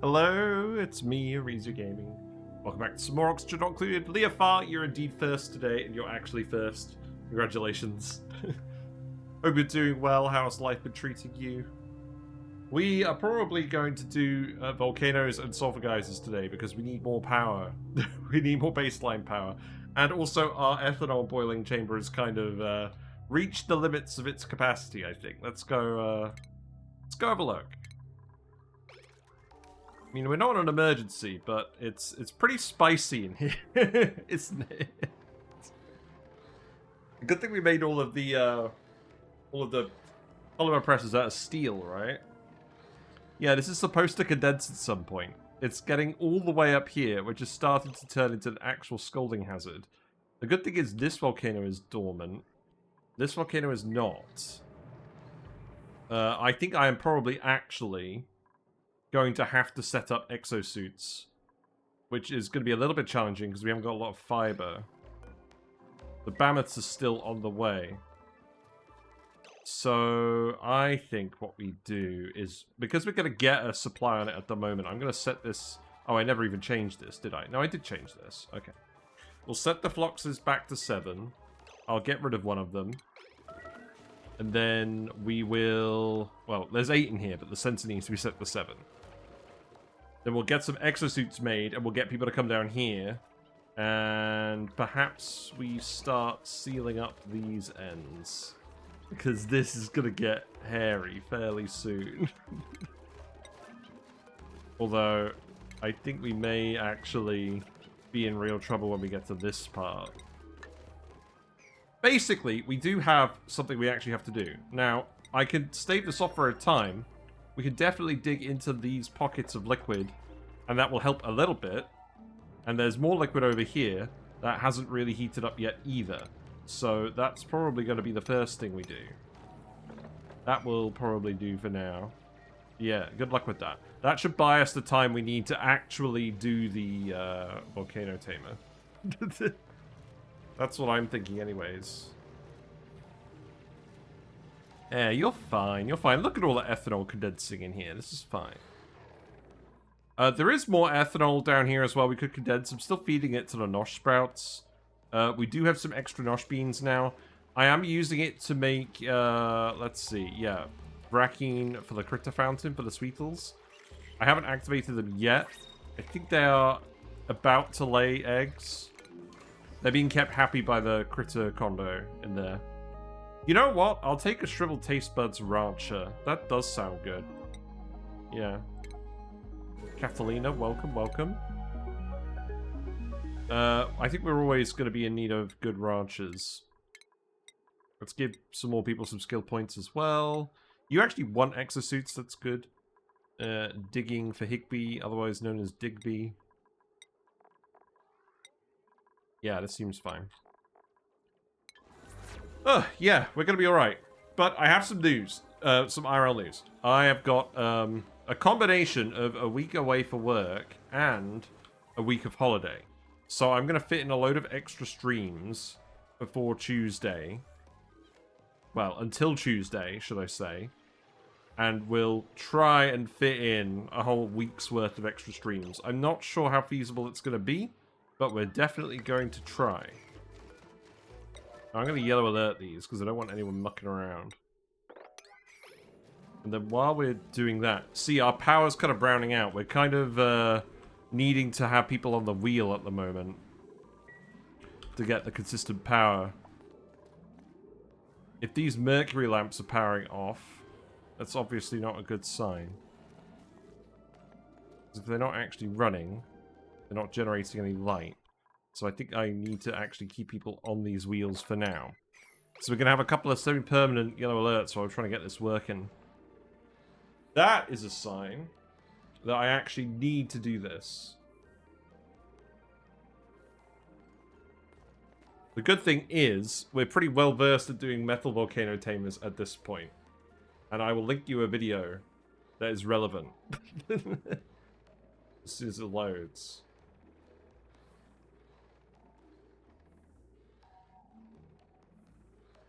Hello, it's me, Arizu Gaming. Welcome back to some more Oxygen Not Included. Leofar, you're indeed first today, and you're actually first. Congratulations. Hope you're doing well. How's life been treating you? We are probably going to do volcanoes and sulfur geysers today because we need more power. We need more baseline power. And also our ethanol boiling chamber has kind of reached the limits of its capacity, I think. Let's go have a look. I mean, we're not on an emergency, but it's pretty spicy in here, isn't it? Good thing we made all of the polymer presses out of steel, right? Yeah, this is supposed to condense at some point. It's getting all the way up here, which is starting to turn into an actual scalding hazard. The good thing is this volcano is dormant. This volcano is not. I think I am probably actually going to have to set up exosuits, which is going to be a little bit challenging because we haven't got a lot of fiber. The Bammoths are still on the way. So I think what we do is, because we're going to get a supply on it at the moment, I'm going to set this... Oh, I never even changed this, did I? No, I did change this. Okay. We'll set the Phloxes back to 7. I'll get rid of one of them. And then we will... Well, there's 8 in here, but the sensor needs to be set to 7. Then we'll get some exosuits made, and we'll get people to come down here. And perhaps we start sealing up these ends. Because this is going to get hairy fairly soon. Although, I think we may actually be in real trouble when we get to this part. Basically, we do have something we actually have to do. Now, I can stave this off for a time. We can definitely dig into these pockets of liquid, and that will help a little bit. And there's more liquid over here that hasn't really heated up yet either. So that's probably going to be the first thing we do. That will probably do for now. Yeah, good luck with that. That should buy us the time we need to actually do the volcano tamer. That's what I'm thinking anyways. Yeah, you're fine. You're fine. Look at all the ethanol condensing in here. This is fine. There is more ethanol down here as well. We could condense. I'm still feeding it to the nosh sprouts. We do have some extra nosh beans now. I am using it to make, let's see, yeah, Brackene for the critter fountain for the Sweetles. I haven't activated them yet. I think they are about to lay eggs. They're being kept happy by the critter combo in there. You know what? I'll take a shriveled taste buds rancher. That does sound good. Yeah. Catalina, welcome, welcome. I think we're always going to be in need of good ranchers. Let's give some more people some skill points as well. You actually want exosuits, that's good. Digging for Higby, otherwise known as Digby. Yeah, this seems fine. Yeah, we're going to be alright. But I have some news. Some IRL news. I have got a combination of a week away for work and a week of holiday. So I'm going to fit in a load of extra streams before Tuesday. Well, until Tuesday, should I say. And we'll try and fit in a whole week's worth of extra streams. I'm not sure how feasible it's going to be, but we're definitely going to try. I'm going to yellow alert these because I don't want anyone mucking around. And then while we're doing that, see, our power's kind of browning out. We're kind of needing to have people on the wheel at the moment to get the consistent power. If these mercury lamps are powering off, that's obviously not a good sign. If they're not actually running, they're not generating any light. So I think I need to actually keep people on these wheels for now. So we're going to have a couple of semi-permanent yellow alerts while we're trying to get this working. That is a sign that I actually need to do this. The good thing is, we're pretty well versed at doing metal volcano tamers at this point. And I will link you a video that is relevant. As soon as it loads.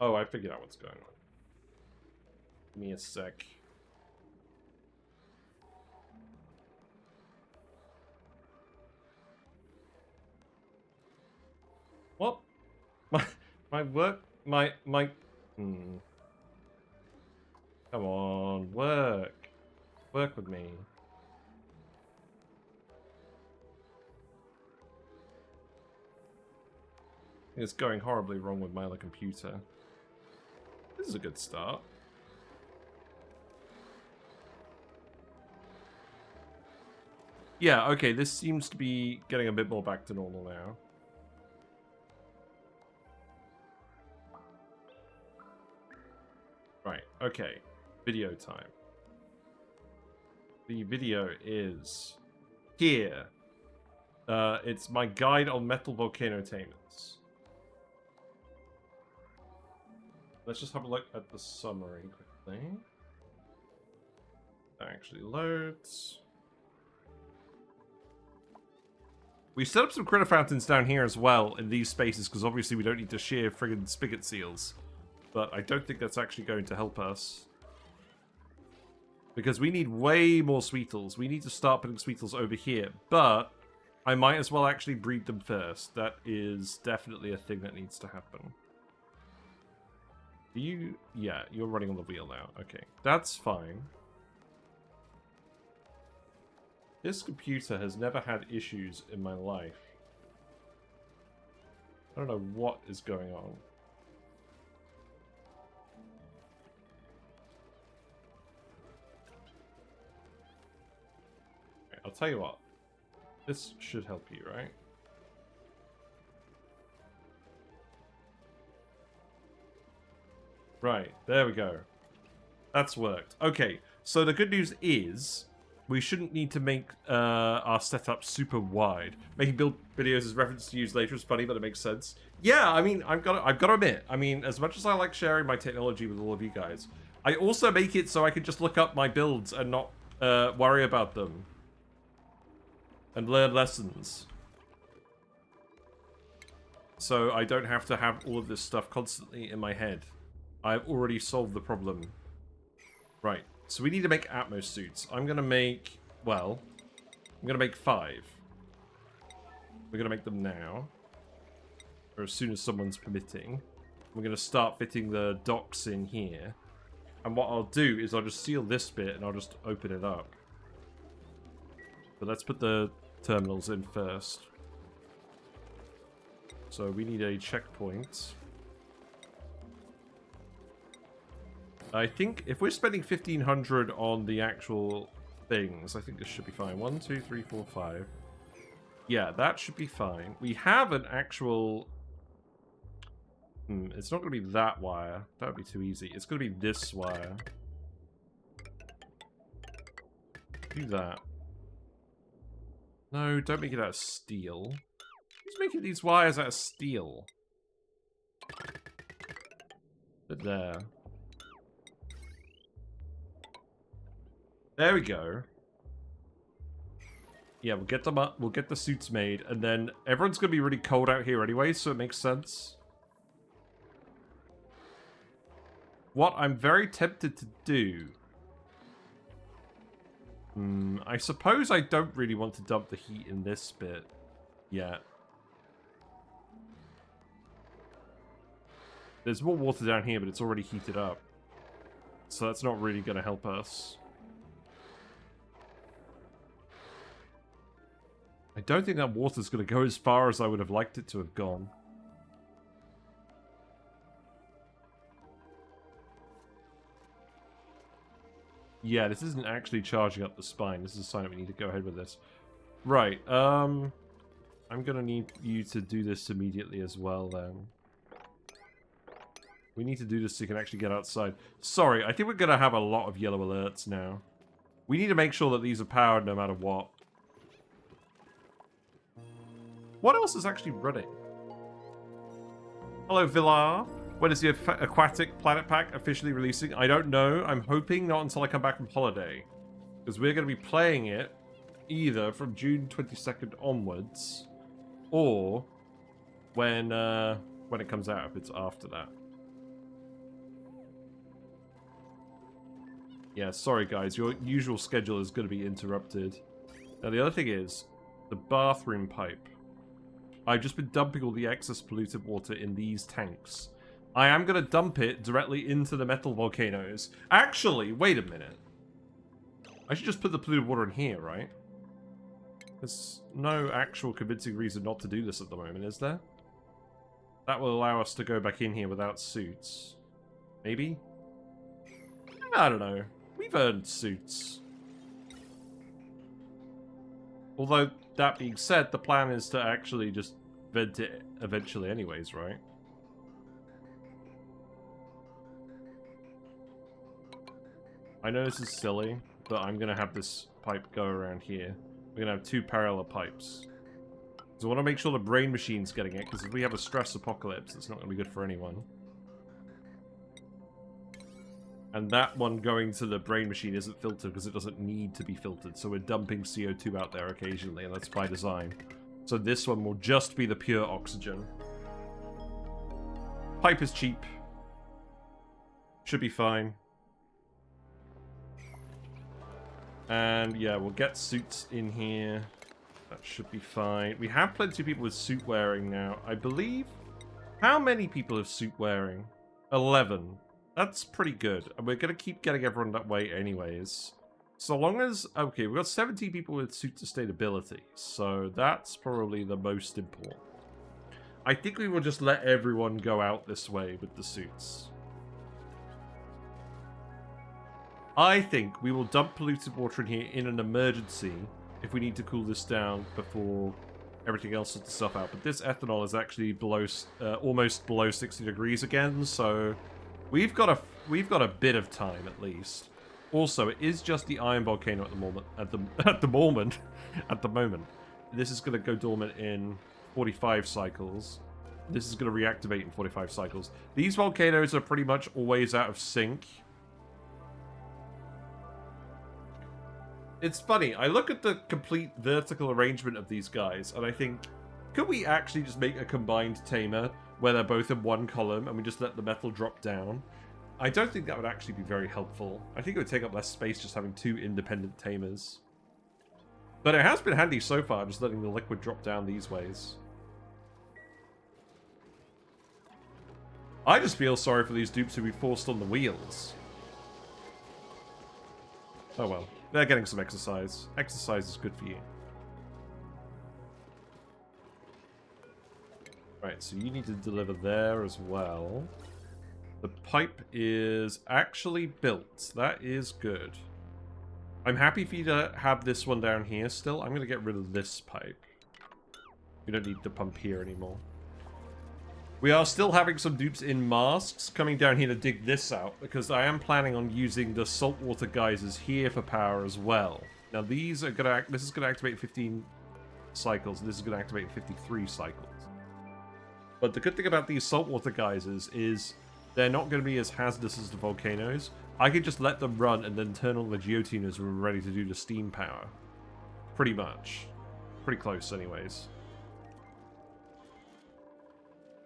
Oh, I figured out what's going on. Give me a sec. What? My work... My... Come on, work. Work with me. It's going horribly wrong with my other computer. This is a good start. Yeah, okay, this seems to be getting a bit more back to normal now. Right, okay. Video time. The video is here. It's my guide on metal volcano tamers. Let's just have a look at the summary quickly. That actually loads. We set up some critter fountains down here as well in these spaces because obviously we don't need to shear friggin' spigot seals. But I don't think that's actually going to help us. Because we need way more Sweetles. We need to start putting Sweetles over here. But I might as well actually breed them first. That is definitely a thing that needs to happen. You... Yeah, you're running on the wheel now. Okay, that's fine. This computer has never had issues in my life. I don't know what is going on. Okay, I'll tell you what. This should help you, right? Right, there we go. That's worked. Okay, so the good news is we shouldn't need to make our setup super wide. Making build videos as reference to use later is funny, but it makes sense. Yeah, I mean, I've got to admit, I mean, as much as I like sharing my technology with all of you guys, I also make it so I can just look up my builds and not worry about them. And learn lessons. So I don't have to have all of this stuff constantly in my head. I've already solved the problem. Right, so we need to make Atmo Suits. I'm going to make, well, I'm going to make 5. We're going to make them now. Or as soon as someone's permitting. We're going to start fitting the docks in here. And what I'll do is I'll just seal this bit and I'll just open it up. But let's put the terminals in first. So we need a checkpoint. I think if we're spending 1,500 on the actual things, I think this should be fine. 1, 2, 3, 4, 5. Yeah, that should be fine. We have an actual... it's not going to be that wire. That would be too easy. It's going to be this wire. Do that. No, don't make it out of steel. Who's making these wires out of steel? But there. There we go. Yeah, we'll get them up, we'll get the suits made, and then everyone's gonna be really cold out here anyway, so it makes sense. What I'm very tempted to do... I suppose I don't really want to dump the heat in this bit yet. There's more water down here, but it's already heated up. So that's not really gonna help us. I don't think that water's going to go as far as I would have liked it to have gone. Yeah, this isn't actually charging up the spine. This is a sign that we need to go ahead with this. Right, I'm going to need you to do this immediately as well, then. We need to do this so you can actually get outside. Sorry, I think we're going to have a lot of yellow alerts now. We need to make sure that these are powered no matter what. What else is actually running? Hello, Villar. When is the Aquatic Planet Pack officially releasing? I don't know. I'm hoping not until I come back from holiday. Because we're going to be playing it either from June 22nd onwards, or when it comes out, if it's after that. Yeah, sorry guys. Your usual schedule is going to be interrupted. Now the other thing is, the bathroom pipe. I've just been dumping all the excess polluted water in these tanks. I am going to dump it directly into the metal volcanoes. Actually, wait a minute. I should just put the polluted water in here, right? There's no actual convincing reason not to do this at the moment, is there? That will allow us to go back in here without suits. Maybe? I don't know. We've earned suits. Although, that being said, the plan is to actually just vent it eventually anyways, right? I know this is silly, but I'm going to have this pipe go around here. We're going to have 2 parallel pipes. So I want to make sure the brain machine's getting it, because if we have a stress apocalypse, it's not going to be good for anyone. And that one going to the brain machine isn't filtered because it doesn't need to be filtered. So we're dumping CO2 out there occasionally, and that's by design. So this one will just be the pure oxygen. Pipe is cheap. Should be fine. And yeah, we'll get suits in here. That should be fine. We have plenty of people with suit wearing now. I believe... How many people have suit wearing? 11. That's pretty good. And we're going to keep getting everyone that way anyways. So long as... Okay, we've got 17 people with suit sustainability. So that's probably the most important. I think we will just let everyone go out this way with the suits. I think we will dump polluted water in here in an emergency if we need to cool this down before everything else sorts itself out. But this ethanol is actually below, almost below 60 degrees again, so we've got a bit of time at least. Also, it is just the iron volcano at the moment. At the moment, this is going to go dormant in 45 cycles. This is going to reactivate in 45 cycles. These volcanoes are pretty much always out of sync. It's funny, I look at the complete vertical arrangement of these guys, and I think, could we actually just make a combined tamer, where they're both in one column, and we just let the metal drop down? I don't think that would actually be very helpful. I think it would take up less space just having 2 independent tamers. But it has been handy so far, just letting the liquid drop down these ways. I just feel sorry for these dupes who we forced on the wheels. Oh well. They're getting some exercise. Exercise is good for you. Right, so you need to deliver there as well. The pipe is actually built. That is good. I'm happy for you to have this one down here still. I'm going to get rid of this pipe. We don't need to pump here anymore. We are still having some dupes in masks coming down here to dig this out, because I am planning on using the saltwater geysers here for power as well. Now these are gonna this is gonna activate 15 cycles, and this is gonna activate 53 cycles. But the good thing about these saltwater geysers is they're not gonna be as hazardous as the volcanoes. I could just let them run and then turn on the geotuners when we're ready to do the steam power. Pretty much. Pretty close anyways.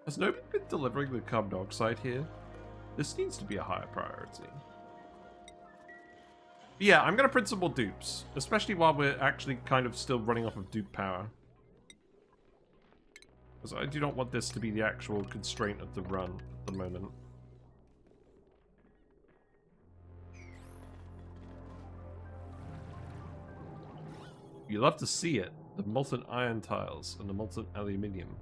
Has nobody been delivering the carbon dioxide here? This needs to be a higher priority. But yeah, I'm going to print some more dupes. Especially while we're actually kind of still running off of dupe power. Because I do not want this to be the actual constraint of the run at the moment. You love to see it. The molten iron tiles and the molten aluminium.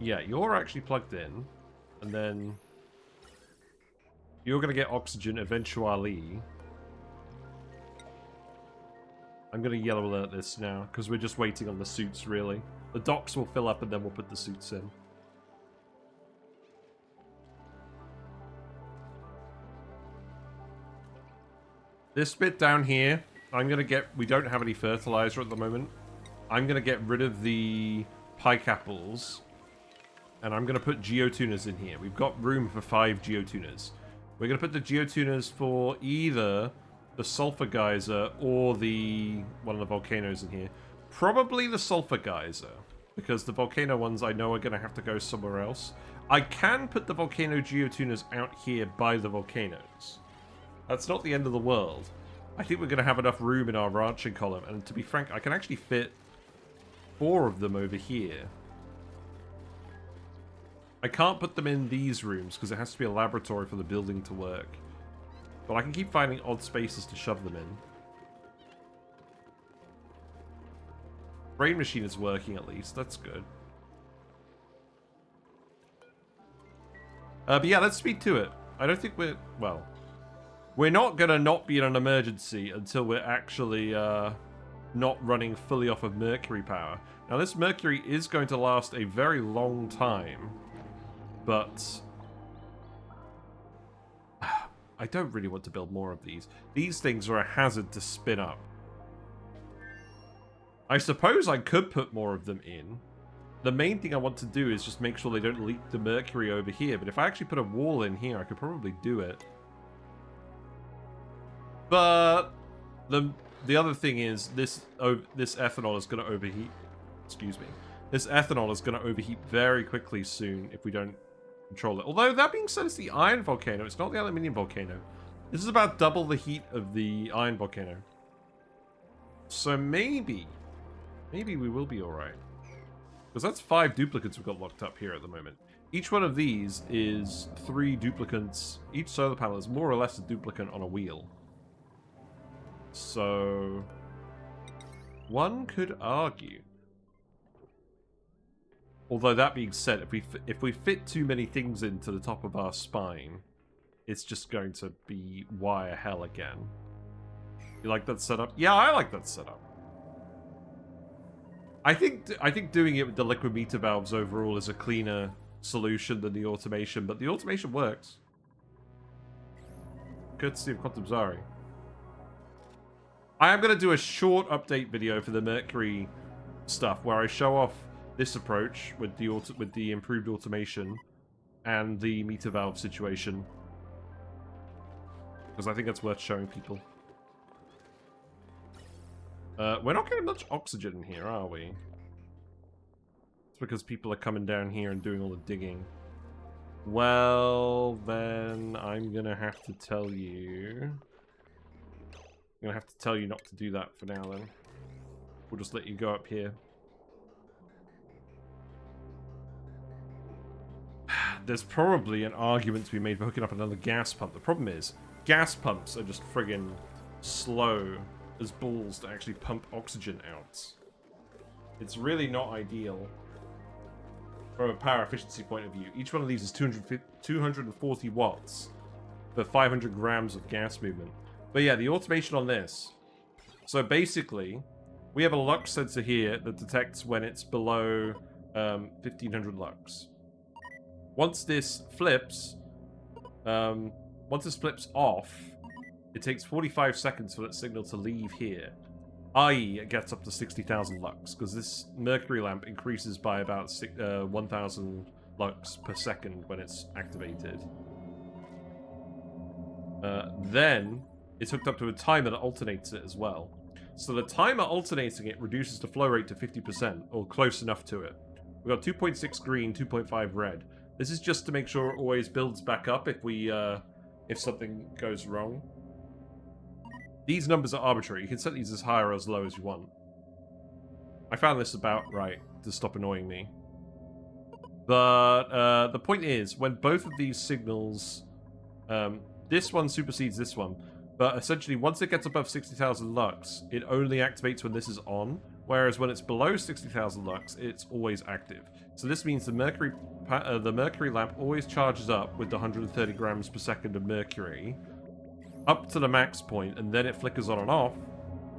Yeah, you're actually plugged in, and then you're going to get oxygen eventually. I'm going to yellow alert this now, because we're just waiting on the suits, really. The docks will fill up, and then we'll put the suits in. This bit down here, I'm going to get... We don't have any fertilizer at the moment. I'm going to get rid of the pike apples. And I'm going to put geotuners in here. We've got room for 5 geotuners. We're going to put the geotuners for either the sulfur geyser or one of the volcanoes in here. Probably the sulfur geyser, because the volcano ones I know are going to have to go somewhere else. I can put the volcano geotuners out here by the volcanoes. That's not the end of the world. I think we're going to have enough room in our ranching column. And to be frank, I can actually fit 4 of them over here. I can't put them in these rooms because it has to be a laboratory for the building to work. But I can keep finding odd spaces to shove them in. Brain machine is working at least. That's good. But yeah, let's speed to it. I don't think we're... Well, we're not going to not be in an emergency until we're actually not running fully off of mercury power. Now, this mercury is going to last a very long time. But I don't really want to build more of these. These things are a hazard to spin up. I suppose I could put more of them in. The main thing I want to do is just make sure they don't leak the mercury over here. But if I actually put a wall in here, I could probably do it. But the other thing is this ethanol is going to overheat. Excuse me. This ethanol is going to overheat very quickly soon if we don't control it. Although, that being said, it's the iron volcano. It's not the aluminium volcano. This is about double the heat of the iron volcano. So maybe we will be alright. Because that's 5 duplicates we've got locked up here at the moment. Each one of these is 3 duplicates. Each solar panel is more or less a duplicate on a wheel. So one could argue. Although that being said, if we fit too many things into the top of our spine, it's just going to be wire hell again. You like that setup? Yeah, I like that setup. I think doing it with the liquid meter valves overall is a cleaner solution than the automation, but the automation works. Courtesy of Quantum Zari. I am going to do a short update video for the Mercury stuff where I show off this approach with the improved automation and the meter valve situation. Because I think that's worth showing people. We're not getting much oxygen in here, are we? It's because people are coming down here and doing all the digging. Well, then I'm gonna have to tell you... I'm gonna have to tell you not to do that for now, then. We'll just let you go up here. There's probably an argument to be made for hooking up another gas pump. The problem is, gas pumps are just friggin' slow as balls to actually pump oxygen out. It's really not ideal from a power efficiency point of view. Each one of these is 240 watts for 500 grams of gas movement. But yeah, the automation on this. So basically, we have a lux sensor here that detects when it's below 1500 lux. Once this flips off, it takes 45 seconds for that signal to leave here. I.e., it gets up to 60,000 lux, because this mercury lamp increases by about 1,000 lux per second when it's activated. Then, it's hooked up to a timer that alternates it as well. So the timer alternating it reduces the flow rate to 50%, or close enough to it. We've got 2.6 green, 2.5 red. This is just to make sure it always builds back up if something goes wrong. These numbers are arbitrary. You can set these as high or as low as you want. I found this about right to stop annoying me. But the point is, when both of these signals... this one supersedes this one. But essentially, once it gets above 60,000 lux, it only activates when this is on. Whereas when it's below 60,000 lux, it's always active. So this means the mercury lamp always charges up with the 130 grams per second of mercury up to the max point, and then it flickers on and off,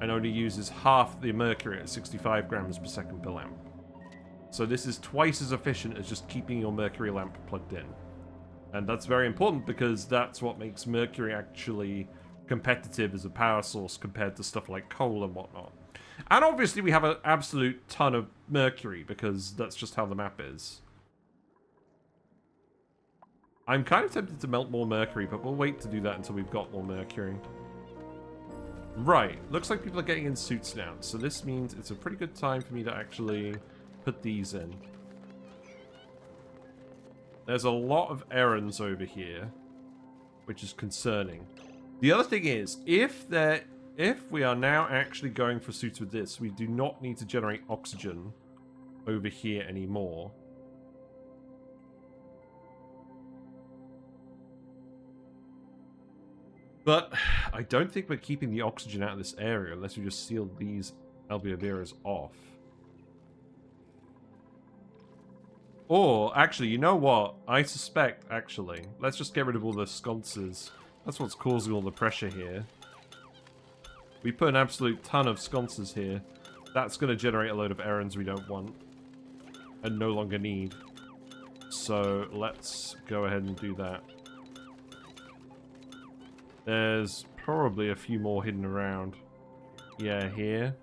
and only uses half the mercury at 65 grams per second per lamp. So this is twice as efficient as just keeping your mercury lamp plugged in. And that's very important because that's what makes mercury actually competitive as a power source compared to stuff like coal and whatnot. And obviously we have an absolute ton of mercury because that's just how the map is. I'm kind of tempted to melt more mercury, but we'll wait to do that until we've got more mercury. Right, looks like people are getting in suits now, so this means it's a pretty good time for me to actually put these in. There's a lot of errands over here, which is concerning. The other thing is, if there if we are now actually going for suits with this, we do not need to generate oxygen over here anymore. But I don't think we're keeping the oxygen out of this area unless we just seal these alveoleras off. Or, actually, you know what? I suspect, actually, let's just get rid of all the sconces. That's what's causing all the pressure here. We put an absolute ton of sconces here. That's going to generate a load of errands we don't want and no longer need. So let's go ahead and do that. There's probably a few more hidden around. Yeah, here.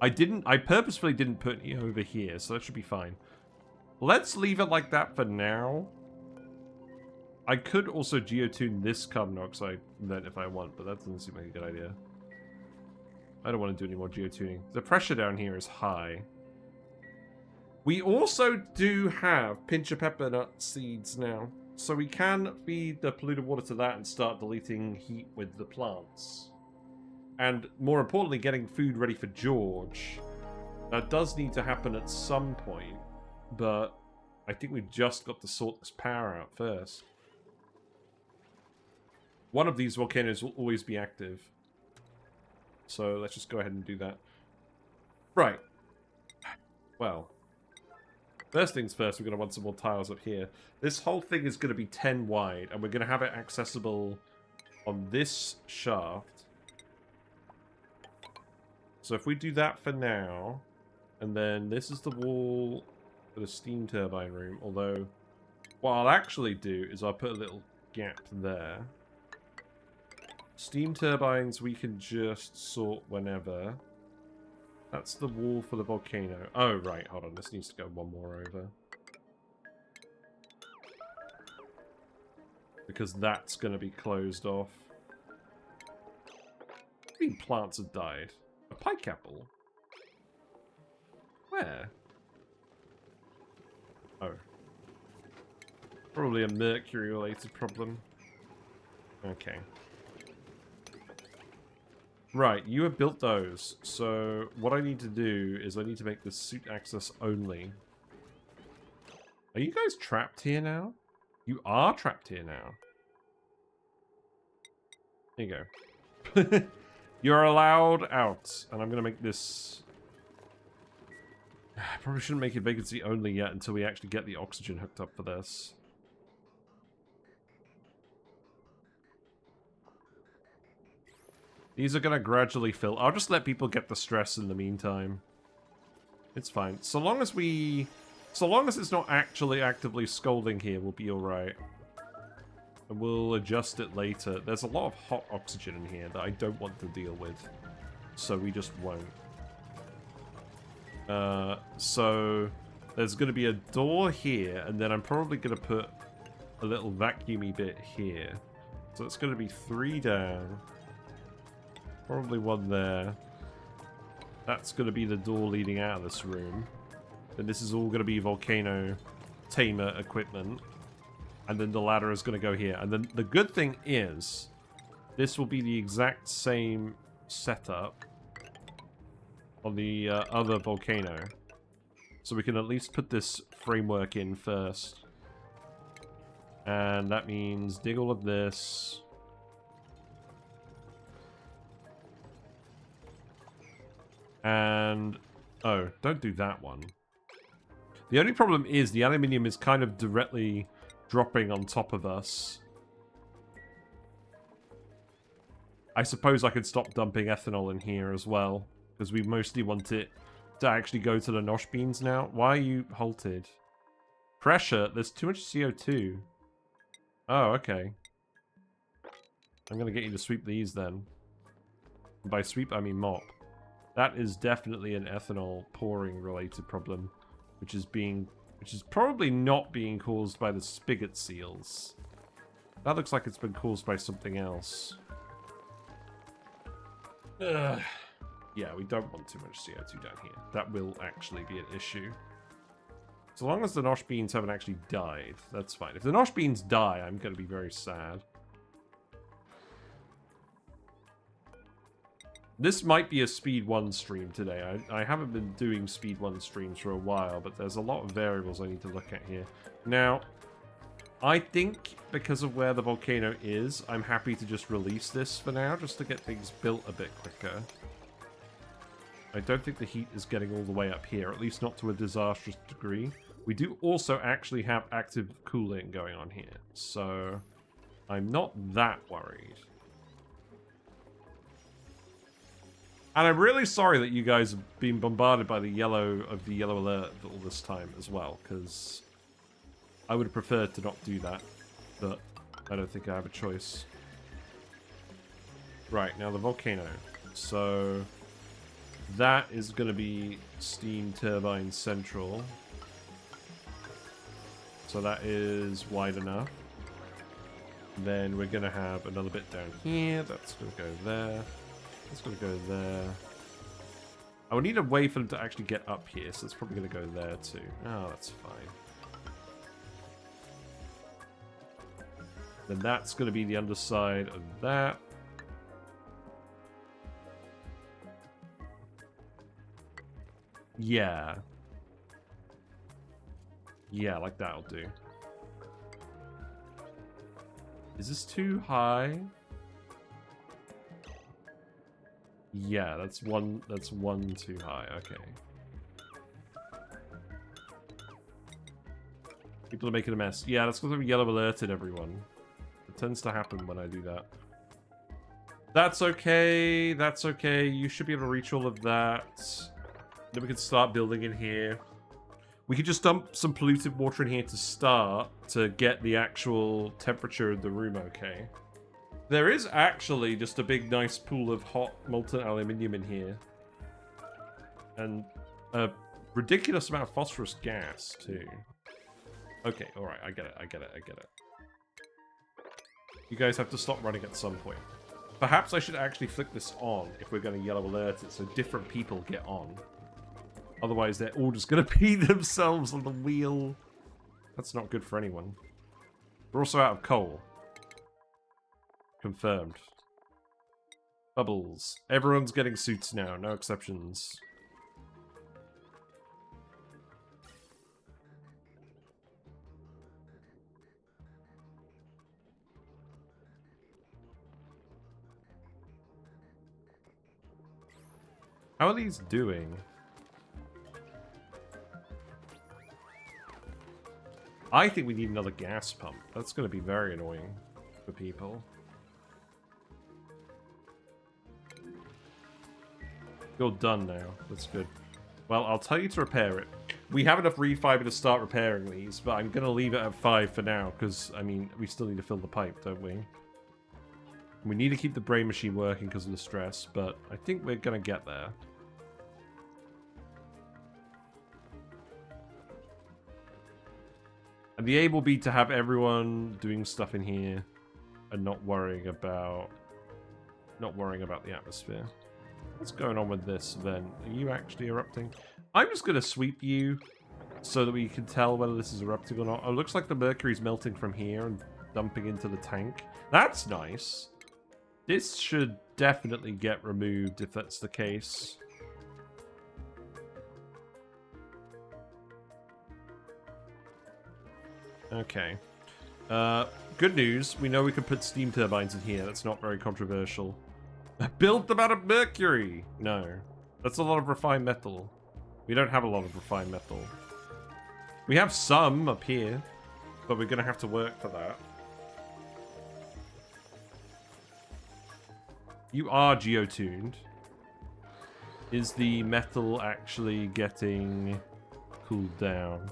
I purposefully didn't put any over here, so that should be fine. Let's leave it like that for now. I could also geotune this carbon dioxide vent if I want, but that doesn't seem like a good idea. I don't want to do any more geotuning. The pressure down here is high. We also do have pinch of pepper nut seeds now. So we can feed the polluted water to that and start deleting heat with the plants. And more importantly, getting food ready for George. That does need to happen at some point, but I think we've just got to sort this power out first. One of these volcanoes will always be active. So let's just go ahead and do that. Right. Well, first things first, we're going to want some more tiles up here. This whole thing is going to be 10 wide, and we're going to have it accessible on this shaft. So if we do that for now, and then this is the wall for the steam turbine room, although what I'll actually do is I'll put a little gap there. Steam turbines we can just sort whenever. That's the wall for the volcano. Oh, right, hold on. This needs to go one more over. Because that's going to be closed off. I mean, plants have died. A pike apple? Where? Oh. Probably a mercury-related problem. Okay. Right, you have built those, so what I need to do is I need to make this suit access only. Are you guys trapped here now? You are trapped here now. There you go. You're allowed out, and I'm going to make this... I probably shouldn't make it vacancy only yet until we actually get the oxygen hooked up for this. These are going to gradually fill. I'll just let people get the stress in the meantime. It's fine. So long as it's not actually actively scolding here, we'll be alright. And we'll adjust it later. There's a lot of hot oxygen in here that I don't want to deal with. So we just won't. So there's going to be a door here, and then I'm probably going to put a little vacuumy bit here. So it's going to be 3 down. Probably 1 there. That's going to be the door leading out of this room. Then this is all going to be volcano tamer equipment. And then the ladder is going to go here. And then the good thing is, this will be the exact same setup on the other volcano. So we can at least put this framework in first. And that means dig all of this. And, oh, don't do that one. The only problem is the aluminium is kind of directly dropping on top of us. I suppose I could stop dumping ethanol in here as well, because we mostly want it to actually go to the nosh beans now. Why are you halted? Pressure, there's too much CO2. Oh, okay. I'm going to get you to sweep these then. And by sweep, I mean mop. That is definitely an ethanol pouring related problem, which is probably not being caused by the spigot seals. That looks like it's been caused by something else. Ugh. Yeah, we don't want too much CO2 down here. That will actually be an issue. So long as the nosh beans haven't actually died, that's fine. If the nosh beans die, I'm going to be very sad. This might be a Speed 1 stream today. I haven't been doing Speed 1 streams for a while, but there's a lot of variables I need to look at here. Now, I think because of where the volcano is, I'm happy to just release this for now, just to get things built a bit quicker. I don't think the heat is getting all the way up here, at least not to a disastrous degree. We do also actually have active cooling going on here, so I'm not that worried. And I'm really sorry that you guys have been bombarded by the yellow alert all this time as well, because I would have preferred to not do that, but I don't think I have a choice. Right, now the volcano. So that is going to be steam turbine central. So that is wide enough. Then we're going to have another bit down here. That's going to go there. That's going to go there. I would need a way for them to actually get up here, so it's probably going to go there too. Oh, that's fine. Then that's going to be the underside of that. Yeah. Yeah, like that'll do. Is this too high? Yeah, that's one too high, okay. People are making a mess. Yeah, that's because I've yellow alerted everyone. It tends to happen when I do that. That's okay, that's okay. You should be able to reach all of that. Then we can start building in here. We could just dump some polluted water in here to start, to get the actual temperature of the room okay. There is actually just a big nice pool of hot molten aluminium in here. And a ridiculous amount of phosphorus gas, too. Okay, alright, I get it, I get it, I get it. You guys have to stop running at some point. Perhaps I should actually flick this on if we're going to yellow alert it so different people get on. Otherwise, they're all just going to pee themselves on the wheel. That's not good for anyone. We're also out of coal. Confirmed. Bubbles. Everyone's getting suits now, no exceptions. How are these doing? I think we need another gas pump. That's going to be very annoying for people. You're done now. That's good. Well, I'll tell you to repair it. We have enough refiber to start repairing these, but I'm going to leave it at 5 for now, because, I mean, we still need to fill the pipe, don't we? We need to keep the brain machine working because of the stress, but I think we're going to get there. And the aim will be to have everyone doing stuff in here and not worrying about the atmosphere. What's going on with this then? Are you actually erupting? I'm just going to sweep you so that we can tell whether this is erupting or not. Oh, it looks like the mercury's melting from here and dumping into the tank. That's nice. This should definitely get removed if that's the case. Okay. Good news. We know we can put steam turbines in here. That's not very controversial. Build them out of mercury! No. That's a lot of refined metal. We don't have a lot of refined metal. We have some up here, but we're going to have to work for that. You are geotuned. Is the metal actually getting cooled down?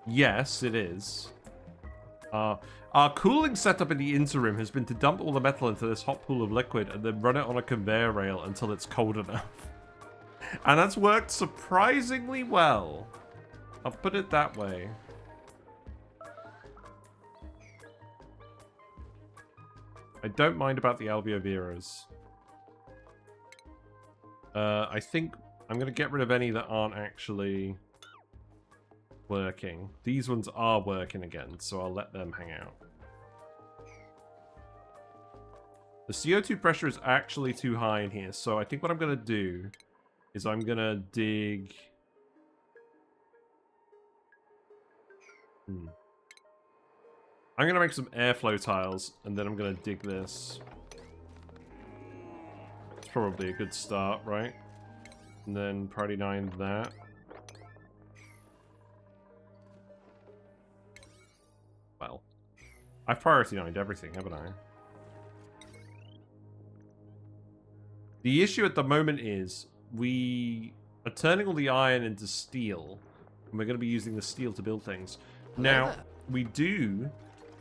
Yes, it is. Our cooling setup in the interim has been to dump all the metal into this hot pool of liquid and then run it on a conveyor rail until it's cold enough. And that's worked surprisingly well. I'll put it that way. I don't mind about the alveoveras. I think I'm going to get rid of any that aren't actually working. These ones are working again, so I'll let them hang out. The CO2 pressure is actually too high in here, so I think what I'm going to do is I'm going to dig... I'm going to make some airflow tiles, and then I'm going to dig this. It's probably a good start, right? And then priority 9 that. Well, I've priority 9'd everything, haven't I? The issue at the moment is we are turning all the iron into steel, and we're going to be using the steel to build things. Now, we do...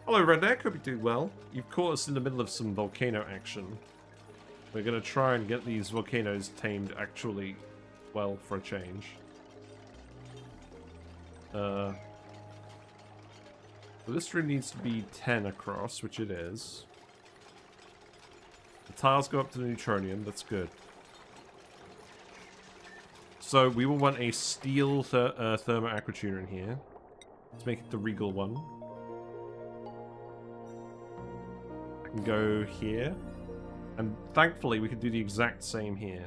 Hello, Redneck. Hope you're doing well. You've caught us in the middle of some volcano action. We're going to try and get these volcanoes tamed actually well for a change. So this room needs to be 10 across, which it is. The tiles go up to the neutronium. That's good. So we will want a steel thermo aquatuner in here. Let's make it the regal one. I can go here. And thankfully we can do the exact same here.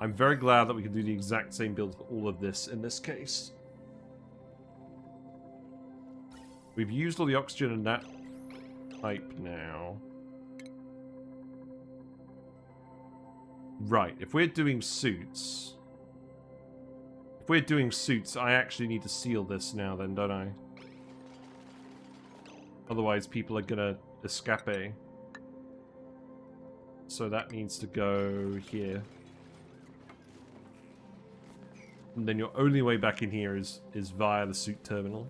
I'm very glad that we can do the exact same build for all of this in this case. We've used all the oxygen in that pipe now. Right, if we're doing suits... If we're doing suits, I actually need to seal this now then, don't I? Otherwise people are gonna escape. So that needs to go here. And then your only way back in here is via the suit terminal.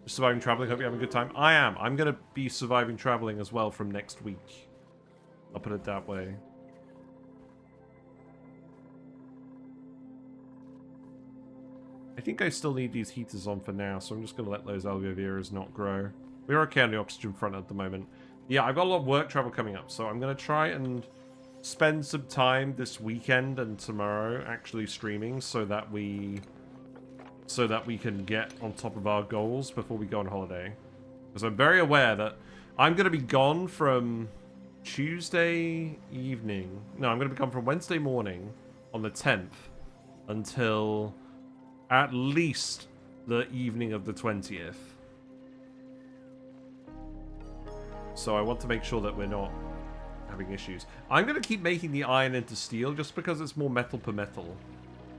Surviving traveling, hope you're having a good time. I am. I'm going to be surviving traveling as well from next week. I'll put it that way. I think I still need these heaters on for now, so I'm just going to let those algoviras not grow. We're okay on the oxygen front at the moment. Yeah, I've got a lot of work travel coming up, so I'm going to try and spend some time this weekend and tomorrow actually streaming so that we can get on top of our goals before we go on holiday. Because I'm very aware that I'm going to be gone from Tuesday evening. No, I'm going to be gone from Wednesday morning on the 10th until at least the evening of the 20th. So I want to make sure that we're not having issues. I'm going to keep making the iron into steel just because it's more metal per metal.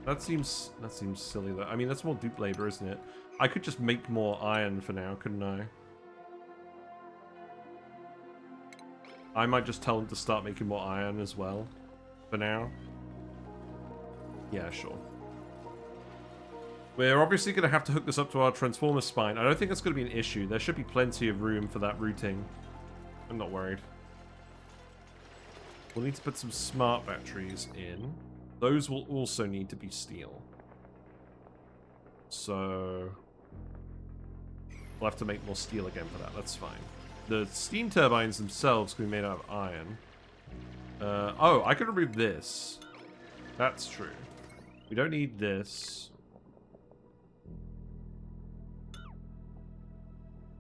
That seems silly though. I mean, that's more dupe labor, isn't it? I could just make more iron for now, couldn't I? I might just tell them to start making more iron as well. For now. Yeah, sure. We're obviously going to have to hook this up to our transformer spine. I don't think that's going to be an issue. There should be plenty of room for that routing. I'm not worried. We'll need to put some smart batteries in. Those will also need to be steel. So we'll have to make more steel again for that. That's fine. The steam turbines themselves can be made out of iron. Oh, I can remove this. That's true. We don't need this.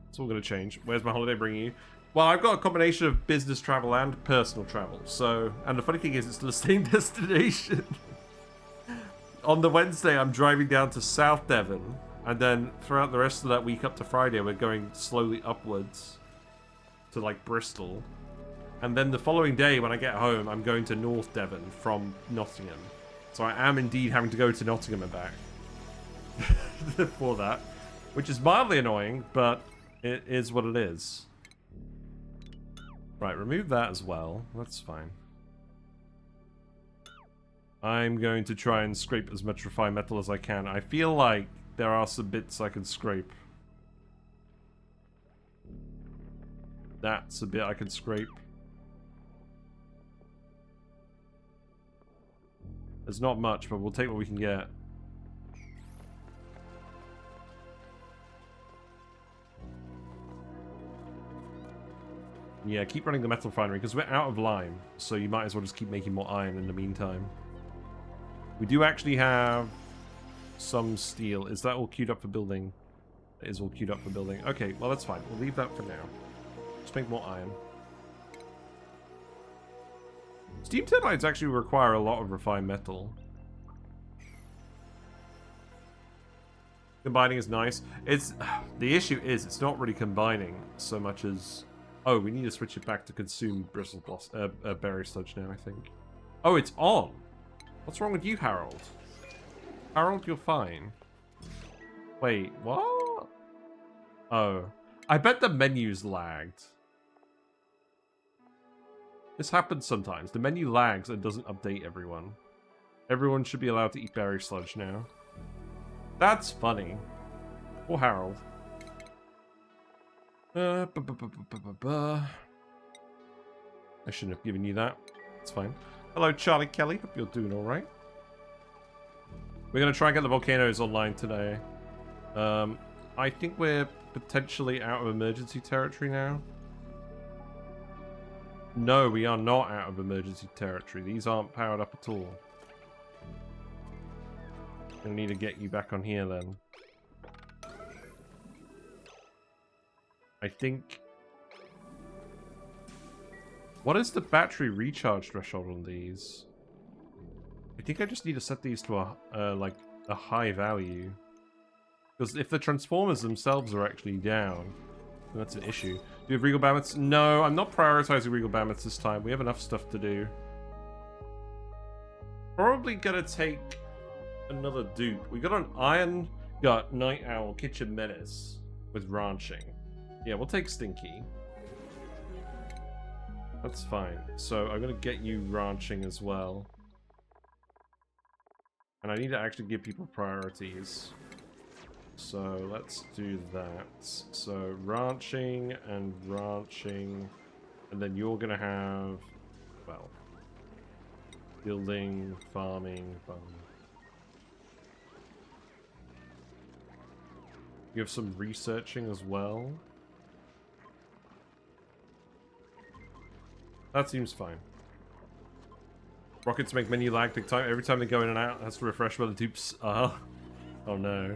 It's all going to change. Where's my holiday bringing you? Well, I've got a combination of business travel and personal travel. So, and the funny thing is, it's the same destination. On the Wednesday, I'm driving down to South Devon. And then throughout the rest of that week up to Friday, we're going slowly upwards to like Bristol. And then the following day when I get home, I'm going to North Devon from Nottingham. So I am indeed having to go to Nottingham and back for that. Which is mildly annoying, but it is what it is. Right, remove that as well. That's fine. I'm going to try and scrape as much refined metal as I can. I feel like there are some bits I can scrape. That's a bit I can scrape. There's not much, but we'll take what we can get. Yeah, keep running the metal refinery, because we're out of lime, so you might as well just keep making more iron in the meantime. We do actually have some steel. Is that all queued up for building? It is all queued up for building. Okay, well that's fine. We'll leave that for now. Just make more iron. Steam turbines actually require a lot of refined metal. Combining is nice. It's the issue is it's not really combining so much as oh, we need to switch it back to consumed bristle blossom berry sludge now, I think. Oh, it's on. What's wrong with you, Harold? Harold, you're fine. Wait, what? Oh, I bet the menu's lagged. This happens sometimes. The menu lags and doesn't update everyone. Everyone should be allowed to eat berry sludge now. That's funny. Or Harold. I shouldn't have given you that. It's fine. Hello, Charlie Kelly. Hope you're doing alright. We're going to try and get the volcanoes online today. I think we're potentially out of emergency territory now. No, we are not out of emergency territory. These aren't powered up at all. I need to get you back on here then. I think... What is the battery recharge threshold on these? I think I just need to set these to a, like, a high value. Because if the transformers themselves are actually down, then that's an issue. Do you have Regal Bammoths? No, I'm not prioritizing Regal Bammoths this time. We have enough stuff to do. Probably gonna take another dupe. We got an Iron Gut, Night Owl, Kitchen Menace with ranching. Yeah, we'll take Stinky. That's fine. So I'm gonna get you ranching as well. And I need to actually give people priorities. So let's do that. So ranching and ranching. And then you're gonna have, well, building, farming, You have some researching as well. That seems fine. Rockets make menu lag big time. Every time they go in and out, it has to refresh where the dupes are. Oh no.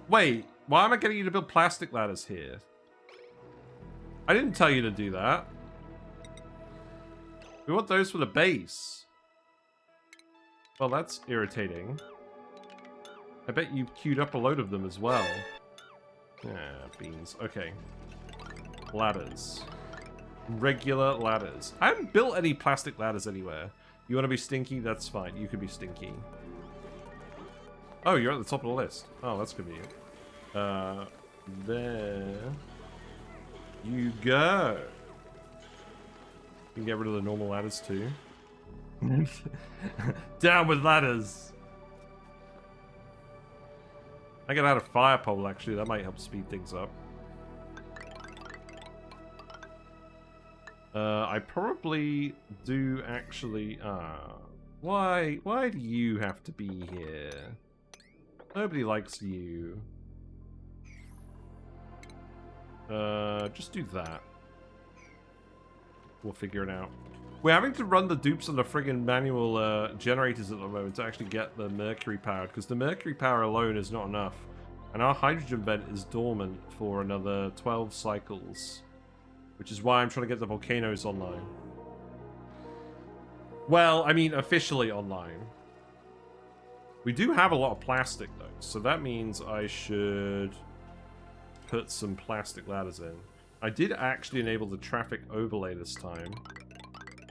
Wait, why am I getting you to build plastic ladders here? I didn't tell you to do that. We want those for the base. Well, that's irritating. I bet you queued up a load of them as well. Yeah, beans. Okay. Ladders. Regular ladders. I haven't built any plastic ladders anywhere. You want to be Stinky? That's fine. You can be Stinky. Oh, you're at the top of the list. Oh, that's convenient. There you go. You can get rid of the normal ladders too. Down with ladders. I can add a fire pole actually. That might help speed things up. I probably do actually. Why do you have to be here? Nobody likes you. Just do that. We'll figure it out. We're having to run the dupes on the friggin' manual generators at the moment to actually get the mercury powered, because the mercury power alone is not enough. And our hydrogen vent is dormant for another 12 cycles. Which is why I'm trying to get the volcanoes online. Well, I mean, officially online. We do have a lot of plastic, though. So that means I should put some plastic ladders in. I did actually enable the traffic overlay this time.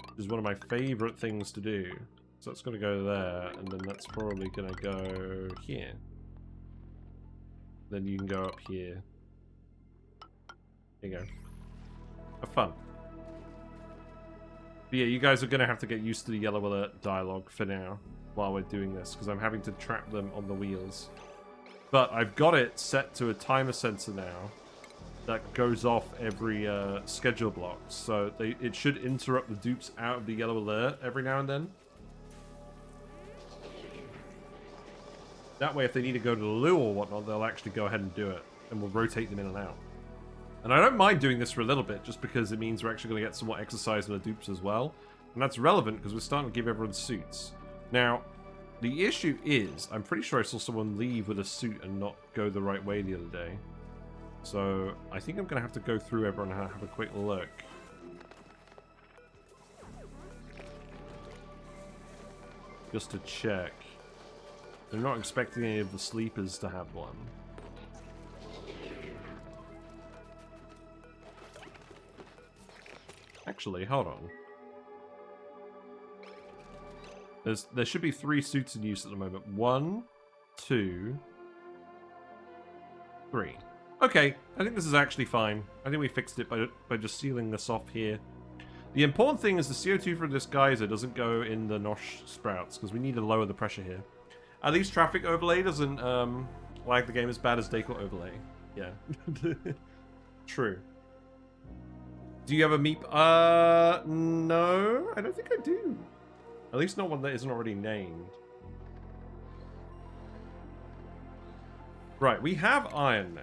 Which is one of my favorite things to do. So that's going to go there, and then that's probably going to go here. Then you can go up here. There you go. Have fun. But yeah, you guys are going to have to get used to the yellow alert dialogue for now while we're doing this, because I'm having to trap them on the wheels. But I've got it set to a timer sensor now that goes off every schedule block. So it should interrupt the dupes out of the yellow alert every now and then. That way, if they need to go to the loo or whatnot, they'll actually go ahead and do it. And we'll rotate them in and out. And I don't mind doing this for a little bit, just because it means we're actually going to get some more exercise on the dupes as well. And that's relevant, because we're starting to give everyone suits. Now, the issue is, I'm pretty sure I saw someone leave with a suit and not go the right way the other day. So, I think I'm going to have to go through everyone and have a quick look. just to check. They're not expecting any of the sleepers to have one. Actually, hold on. There should be 3 suits in use at the moment. 1, 2, 3. Okay, I think this is actually fine. I think we fixed it by just sealing this off here. The important thing is the CO2 from this geyser doesn't go in the nosh sprouts, because we need to lower the pressure here. At least traffic overlay doesn't lag the game as bad as decor overlay. Yeah. True. Do you have a meep? No, I don't think I do. At least not one that isn't already named. Right, we have iron now.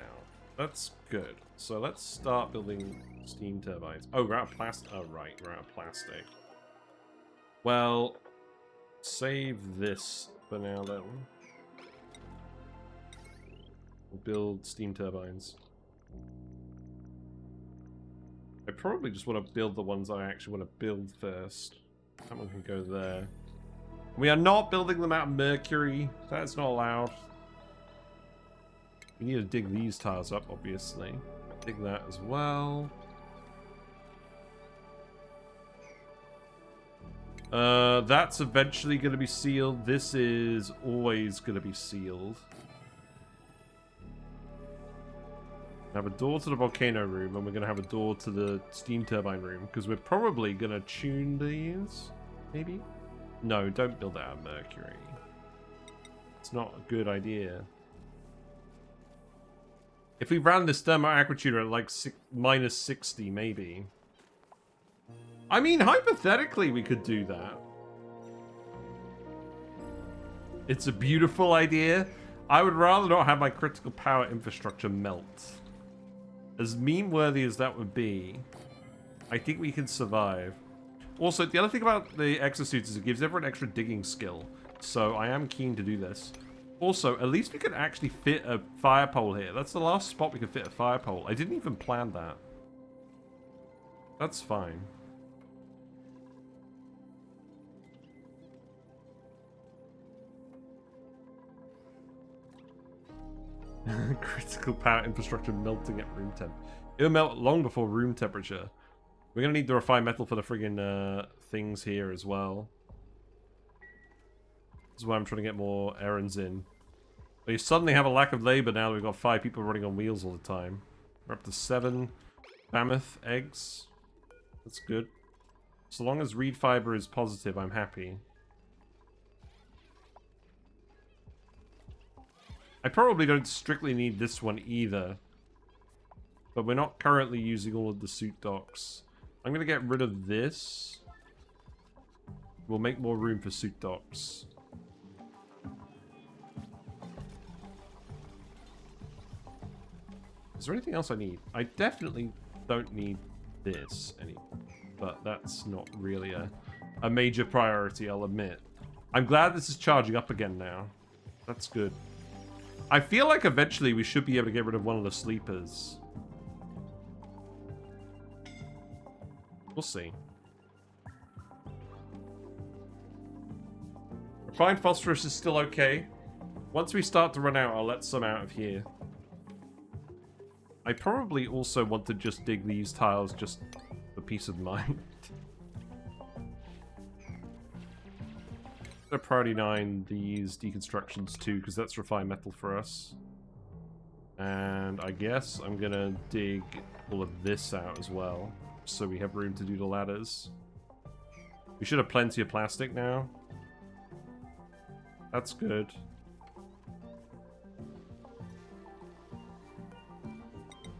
That's good. So let's start building steam turbines. Oh, we're out of plastic. Oh, right, we're out of plastic. Well, save this for now, then. We'll build steam turbines. I probably just want to build the ones I actually want to build first. That one can go there. We are not building them out of mercury. That's not allowed. We need to dig these tiles up, obviously. Dig that as well. That's eventually going to be sealed. This is always going to be sealed. Have a door to the volcano room, and we're going to have a door to the steam turbine room, because we're probably going to tune these, maybe? No, don't build out of mercury. It's not a good idea. If we ran this thermo aquatuner at like minus 60, maybe. I mean, hypothetically, we could do that. It's a beautiful idea. I would rather not have my critical power infrastructure melt. As meme-worthy as that would be, I think we can survive. Also, the other thing about the exosuits is it gives everyone extra digging skill. So I am keen to do this. Also, at least we could actually fit a fire pole here. That's the last spot we could fit a fire pole. I didn't even plan that. That's fine. Critical power infrastructure melting at room temp. It'll melt long before room temperature. We're gonna need the refined metal for the friggin' things here as well. This is why I'm trying to get more errands in. We suddenly have a lack of labor now that we've got 5 people running on wheels all the time. We're up to 7 Bammoth eggs. That's good. So long as reed fiber is positive, I'm happy. I probably don't strictly need this one either. But we're not currently using all of the suit docks. I'm going to get rid of this. We'll make more room for suit docks. Is there anything else I need? I definitely don't need this anymore. But that's not really a major priority, I'll admit. I'm glad this is charging up again now. That's good. I feel like eventually we should be able to get rid of one of the sleepers. We'll see. Refined phosphorus is still okay. Once we start to run out, I'll let some out of here. I probably also want to just dig these tiles just for peace of mind. I'm gonna priority 9 these deconstructions too, because that's refined metal for us. And I guess I'm gonna dig all of this out as well, so we have room to do the ladders. We should have plenty of plastic now. That's good.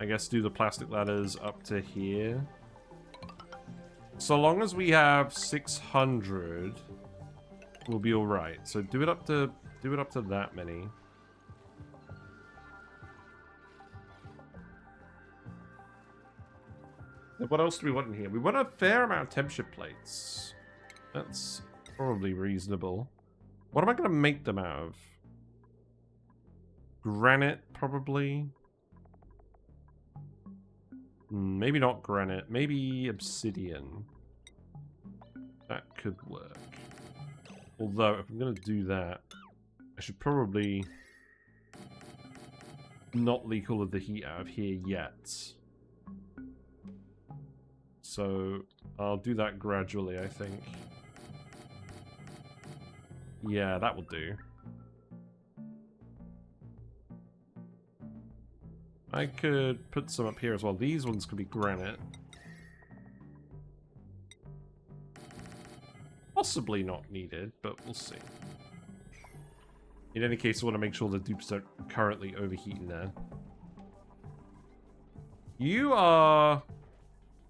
I guess do the plastic ladders up to here. So long as we have 600, we'll be all right. So do it up to that many. Then what else do we want in here? We want a fair amount of temperature plates. That's probably reasonable. What am I going to make them out of? Granite, probably. Maybe not granite. Maybe obsidian. That could work. Although, if I'm going to do that, I should probably not leak all of the heat out of here yet. So, I'll do that gradually, I think. Yeah, that will do. I could put some up here as well. These ones could be granite. Possibly not needed, but we'll see. In any case, I want to make sure the dupes are currently overheating there. You are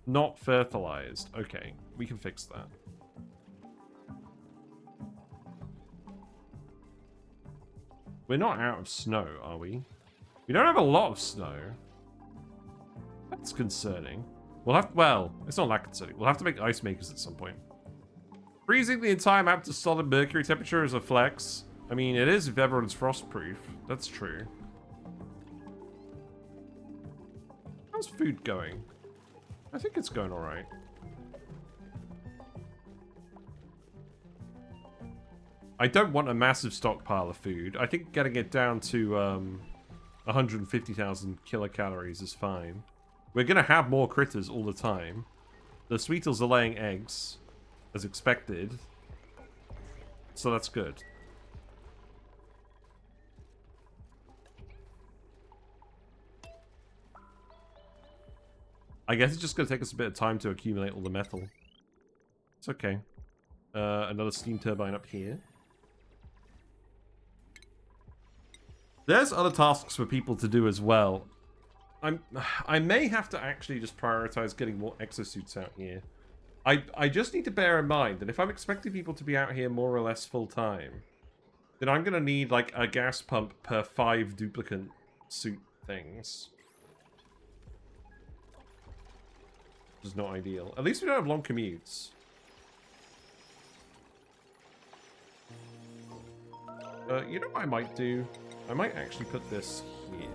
not fertilized. Okay, we can fix that. We're not out of snow, are we? We don't have a lot of snow. That's concerning. We'll have... Well, it's not that concerning. We'll have to make ice makers at some point. Freezing the entire map to solid mercury temperature is a flex. I mean, it is if everyone's frostproof. That's true. How's food going? I think it's going alright. I don't want a massive stockpile of food. I think getting it down to 150,000 kilocalories is fine. We're going to have more critters all the time. The Sweetles are laying eggs, as expected. So that's good. I guess it's just going to take us a bit of time to accumulate all the metal. It's okay. Another steam turbine up here. There's other tasks for people to do as well. I may have to actually just prioritize getting more exosuits out here. I just need to bear in mind that if I'm expecting people to be out here more or less full time, then I'm going to need like a gas pump per 5 duplicate suit things. Which is not ideal. At least we don't have long commutes. You know what I might do? I might actually put this here.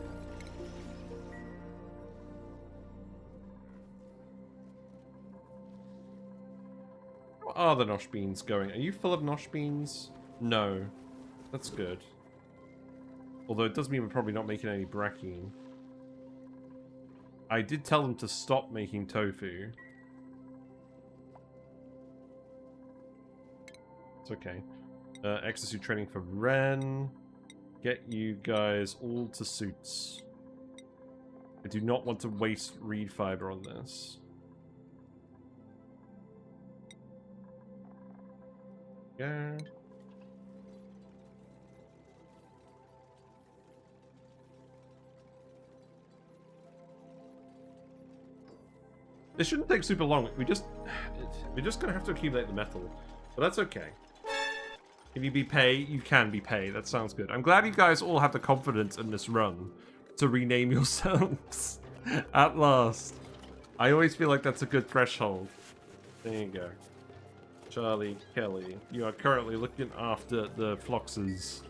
What are the nosh beans going? Are you full of nosh beans? No. That's good. Although it does mean we're probably not making any Brackene. I did tell them to stop making tofu. It's okay. Exosuit training for Ren. Get you guys all to suits. I do not want to waste reed fiber on this. Yeah. This shouldn't take super long. We're just gonna have to accumulate the metal, but that's okay. Can you be pay? You can be pay. That sounds good. I'm glad you guys all have the confidence in this run to rename yourselves at last. I always feel like that's a good threshold. There you go. Charlie, Kelly, you are currently looking after the Floxes,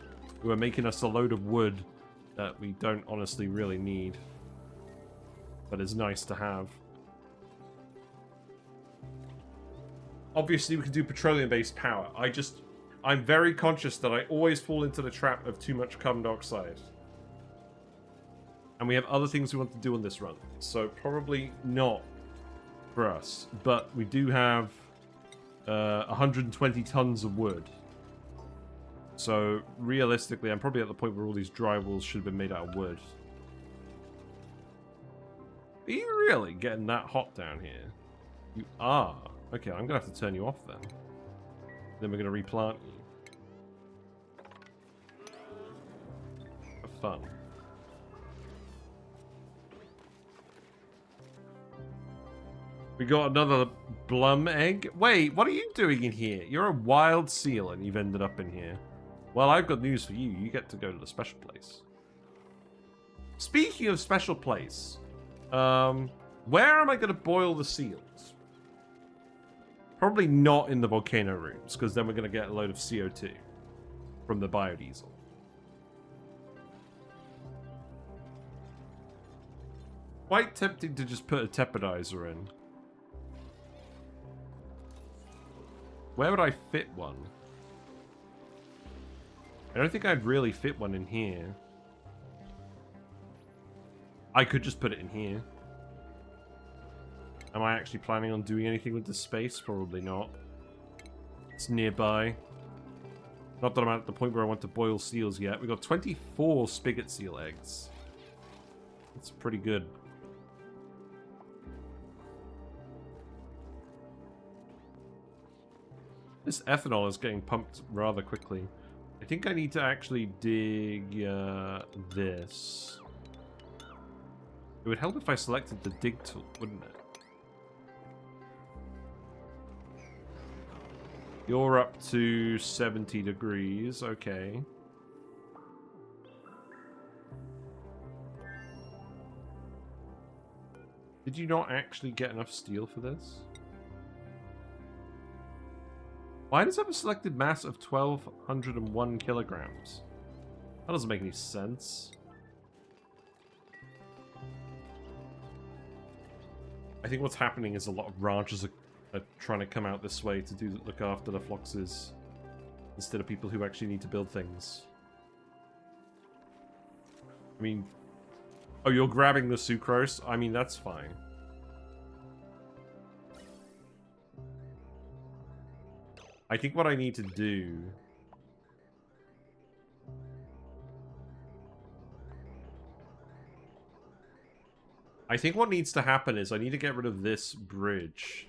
who are making us a load of wood that we don't honestly really need, but is nice to have. Obviously, we can do petroleum-based power. I'm very conscious that I always fall into the trap of too much carbon dioxide. And we have other things we want to do on this run. So probably not for us. But we do have 120 tons of wood. So realistically, I'm probably at the point where all these drywalls should have been made out of wood. Are you really getting that hot down here? You are. Okay, I'm going to have to turn you off then. Then we're going to replant you. For fun. We got another Blum egg. Wait, what are you doing in here? You're a wild seal and you've ended up in here. Well, I've got news for you. You get to go to the special place. Speaking of special place, where am I going to boil the seals? Probably not in the volcano rooms, because then we're going to get a load of CO2 from the biodiesel. Quite tempting to just put a tepidizer in. Where would I fit one? I don't think I'd really fit one in here. I could just put it in here. Am I actually planning on doing anything with this space? Probably not. It's nearby. Not that I'm at the point where I want to boil seals yet. We've got 24 spigot seal eggs. That's pretty good. This ethanol is getting pumped rather quickly. I think I need to actually dig this. It would help if I selected the dig tool, wouldn't it? You're up to 70 degrees, okay. Did you not actually get enough steel for this? Why does it have a selected mass of 1,201 kilograms? That doesn't make any sense. I think what's happening is a lot of ranchers are trying to come out this way to look after the floxes instead of people who actually need to build things. I mean, oh, you're grabbing the sucrose? I mean, that's fine. I think what I need to do... I think what needs to happen is I need to get rid of this bridge.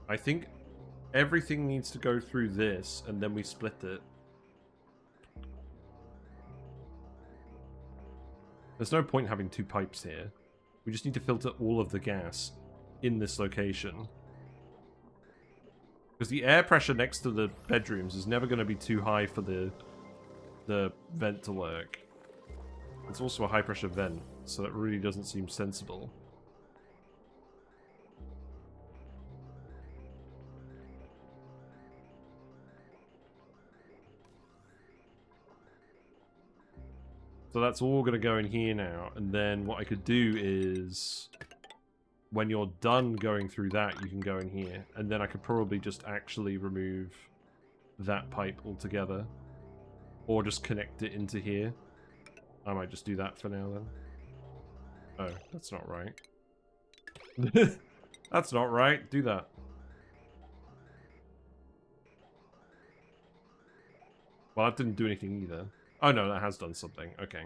I think everything needs to go through this, and then we split it. There's no point having two pipes here. We just need to filter all of the gas in this location. Because the air pressure next to the bedrooms is never going to be too high for the vent to work. It's also a high pressure vent, so that really doesn't seem sensible. So that's all going to go in here now, and then what I could do is, when you're done going through that, you can go in here, and then I could probably just actually remove that pipe altogether, or just connect it into here. I might just do that for now then. Oh, that's not right. That's not right. Do that. Well, that didn't do anything either. Oh no, that has done something. Okay.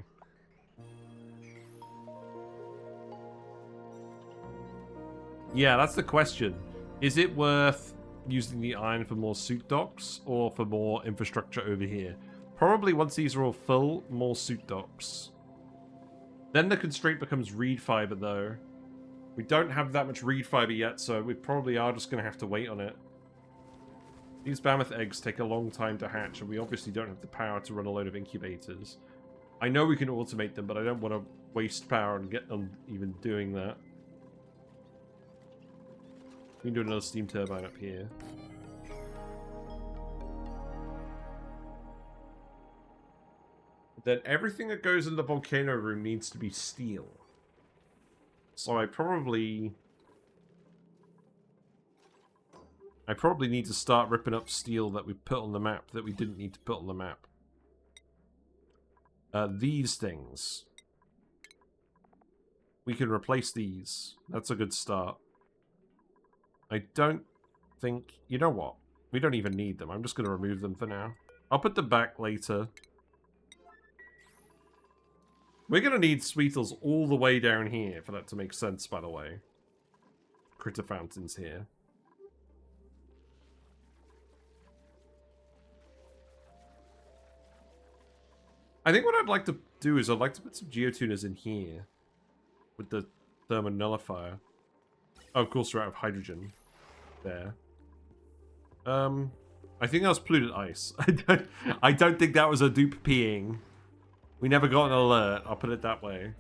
Yeah, that's the question. Is it worth using the iron for more suit docks or for more infrastructure over here? Probably once these are all full, more suit docks. Then the constraint becomes reed fiber though. We don't have that much reed fiber yet, so we probably are just going to have to wait on it. These Bammoth eggs take a long time to hatch, and we obviously don't have the power to run a load of incubators. I know we can automate them, but I don't want to waste power and get them even doing that. We can do another steam turbine up here. Then everything that goes in the volcano room needs to be steel. So I probably need to start ripping up steel that we put on the map that we didn't need to put on the map. These things. We can replace these. That's a good start. I don't think... You know what? We don't even need them. I'm just going to remove them for now. I'll put them back later. We're going to need Sweetles all the way down here for that to make sense, by the way. Critter fountains here. I think what I'd like to do is I'd like to put some geotuners in here with the thermonullifier. Oh, of course, we're out of hydrogen there. I think that was polluted ice. I don't think that was a dupe peeing. We never got an alert, I'll put it that way.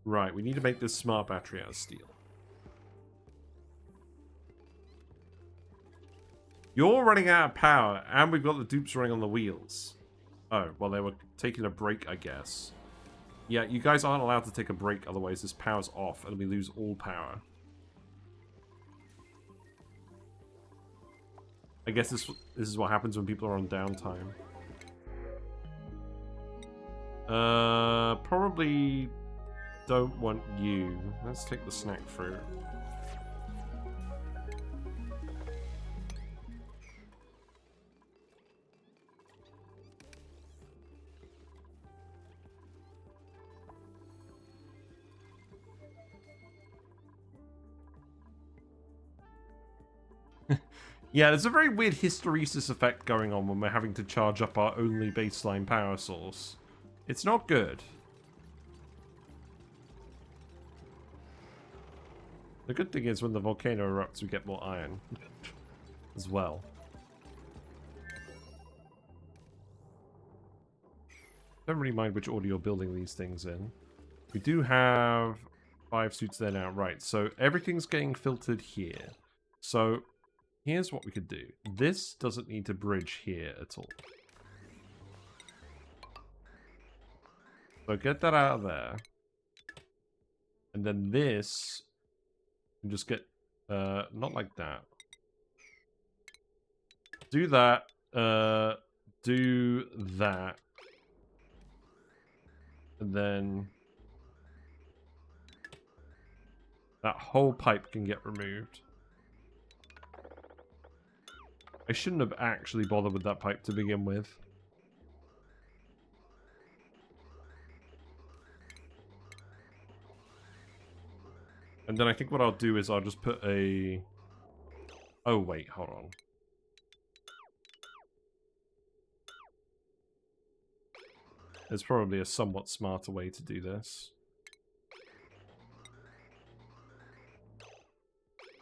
Right, we need to make this smart battery out of steel. You're running out of power, and we've got the dupes running on the wheels. Oh, well, they were taking a break, I guess. Yeah, you guys aren't allowed to take a break, otherwise this power's off, and we lose all power. I guess this is what happens when people are on downtime. Probably don't want you. Let's take the snack fruit. Yeah, there's a very weird hysteresis effect going on when we're having to charge up our only baseline power source. It's not good. The good thing is when the volcano erupts, we get more iron as well. Don't really mind which order you're building these things in. We do have 5 suits there now. Right, so everything's getting filtered here. So here's what we could do. This doesn't need to bridge here at all. So get that out of there. And then this can just get, not like that. Do that, do that. And then that whole pipe can get removed. I shouldn't have actually bothered with that pipe to begin with. And then I think what I'll do is I'll just put a... Oh, wait, hold on. There's probably a somewhat smarter way to do this.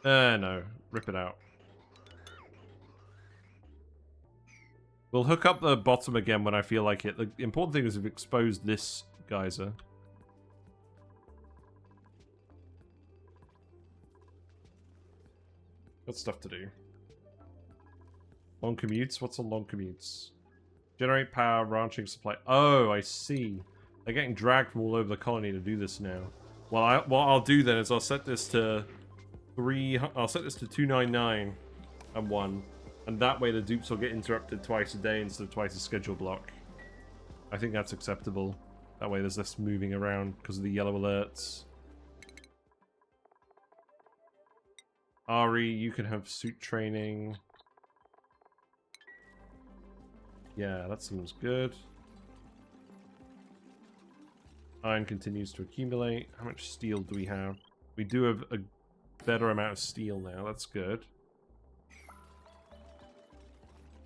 No. Rip it out. We'll hook up the bottom again when I feel like it. The important thing is we've exposed this geyser. Got stuff to do. Long commutes? What's on long commutes? Generate power, ranching supply. Oh, I see. They're getting dragged from all over the colony to do this now. Well, what I'll do then is I'll set this to 299 and 1. And that way the dupes will get interrupted twice a day instead of twice a schedule block. I think that's acceptable. That way there's less moving around because of the yellow alerts. Ari, you can have suit training. Yeah, that seems good. Iron continues to accumulate. How much steel do we have? We do have a better amount of steel now. That's good.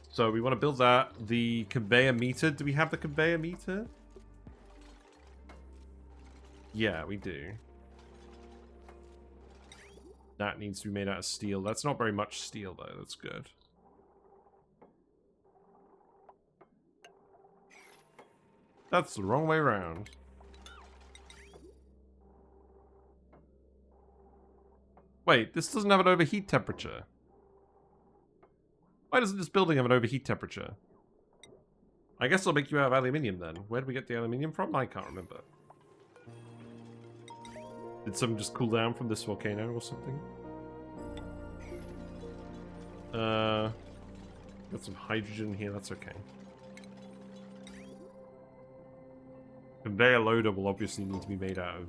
So we want to build that. The conveyor meter. Do we have the conveyor meter? Yeah, we do. That needs to be made out of steel. That's not very much steel, though. That's good. That's the wrong way around. Wait, this doesn't have an overheat temperature. Why doesn't this building have an overheat temperature? I guess I'll make you out of aluminium then. Where did we get the aluminium from? I can't remember. Did some just cool down from this volcano or something? Got some hydrogen here, that's okay. Conveyor loader will obviously need to be made out of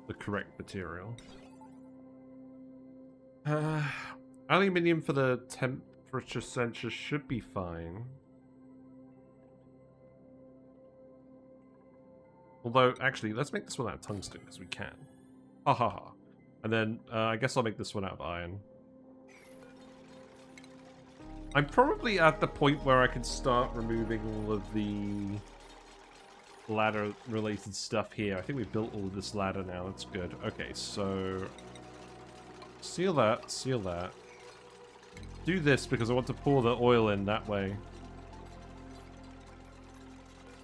the correct material. Aluminium for the temperature sensor should be fine. Although, actually, let's make this one out of tungsten, because we can. Ha ha ha. And then, I guess I'll make this one out of iron. I'm probably at the point where I can start removing all of the ladder-related stuff here. I think we've built all of this ladder now. That's good. Okay, so... seal that, seal that. Do this because I want to pour the oil in that way.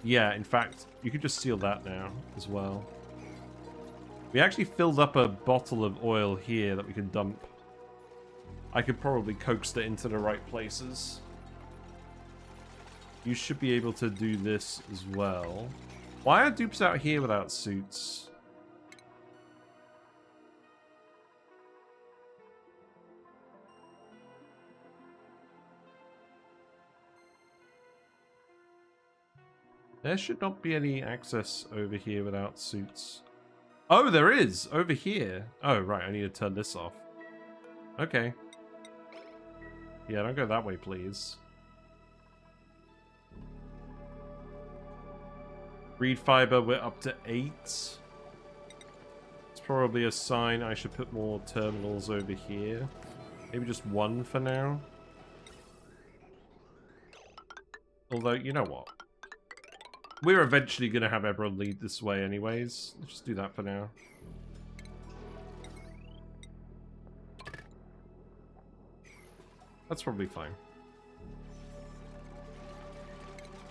Yeah, in fact, you could just seal that now as well. We actually filled up a bottle of oil here that we can dump. I could probably coax it into the right places. You should be able to do this as well. Why are dupes out here without suits? There should not be any access over here without suits. Oh, there is! Over here. Oh, right, I need to turn this off. Okay. Yeah, don't go that way, please. Reed fiber, we're up to 8. It's probably a sign I should put more terminals over here. Maybe just 1 for now. Although, you know what? We're eventually going to have everyone lead this way anyways. Let's just do that for now. That's probably fine.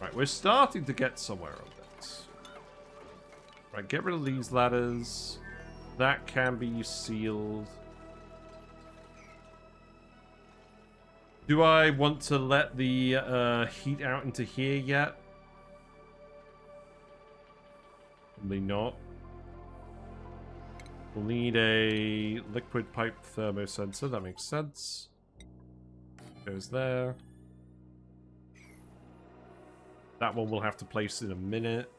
Right, we're starting to get somewhere on this. Right, get rid of these ladders. That can be sealed. Do I want to let the heat out into here yet? Probably not. We'll need a liquid pipe thermosensor. That makes sense. Goes there. That one we'll have to place in a minute.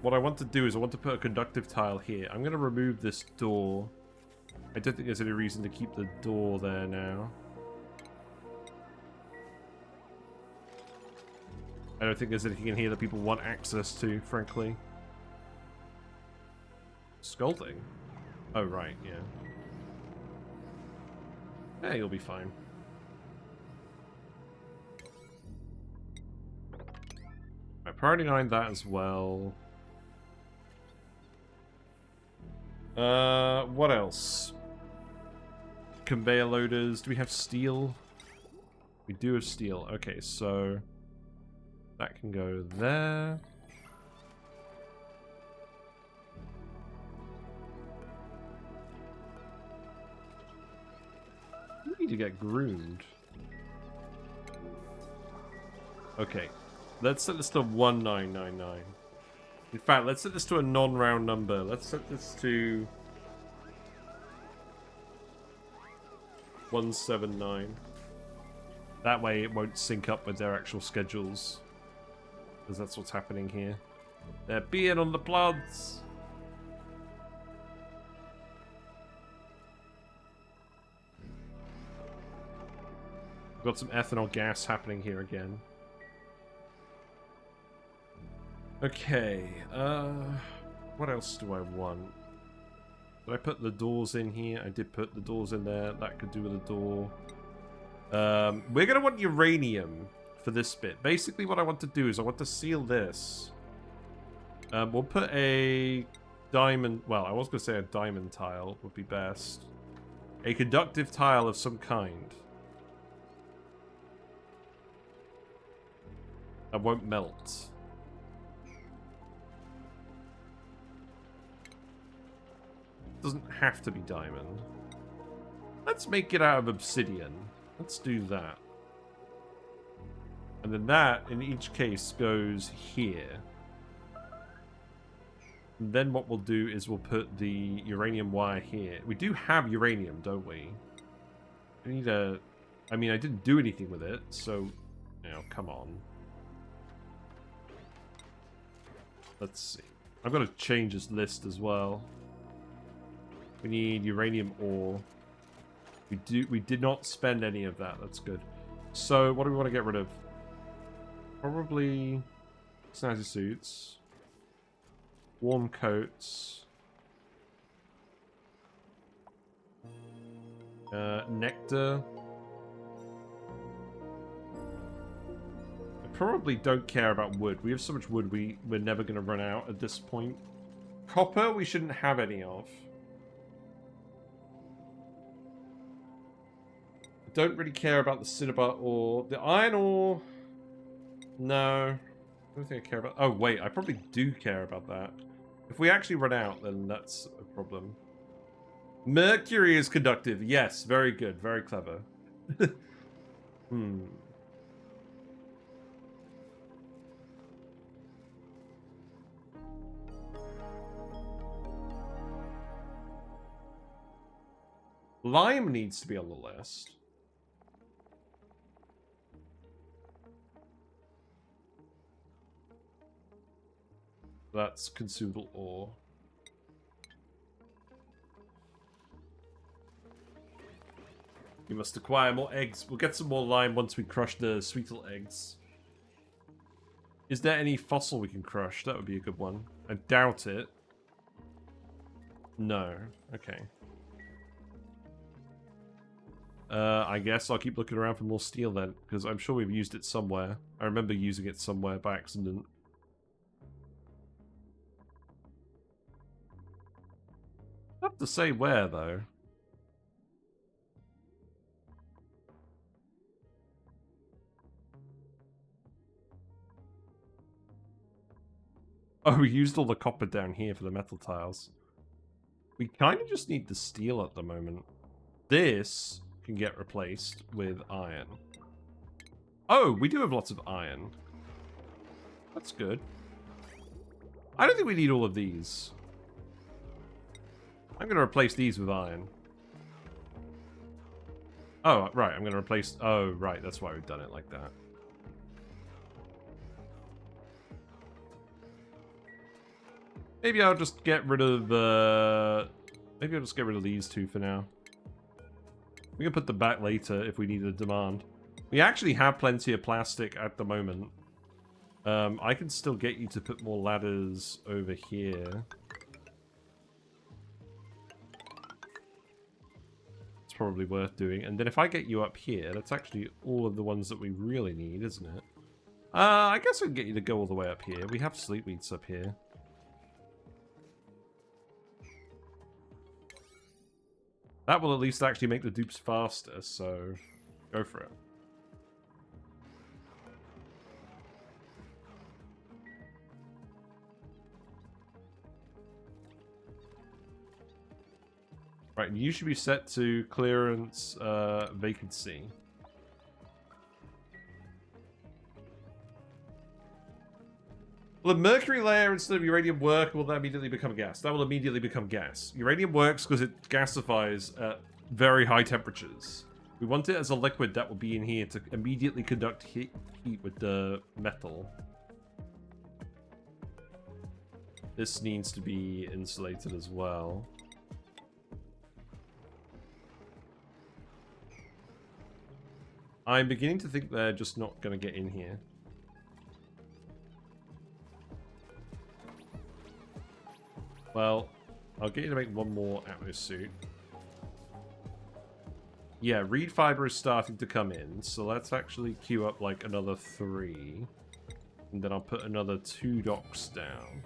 What I want to do is I want to put a conductive tile here. I'm going to remove this door. I don't think there's any reason to keep the door there now. I don't think there's anything in here that people want access to, frankly. Scolding? Oh, right, yeah. Yeah, you'll be fine. Right, priority 9 that as well. What else? Conveyor loaders. Do we have steel? We do have steel. Okay, so that can go there. We need to get groomed. Okay, let's set this to 1999. In fact, let's set this to a non-round number. Let's set this to 179. That way it won't sync up with their actual schedules. Because that's what's happening here. They're being on the plods. Got some ethanol gas happening here again. Okay, what else do I want? Did I put the doors in here? I did put the doors in there. That could do with a door. We're going to want uranium for this bit. Basically, what I want to do is I want to seal this. We'll put a diamond... Well, I was going to say a diamond tile would be best. A conductive tile of some kind. That won't melt. Doesn't have to be diamond. Let's make it out of obsidian. Let's do that. And then that, in each case, goes here. And then what we'll do is we'll put the uranium wire here. We do have uranium, don't we? We need a... I mean, I didn't do anything with it, so... You know, come on. Let's see. I've got to change this list as well. We need uranium ore. We did not spend any of that. That's good. So, what do we want to get rid of? Probably snazzy suits. Warm coats. Nectar. I probably don't care about wood. We have so much wood we're never going to run out at this point. Copper we shouldn't have any of. Don't really care about the cinnabar ore. The iron ore... No. I don't think I care about... Oh, wait. I probably do care about that. If we actually run out, then that's a problem. Mercury is conductive. Yes, very good. Very clever. Lime needs to be on the list. That's consumable ore. You must acquire more eggs. We'll get some more lime once we crush the Sweetle eggs. Is there any fossil we can crush? That would be a good one. I doubt it. No. Okay. I guess I'll keep looking around for more steel then, because I'm sure we've used it somewhere. I remember using it somewhere by accident. Not to say where, though. Oh, we used all the copper down here for the metal tiles. We kind of just need the steel at the moment. This can get replaced with iron. Oh, we do have lots of iron. That's good. I don't think we need all of these. I'm going to replace these with iron. Oh, right, I'm going to replace... Oh, right, that's why we've done it like that. Maybe I'll just get rid of maybe I'll just get rid of these two for now. We can put them back later if we need a demand. We actually have plenty of plastic at the moment. I can still get you to put more ladders over here. It's probably worth doing. And then if I get you up here, that's actually all of the ones that we really need, isn't it? I guess I can get you to go all the way up here. We have sleepweeds up here. That will at least actually make the dupes faster, so go for it. Right, you should be set to clearance vacancy. Will a mercury layer instead of uranium work, or will that immediately become gas? That will immediately become gas. Uranium works because it gasifies at very high temperatures. We want it as a liquid that will be in here to immediately conduct heat with the metal. This needs to be insulated as well. I'm beginning to think they're just not going to get in here. Well, I'll get you to make one more Atmo suit. Yeah, reed fiber is starting to come in, so let's actually queue up like another 3. And then I'll put another 2 docks down.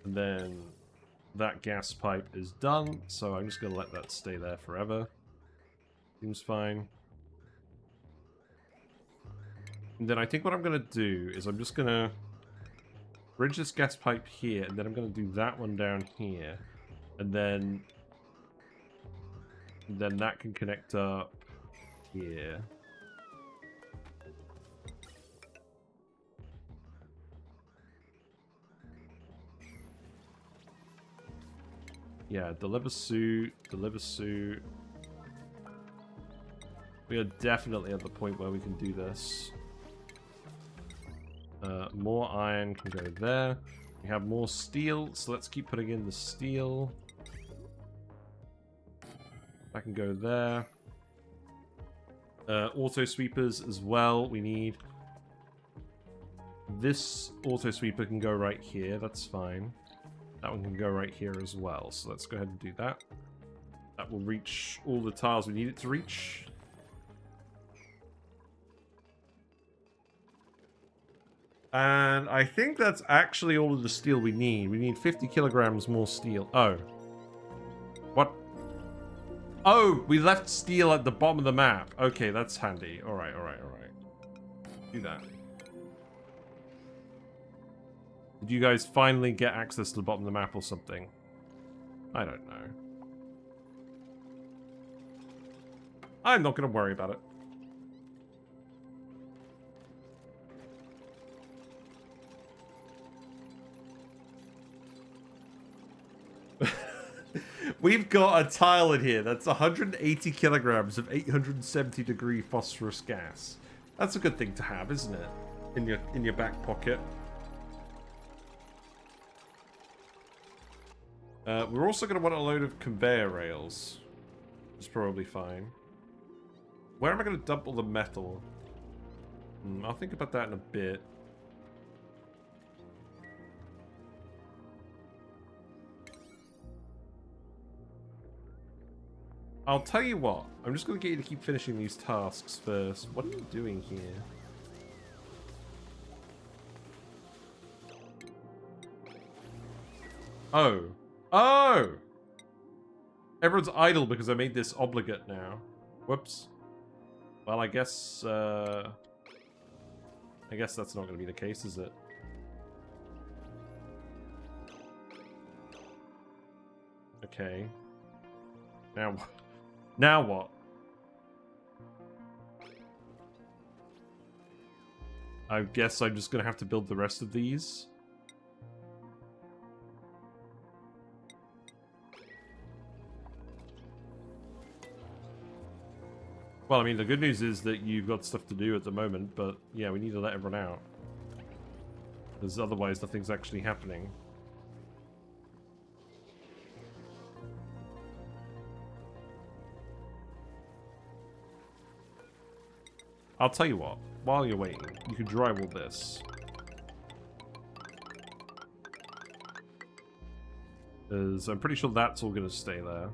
And then that gas pipe is done, so I'm just going to let that stay there forever. Seems fine. And then I think what I'm going to do is I'm just going to bridge this gas pipe here, and then I'm going to do that one down here. And then that can connect up here. Yeah, deliver suit, deliver suit. We are definitely at the point where we can do this. More iron can go there. We have more steel, so let's keep putting in the steel. That can go there. Auto sweepers as well, we need. This auto sweeper can go right here, that's fine. That one can go right here as well, so let's go ahead and do that. That will reach all the tiles we need it to reach. And I think that's actually all of the steel we need. We need 50 kilograms more steel. Oh. What? Oh, we left steel at the bottom of the map. Okay, that's handy. Alright, alright, alright. Do that. Did you guys finally get access to the bottom of the map or something? I don't know. I'm not going to worry about it. We've got a tile in here that's 180 kilograms of 870 degree phosphorus gas. That's a good thing to have, isn't it? In your back pocket. We're also going to want a load of conveyor rails. Which is probably fine. Where am I going to dump all the metal? I'll think about that in a bit. I'll tell you what. I'm just going to get you to keep finishing these tasks first. What are you doing here? Oh. Oh! Everyone's idle because I made this obligate now. Whoops. Well, I guess that's not going to be the case, is it? Okay. Now, now what? I guess I'm just going to have to build the rest of these. Well, I mean, the good news is that you've got stuff to do at the moment, but yeah, we need to let everyone out. Because otherwise nothing's actually happening. I'll tell you what, while you're waiting, you can drywall this. Because I'm pretty sure that's all going to stay there.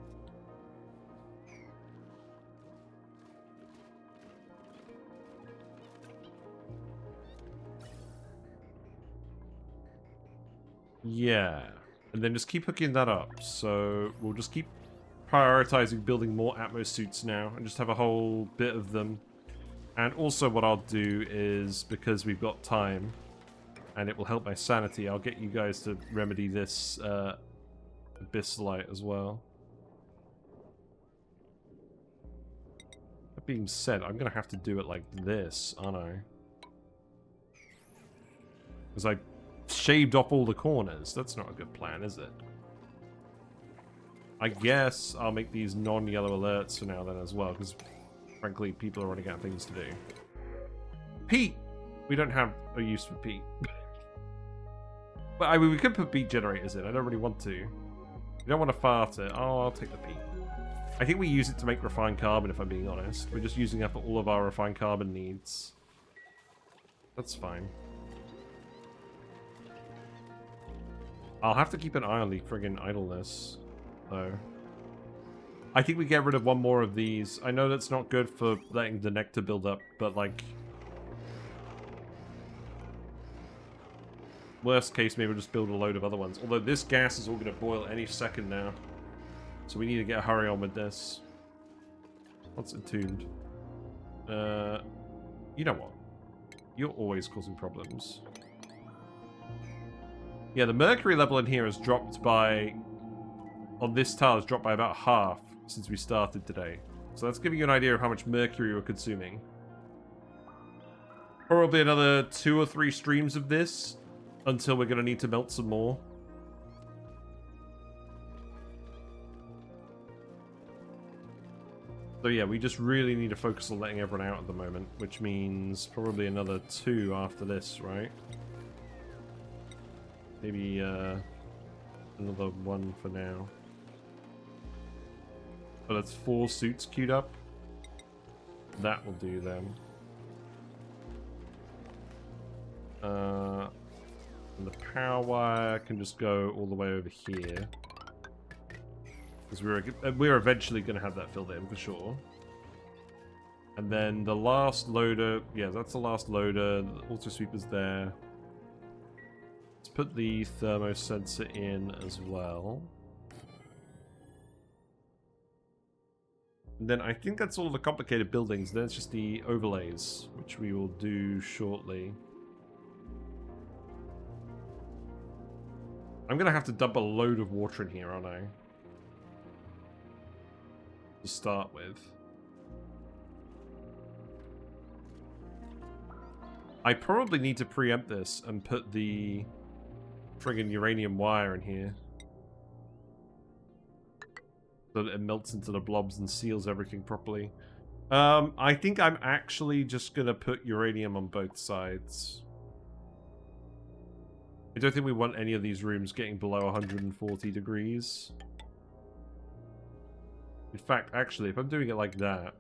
Yeah, and then just keep hooking that up. So we'll just keep prioritizing building more Atmo Suits now and just have a whole bit of them. And also what I'll do is, because we've got time and it will help my sanity, I'll get you guys to remedy this Abyssalite as well. That being said, I'm going to have to do it like this, aren't I? Because I shaved off all the corners. That's not a good plan, is it? I guess I'll make these non-yellow alerts for now then as well, because frankly, people are running out of things to do. Peat! We don't have a use for peat. But I mean, we could put peat generators in. I don't really want to. We don't want to fart it. Oh, I'll take the peat. I think we use it to make refined carbon, if I'm being honest. We're just using up all of our refined carbon needs. That's fine. I'll have to keep an eye on the friggin' idleness, though. I think we get rid of one more of these. I know that's not good for letting the nectar build up, but like... worst case, maybe we'll just build a load of other ones. Although this gas is all going to boil any second now. So we need to get a hurry on with this. What's entombed? You know what? You're always causing problems. Yeah, the mercury level in here has dropped by... on this tile has dropped by about half since we started today. So that's giving you an idea of how much mercury we're consuming. Probably another 2 or 3 streams of this until we're going to need to melt some more. So yeah, we just really need to focus on letting everyone out at the moment, which means probably another 2 after this, right? Maybe another 1 for now. But that's 4 suits queued up. That will do then. And the power wire can just go all the way over here. Because we're eventually going to have that filled in for sure. And then the last loader, yeah, that's the last loader. The auto sweeper's there. Let's put the thermo sensor in as well. And then I think that's all the complicated buildings. Then it's just the overlays, which we will do shortly. I'm going to have to dump a load of water in here, aren't I? To start with. I probably need to preempt this and put the friggin' uranium wire in here. So that it melts into the blobs and seals everything properly. I think I'm actually just gonna put uranium on both sides. I don't think we want any of these rooms getting below 140 degrees. In fact, actually, if I'm doing it like that,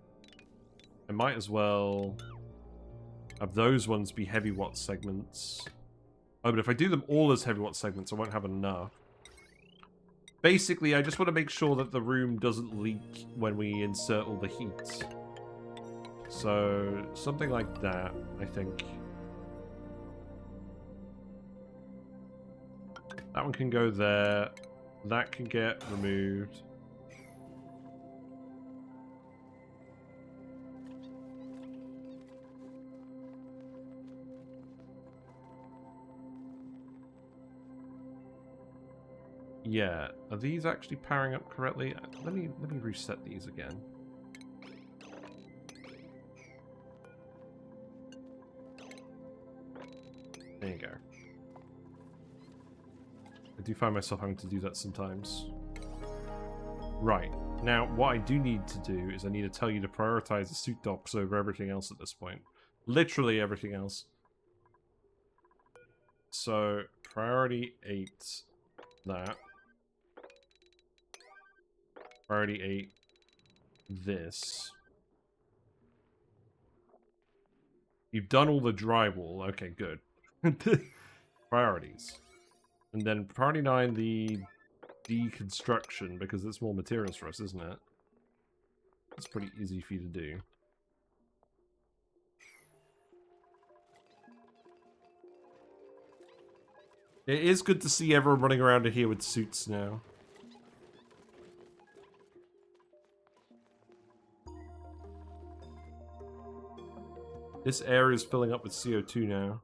I might as well have those ones be heavy watt segments. Oh, but if I do them all as heavy watt segments, I won't have enough. Basically, I just want to make sure that the room doesn't leak when we insert all the heat. So, something like that, I think. That one can go there. That can get removed. Yeah, are these actually powering up correctly? Let me reset these again. There you go. I do find myself having to do that sometimes. Right. Now, what I do need to do is I need to tell you to prioritize the suit docks over everything else at this point. Literally everything else. So, priority 8, that. Priority 8, this. You've done all the drywall. Okay, good. Priorities. And then priority 9, the deconstruction, because it's more materials for us, isn't it? It's pretty easy for you to do. It is good to see everyone running around here with suits now. This area is filling up with CO2 now.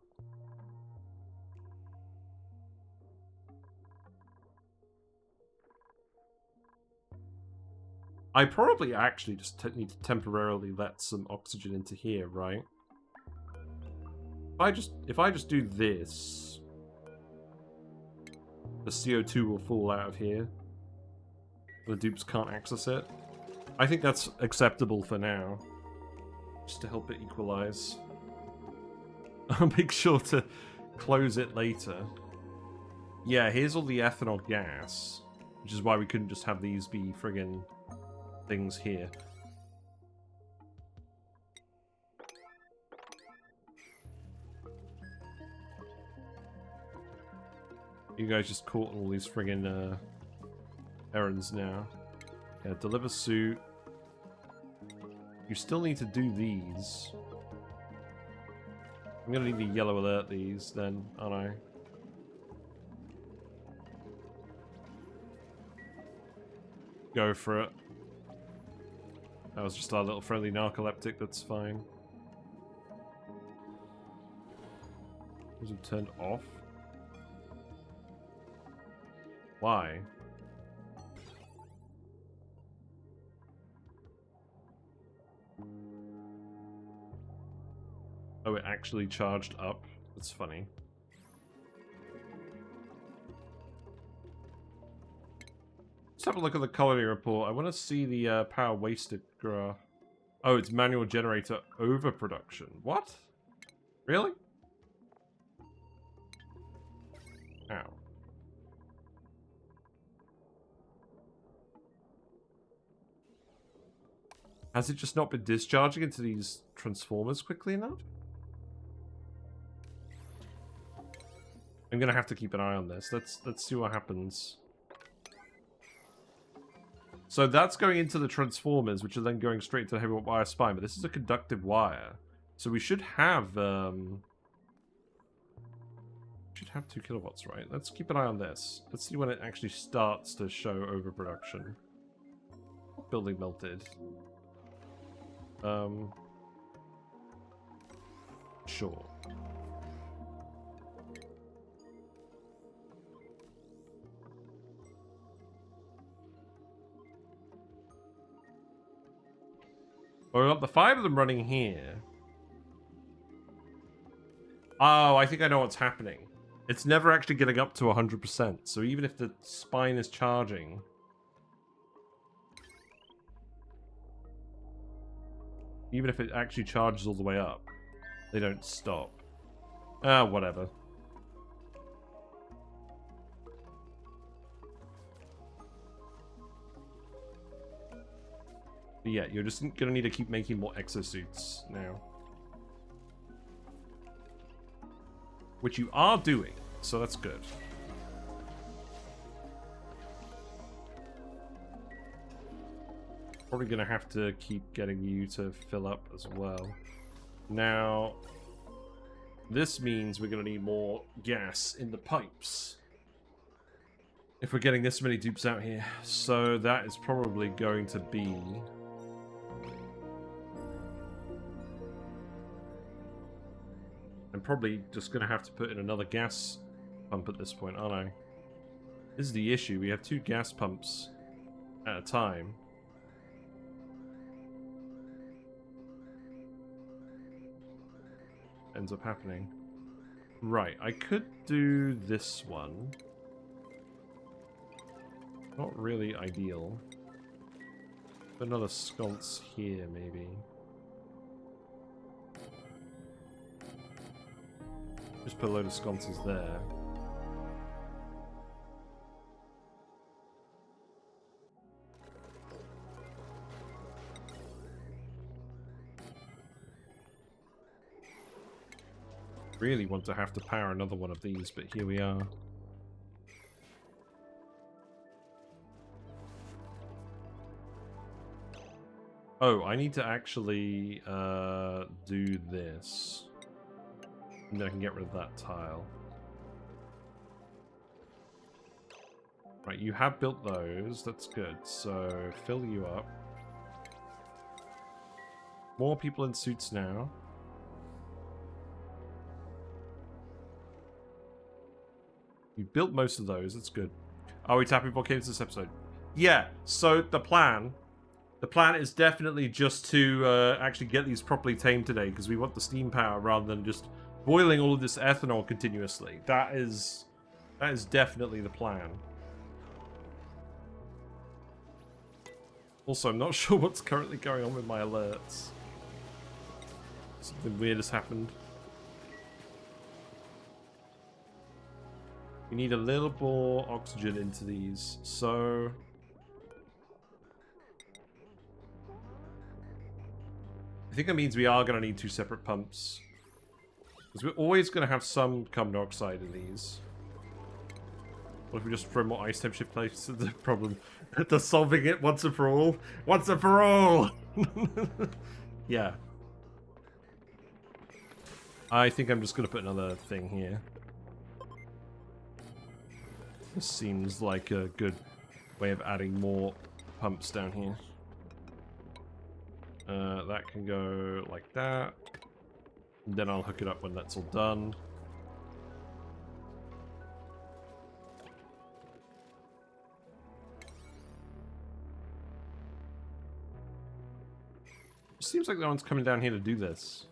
I probably actually just need to temporarily let some oxygen into here, right? If I just do this, the CO2 will fall out of here. The dupes can't access it. I think that's acceptable for now. Just to help it equalize. I'll make sure to close it later. Yeah, here's all the ethanol gas. Which is why we couldn't just have these be friggin' things here. You guys just caught all these friggin' errands now. Yeah, deliver suit. You still need to do these. I'm gonna need to yellow alert these then, aren't I? Go for it. That was just our little friendly narcoleptic, that's fine. Was it turned off? Why? Oh, it actually charged up? That's funny. Let's have a look at the colony report. I want to see the power wasted graph. Oh, it's manual generator overproduction. What? Really? Ow. Has it just not been discharging into these transformers quickly enough? I'm gonna have to keep an eye on this. Let's see what happens. So that's going into the transformers, which are then going straight to the heavy wire spine. But this is a conductive wire, so we should have 2 kilowatts, right? Let's keep an eye on this. Let's see when it actually starts to show overproduction. Building melted. Sure. Well, we've got the 5 of them running here. Oh, I think I know what's happening. It's never actually getting up to 100%, so even if the spine is charging... Even if it actually charges all the way up, they don't stop. Ah, whatever. But yeah, you're just gonna need to keep making more exosuits now. Which you are doing, so that's good. Probably gonna have to keep getting you to fill up as well. Now, this means we're gonna need more gas in the pipes. If we're getting this many dupes out here. So that is probably going to be... I'm probably just gonna have to put in another gas pump at this point, aren't I? This is the issue, we have 2 gas pumps at a time. Ends up happening. Right, I could do this one. Not really ideal. Put another sconce here, maybe. Just put a load of sconces there. Really want to have to power another one of these, but here we are. Oh, I need to actually do this. And then I can get rid of that tile. Right, you have built those. That's good. So, fill you up. More people in suits now. You built most of those. That's good. Are we tapping volcanoes this episode? Yeah. So, the plan is definitely just to actually get these properly tamed today, because we want the steam power rather than just boiling all of this ethanol continuously. That is definitely the plan. Also, I'm not sure what's currently going on with my alerts. Something weird has happened. We need a little more oxygen into these, so... I think that means we are going to need 2 separate pumps. Because we're always going to have some carbon dioxide in these. What if we just throw more ice temp shift plates at the problem? They're solving it once and for all. Once and for all! Yeah. I think I'm just going to put another thing here. This seems like a good way of adding more pumps down here. That can go like that. And then I'll hook it up when that's all done. Seems like no one's coming down here to do this.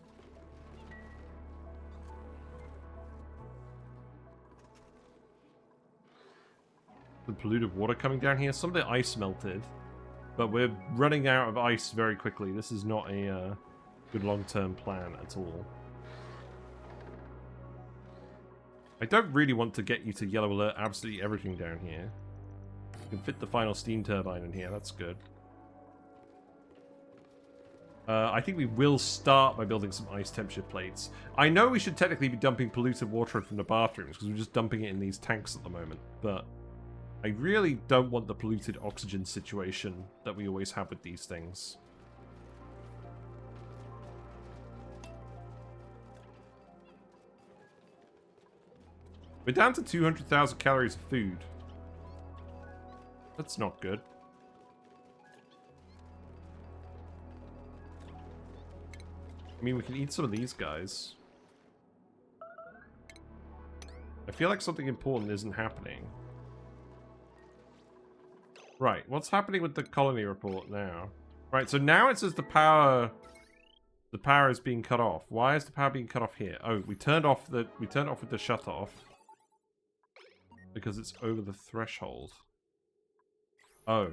The polluted water coming down here. Some of the ice melted. But we're running out of ice very quickly. This is not a good long-term plan at all. I don't really want to get you to yellow alert absolutely everything down here. You can fit the final steam turbine in here. That's good. I think we will start by building some ice temperature plates. I know we should technically be dumping polluted water from the bathrooms because we're just dumping it in these tanks at the moment, but I really don't want the polluted oxygen situation that we always have with these things. We're down to 200,000 calories of food. That's not good. I mean, we can eat some of these guys. I feel like something important isn't happening. Right, what's happening with the colony report now? Right, so now it says the power is being cut off. Why is the power being cut off here? Oh, we turned off with the shut off because it's over the threshold. Oh.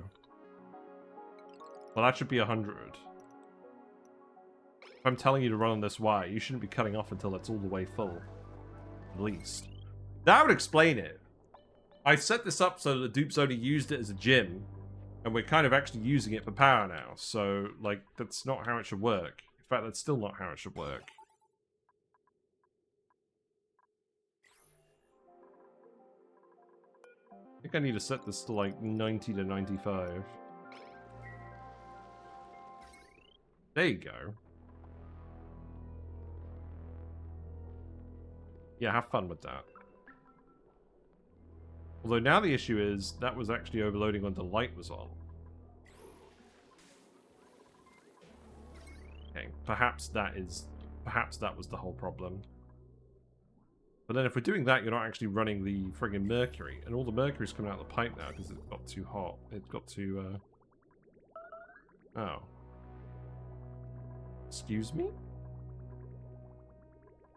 Well, that should be 100. If I'm telling you to run on this wire, you shouldn't be cutting off until it's all the way full. At least. That would explain it. I set this up so that the dupes only used it as a gym. And we're kind of actually using it for power now, so, like, that's not how it should work. In fact, that's still not how it should work. I think I need to set this to, like, 90 to 95. There you go. Yeah, have fun with that. Although now the issue is, that was actually overloading when the light was on. Okay, perhaps that was the whole problem. But then if we're doing that, you're not actually running the friggin' mercury. And all the mercury's coming out of the pipe now because it got too hot. It got too, Oh. Excuse me?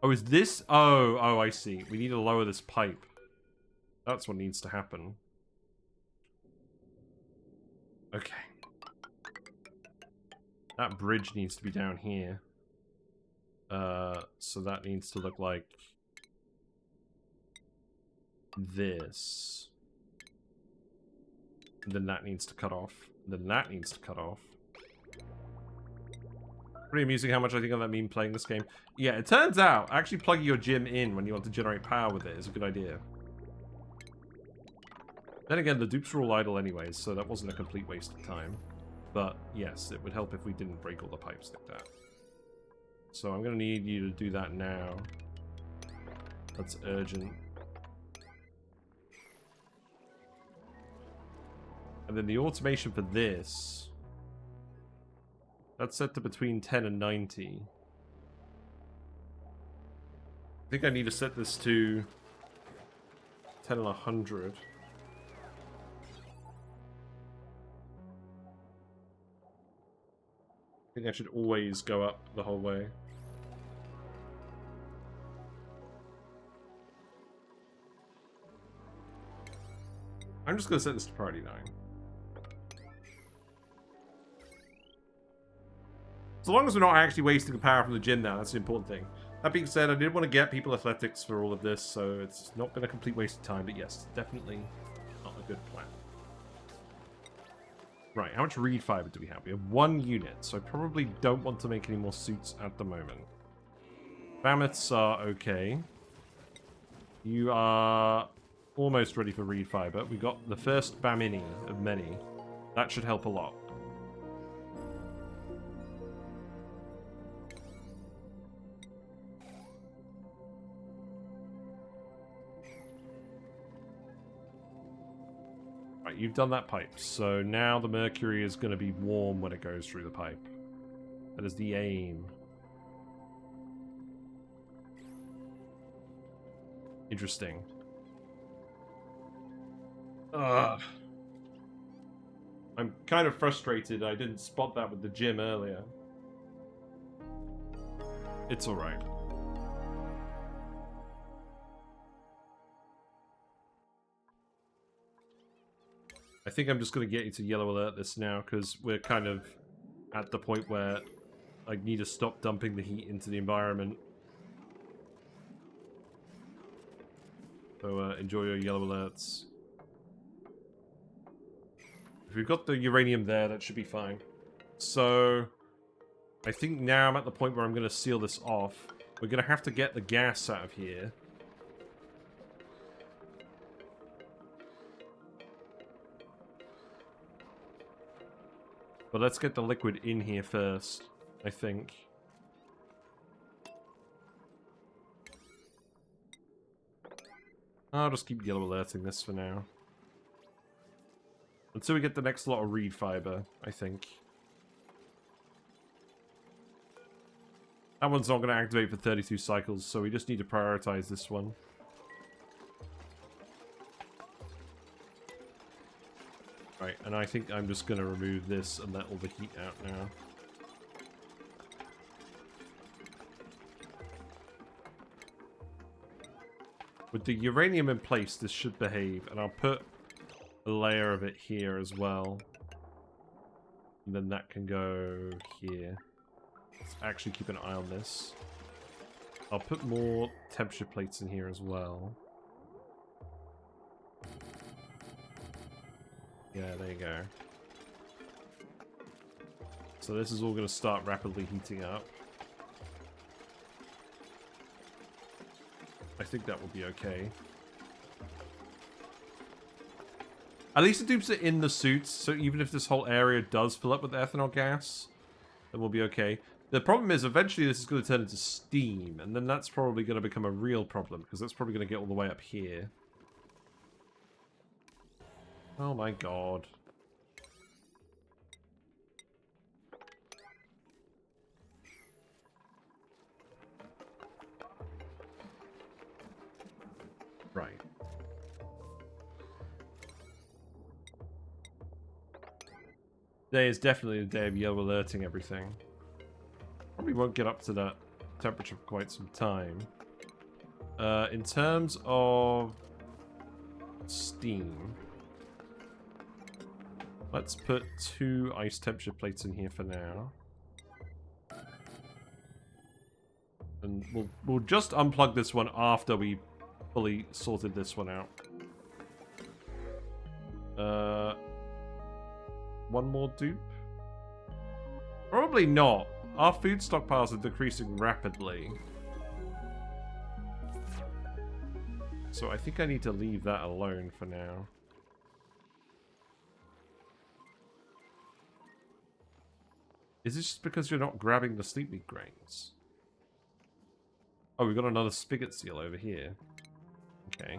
Oh, is this? Oh, I see. We need to lower this pipe. That's what needs to happen. Okay. That bridge needs to be down here. So that needs to look like this. And then that needs to cut off. And then that needs to cut off. Pretty amusing how much I think of that meme playing this game. Yeah, it turns out actually plugging your gym in when you want to generate power with it is a good idea. Then again, the dupes were all idle anyways, so that wasn't a complete waste of time. But yes, it would help if we didn't break all the pipes like that. So I'm going to need you to do that now. That's urgent. And then the automation for this, that's set to between 10 and 90. I think I need to set this to 10 and 100. I think I should always go up the whole way. I'm just going to set this to priority 9. So long as we're not actually wasting the power from the gym now, that's the important thing. That being said, I did want to get people athletics for all of this, so it's not been a complete waste of time, but yes, definitely not a good plan. Right, how much reed fiber do we have? We have 1 unit, so I probably don't want to make any more suits at the moment. Bammoths are okay. You are almost ready for reed fiber. We got the first Bamini of many. That should help a lot. Right, you've done that pipe, so now the mercury is going to be warm when it goes through the pipe. That is the aim. Interesting. Ugh. I'm kind of frustrated I didn't spot that with the gym earlier. It's alright. I think I'm just going to get you to yellow alert this now, because we're kind of at the point where I need to stop dumping the heat into the environment. So enjoy your yellow alerts. If we've got the uranium there, that should be fine. So I think now I'm at the point where I'm going to seal this off. We're going to have to get the gas out of here. But let's get the liquid in here first, I think. I'll just keep yellow alerting this for now. Until we get the next lot of reed fiber, I think. That one's not going to activate for 32 cycles, so we just need to prioritize this one. Right, and I think I'm just going to remove this and let all the heat out now. With the uranium in place, this should behave, and I'll put a layer of it here as well. And then that can go here. Let's actually keep an eye on this. I'll put more temperature plates in here as well. Yeah, there you go. So this is all going to start rapidly heating up. I think that will be okay. At least the dupes are in the suits, so even if this whole area does fill up with ethanol gas, then we'll be okay. The problem is, eventually this is going to turn into steam, and then that's probably going to become a real problem, because that's probably going to get all the way up here. Oh my god. Right. Today is definitely the day of yellow alerting everything. Probably won't get up to that temperature for quite some time. In terms of steam, let's put 2 ice temperature plates in here for now. And we'll just unplug this one after we fully sorted this one out. One more dupe? Probably not. Our food stockpiles are decreasing rapidly. So I think I need to leave that alone for now. Is this just because you're not grabbing the sleep meat grains? Oh, we've got another spigot seal over here. Okay.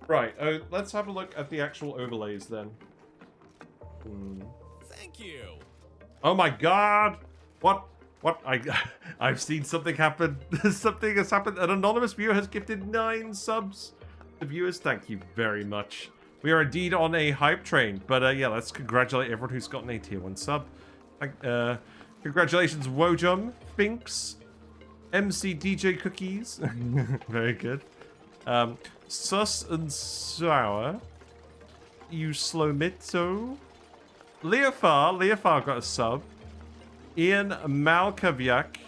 Right, let's have a look at the actual overlays then. Thank you. Oh my god! What? I've seen something happen. Something has happened. An anonymous viewer has gifted 9 subs. The viewers, thank you very much. We are indeed on a hype train, but yeah, let's congratulate everyone who's gotten a tier 1 sub. Congratulations, Wojum, Finks, MC DJ Cookies. Very good. Sus and Sour, you Slomito, Leofar got a sub, Ian Malkovic,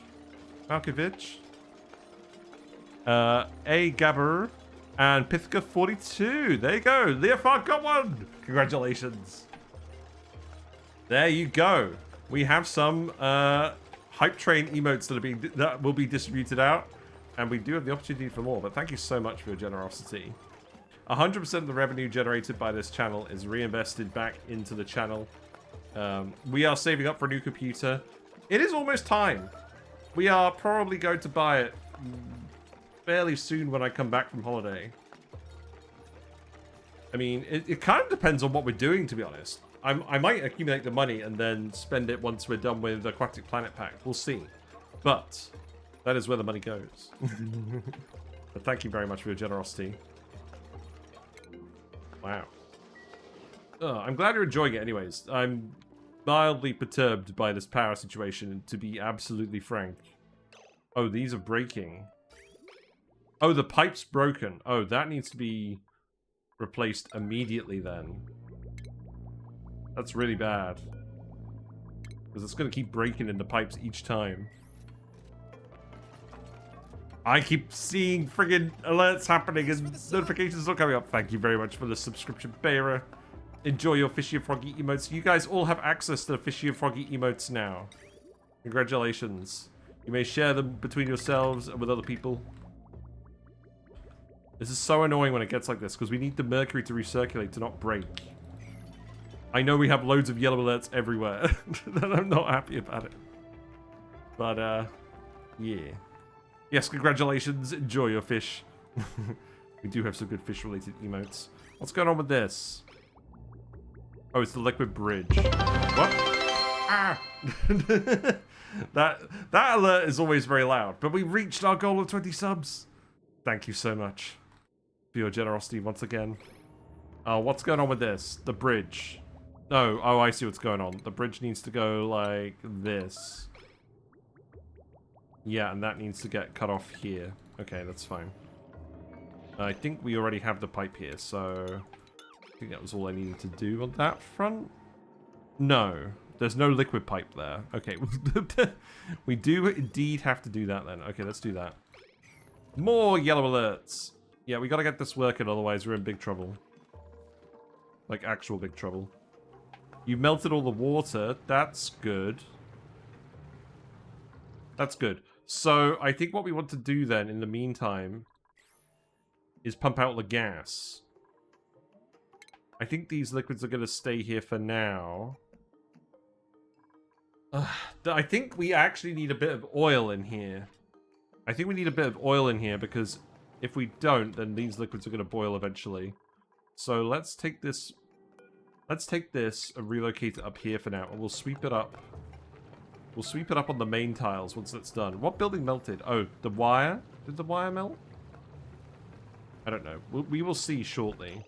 A Gabber, and Pithka42. There you go, Leofar got one. Congratulations. There you go. We have some hype train emotes that will be distributed out. And we do have the opportunity for more, but thank you so much for your generosity. 100% of the revenue generated by this channel is reinvested back into the channel. We are saving up for a new computer. It is almost time. We are probably going to buy it fairly soon when I come back from holiday. I mean, it kind of depends on what we're doing, to be honest. I might accumulate the money and then spend it once we're done with the Aquatic Planet Pack. We'll see. But that is where the money goes. But thank you very much for your generosity. Wow. I'm glad you're enjoying it anyways. I'm mildly perturbed by this power situation, to be absolutely frank. Oh, these are breaking. Oh, the pipe's broken. Oh, that needs to be replaced immediately then. That's really bad. Because it's going to keep breaking in the pipes each time. I keep seeing friggin' alerts happening and notifications not coming up. Thank you very much for the subscription, Bearer. Enjoy your fishy and froggy emotes. You guys all have access to the fishy and froggy emotes now. Congratulations. You may share them between yourselves and with other people. This is so annoying when it gets like this, because we need the mercury to recirculate to not break. I know we have loads of yellow alerts everywhere, and I'm not happy about it. But, yeah. Yes, congratulations. Enjoy your fish. We do have some good fish-related emotes. What's going on with this? Oh, it's the liquid bridge. What? Ah! That alert is always very loud. But we reached our goal of 20 subs. Thank you so much for your generosity once again. Oh, what's going on with this? The bridge. No, oh, I see what's going on. The bridge needs to go like this. Yeah, and that needs to get cut off here. Okay, that's fine. I think we already have the pipe here, so I think that was all I needed to do on that front. No. There's no liquid pipe there. Okay. We do indeed have to do that then. Okay, let's do that. More yellow alerts. Yeah, we gotta get this working, otherwise we're in big trouble. Like, actual big trouble. You melted all the water. That's good. That's good. So, I think what we want to do then, in the meantime, is pump out the gas. I think these liquids are going to stay here for now. I think we actually need a bit of oil in here. I think we need a bit of oil in here, because if we don't, then these liquids are going to boil eventually. So let's take this... Let's take this and relocate it up here for now, and we'll sweep it up. We'll sweep it up on the main tiles once that's done. What building melted? Oh, the wire? Did the wire melt? I don't know. We will see shortly.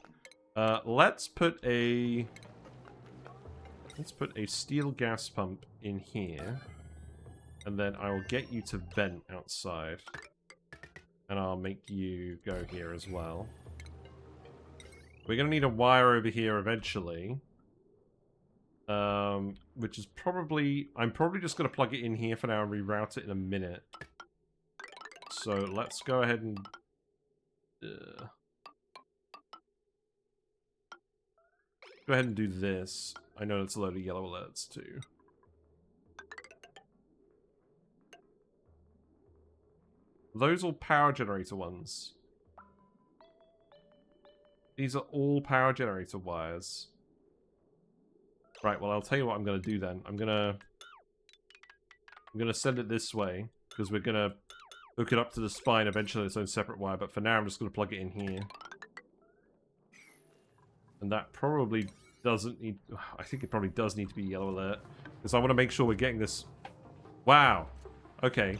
Let's put a steel gas pump in here, and then I will get you to vent outside, and I'll make you go here as well. We're gonna need a wire over here eventually, which is probably... I'm probably just gonna plug it in here for now and reroute it in a minute. So let's go ahead and... Go ahead and do this. I know it's a load of yellow alerts too. Those all power generator ones. These are all power generator wires. Right, well, I'll tell you what I'm going to do then. I'm going to send it this way, because we're going to hook it up to the spine eventually, its own separate wire, but for now I'm just going to plug it in here. And that probably doesn't need... I think it probably does need to be yellow alert, because I want to make sure we're getting this... Wow. Okay.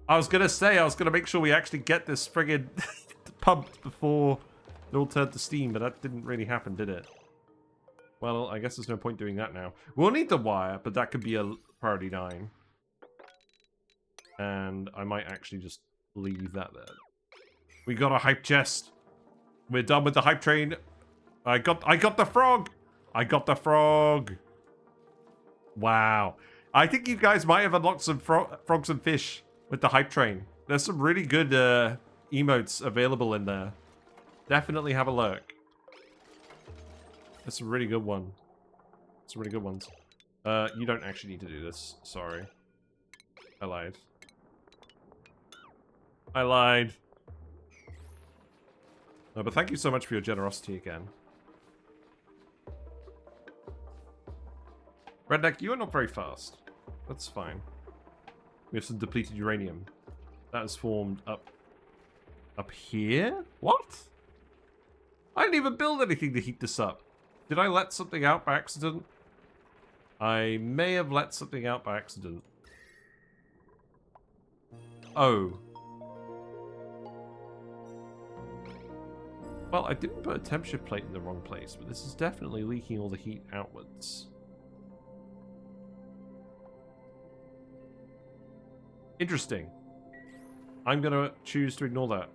I was going to say, I was going to make sure we actually get this friggin' pumped before... it all turned to steam, but that didn't really happen, did it? Well, I guess there's no point doing that now. We'll need the wire, but that could be a priority 9. And I might actually just leave that there. We got a hype chest. We're done with the hype train. I got the frog! I got the frog! Wow. I think you guys might have unlocked some frogs and fish with the hype train. There's some really good emotes available in there. Definitely have a look. That's a really good one. Some really good ones. You don't actually need to do this. Sorry. I lied. I lied. No, but thank you so much for your generosity again. Redneck, you are not very fast. That's fine. We have some depleted uranium. That is formed up here? What? I didn't even build anything to heat this up. Did I let something out by accident? I may have let something out by accident. Oh. Well, I didn't put a temperature plate in the wrong place, but this is definitely leaking all the heat outwards. Interesting. I'm going to choose to ignore that.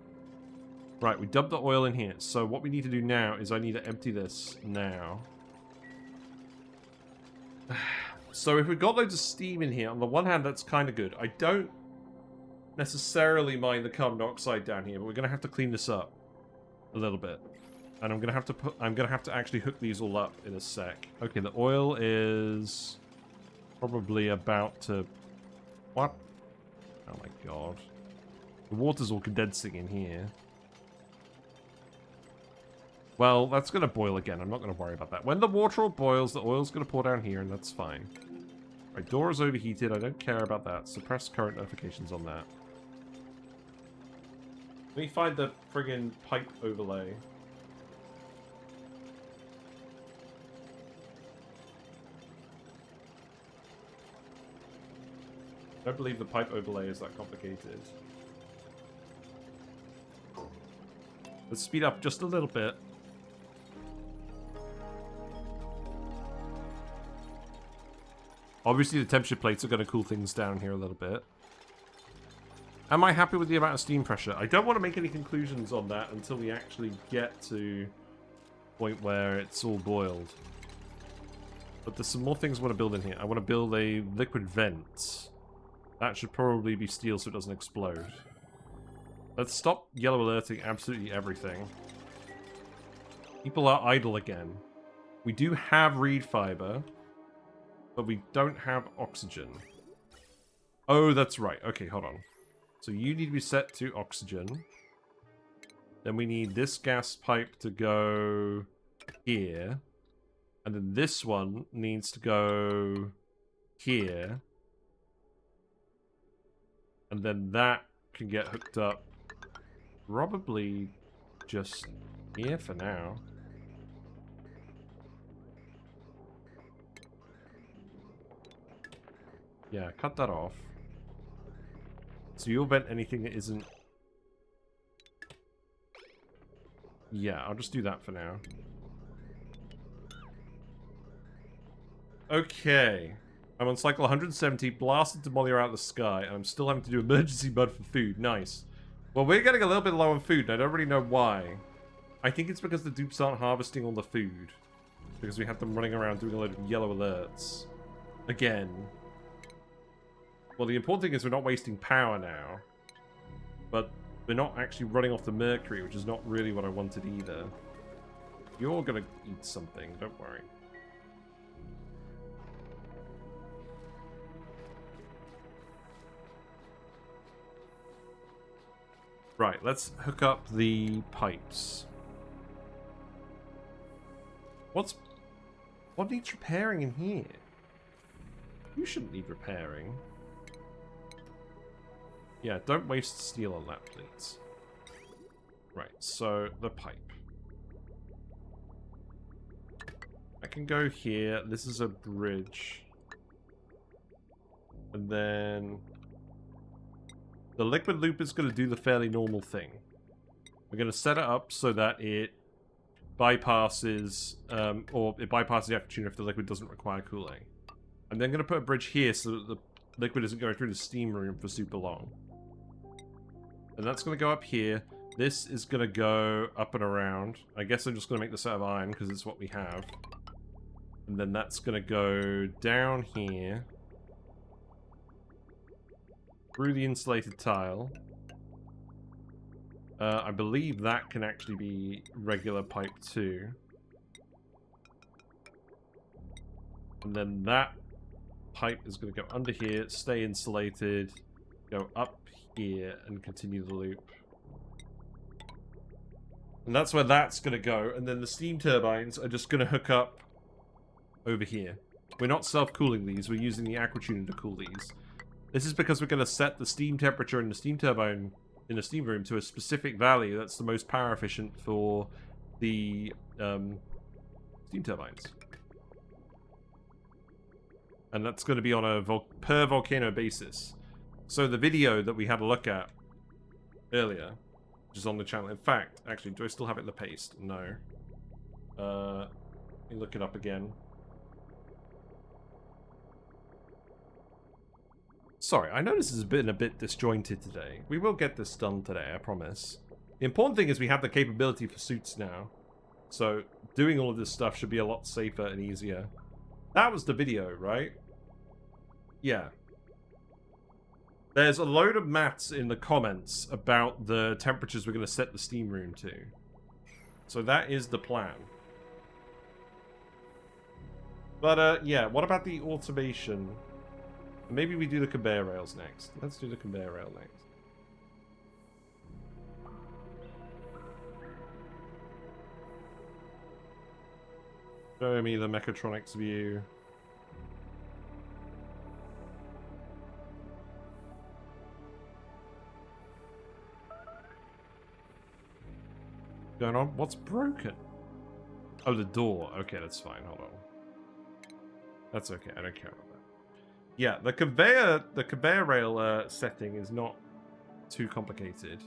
Right, we dumped the oil in here. So what we need to do now is I need to empty this now. So if we've got loads of steam in here, on the one hand, that's kind of good. I don't necessarily mind the carbon dioxide down here, but we're going to have to clean this up a little bit. And I'm going to have to actually hook these all up in a sec. Okay, the oil is probably about to... What? Oh my god. The water's all condensing in here. Well, that's going to boil again. I'm not going to worry about that. When the water all boils, the oil's going to pour down here, and that's fine. My door is overheated. I don't care about that. Suppress current notifications on that. Let me find the friggin' pipe overlay. I don't believe the pipe overlay is that complicated. Let's speed up just a little bit. Obviously, the temperature plates are going to cool things down here a little bit. Am I happy with the amount of steam pressure? I don't want to make any conclusions on that until we actually get to the point where it's all boiled. But there's some more things I want to build in here. I want to build a liquid vent. That should probably be steel so it doesn't explode. Let's stop yellow alerting absolutely everything. People are idle again. We do have reed fiber, but we don't have oxygen. Oh, that's right. Okay, hold on. So you need to be set to oxygen. Then we need this gas pipe to go here. And then this one needs to go here. And then that can get hooked up probably just here for now. Yeah, cut that off. So you'll vent anything that isn't... Yeah, I'll just do that for now. Okay. I'm on cycle 170, blasted Demolia out of the sky, and I'm still having to do emergency mud for food. Nice. Well, we're getting a little bit low on food, and I don't really know why. I think it's because the dupes aren't harvesting all the food. Because we have them running around doing a load of yellow alerts. Again. Well, the important thing is we're not wasting power now. But we're not actually running off the mercury, which is not really what I wanted either. You're gonna eat something, don't worry. Right, let's hook up the pipes. What needs repairing in here? You shouldn't need repairing. Yeah, don't waste steel on that, please. Right, so the pipe. I can go here. This is a bridge. And then... the liquid loop is going to do the fairly normal thing. We're going to set it up so that it bypasses, or it bypasses the aperture if the liquid doesn't require cooling. I'm then going to put a bridge here so that the liquid isn't going through the steam room for super long. And that's going to go up here. This is going to go up and around. I guess I'm just going to make this out of iron because it's what we have. And then that's going to go down here. Through the insulated tile. I believe that can actually be regular pipe too. And then that pipe is going to go under here, stay insulated, go up here, and continue the loop. And that's where that's going to go. And then the steam turbines are just going to hook up over here. We're not self-cooling these, we're using the aquatuner to cool these. This is because we're going to set the steam temperature in the steam turbine in the steam room to a specific value that's the most power efficient for the steam turbines. And that's going to be on a per volcano basis. So the video that we had a look at earlier, which is on the channel. In fact, actually, do I still have it in the paste? No. Let me look it up again. Sorry, I know this has been a bit disjointed today. We will get this done today, I promise. The important thing is we have the capability for suits now. So, doing all of this stuff should be a lot safer and easier. That was the video, right? Yeah. There's a load of maths in the comments about the temperatures we're going to set the steam room to. So that is the plan. But, yeah, what about the automation? Maybe we do the conveyor rails next. Let's do the conveyor rail next. Show me the mechatronics view. Going on? What's broken? Oh, the door. Okay, that's fine. Hold on. That's okay. I don't care about that. Yeah, the conveyor rail setting is not too complicated.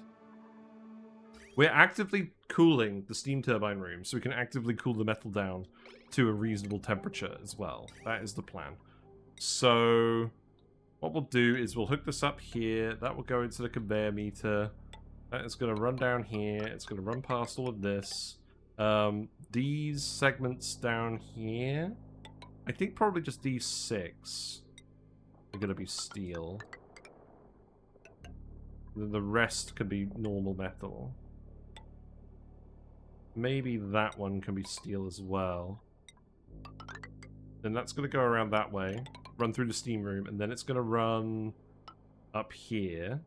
We're actively cooling the steam turbine room, so we can actively cool the metal down to a reasonable temperature as well. That is the plan. So, what we'll do is we'll hook this up here. That will go into the conveyor meter. That is going to run down here. It's going to run past all of this. These segments down here, I think probably just these 6 are going to be steel. Then the rest could be normal metal. Maybe that one can be steel as well. Then that's going to go around that way, run through the steam room, and then it's going to run up here.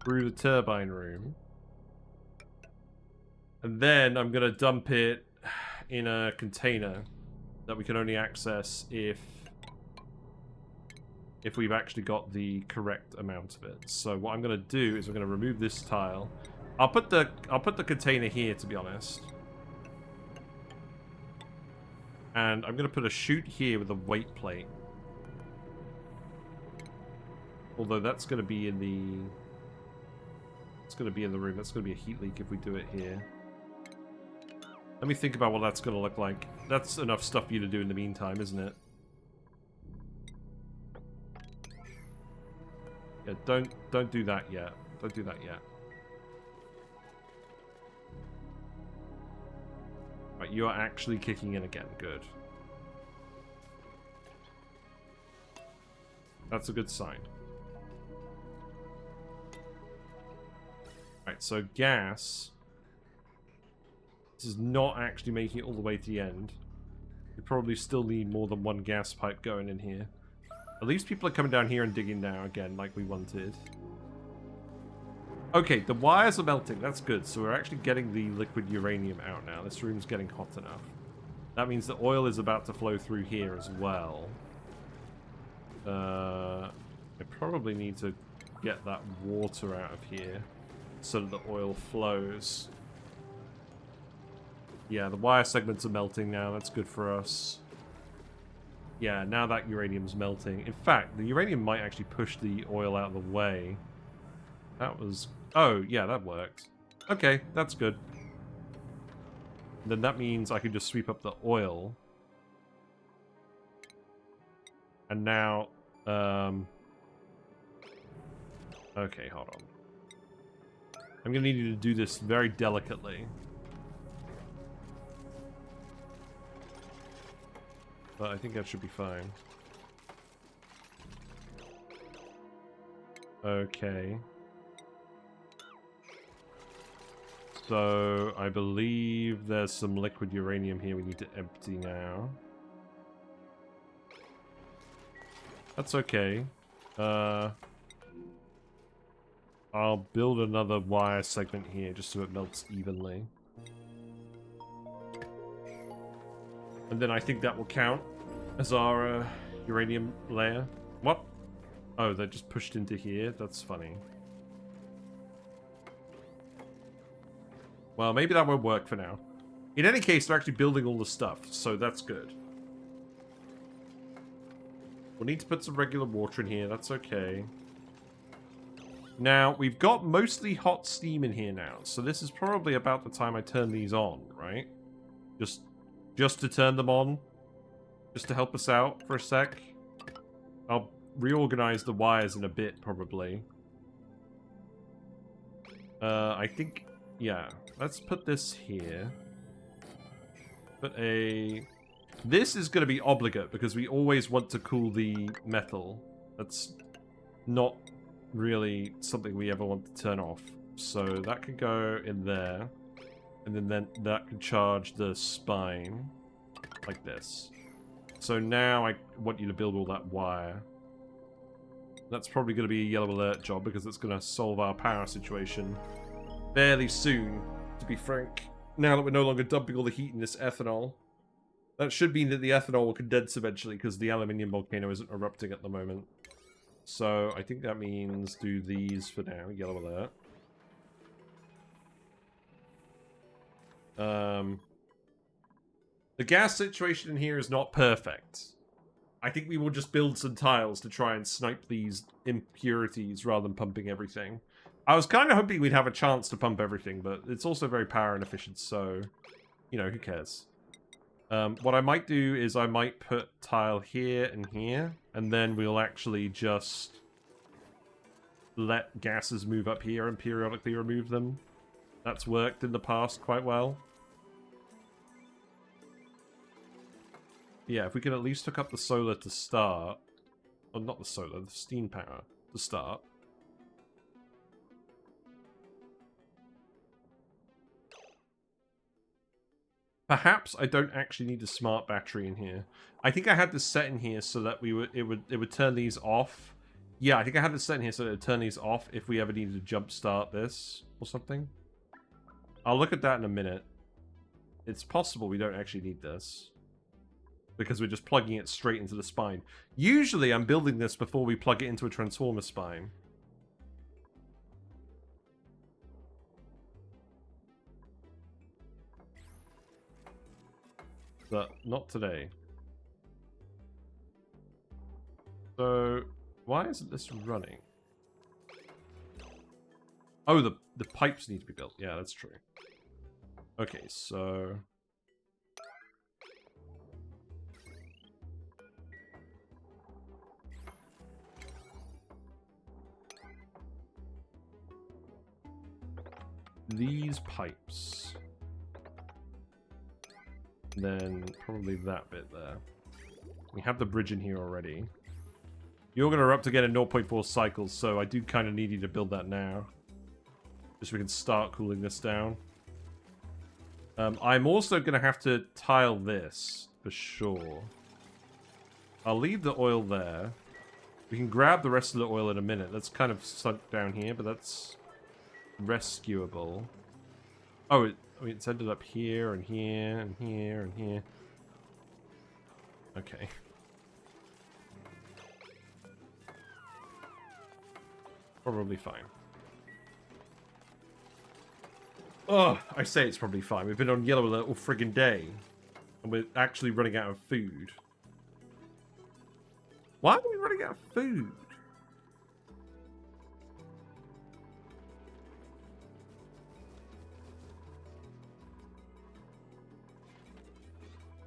Through the turbine room. And then I'm going to dump it in a container that we can only access if we've actually got the correct amount of it. So what I'm going to do is I'm going to remove this tile. I'll put the container here, to be honest. And I'm going to put a chute here with a weight plate. Although that's going to be in the... It's going to be in the room. That's going to be a heat leak if we do it here. Let me think about what that's going to look like. That's enough stuff for you to do in the meantime, isn't it? Yeah, don't do that yet. Don't do that yet. Right, you are actually kicking in again. Good. That's a good sign. Right, so gas. This is not actually making it all the way to the end. We probably still need more than one gas pipe going in here. At least people are coming down here and digging now again, like we wanted. Okay, the wires are melting. That's good. So we're actually getting the liquid uranium out now. This room's getting hot enough. That means the oil is about to flow through here as well. I probably need to get that water out of here so that the oil flows. Yeah, the wire segments are melting now. That's good for us. Yeah, now that uranium's melting. In fact, the uranium might actually push the oil out of the way. That was... Oh, yeah, that worked. Okay, that's good. Then that means I can just sweep up the oil. And now... Okay, hold on. I'm going to need you to do this very delicately. But I think that should be fine. Okay. So, I believe there's some liquid uranium here we need to empty now. That's okay. I'll build another wire segment here just so it melts evenly. And then I think that will count as our uranium layer. What? Oh, they just pushed into here? That's funny. Well, maybe that won't work for now. In any case, they're actually building all the stuff, so that's good. We'll need to put some regular water in here, that's okay. Now, we've got mostly hot steam in here now, so this is probably about the time I turn these on, right? Just to turn them on. Just to help us out for a sec. I'll reorganize the wires in a bit, probably. I think... Yeah. Let's put this here. Put a... This is going to be obligate, because we always want to cool the metal. That's not really something we ever want to turn off. So that can go in there. And then that can charge the spine. Like this. So now I want you to build all that wire. That's probably going to be a yellow alert job, because it's going to solve our power situation fairly soon, to be frank. Now that we're no longer dumping all the heat in this ethanol. That should mean that the ethanol will condense eventually, because the aluminium volcano isn't erupting at the moment. So I think that means do these for now, yellow alert. The gas situation in here is not perfect. I think we will just build some tiles to try and snipe these impurities rather than pumping everything. I was kind of hoping we'd have a chance to pump everything, but it's also very power inefficient, so, you know, who cares? What I might do is I might put tile here and here, and then we'll actually just let gases move up here and periodically remove them. That's worked in the past quite well. Yeah, if we can at least hook up the solar to start. Well, not the solar, the steam power to start. Perhaps I don't actually need a smart battery in here. I think I had this set in here so that it would turn these off. Yeah, I think I had this set in here so that it would turn these off if we ever needed to jumpstart this or something. I'll look at that in a minute. It's possible we don't actually need this, because we're just plugging it straight into the spine. Usually I'm building this before we plug it into a transformer spine. But not today. So, why isn't this running? Oh, the pipes need to be built. Yeah, that's true. Okay, so... these pipes. Then probably that bit there. We have the bridge in here already. You're going to erupt again in 0.4 cycles, so I do kind of need you to build that now. Just so we can start cooling this down. I'm also going to have to tile this, for sure. I'll leave the oil there. We can grab the rest of the oil in a minute. That's kind of sunk down here, but that's rescuable. Oh, it's ended up here, and here, and here, and here. Okay. Probably fine. Oh, I say it's probably fine. We've been on yellow alert all friggin' day. And we're actually running out of food. Why are we running out of food?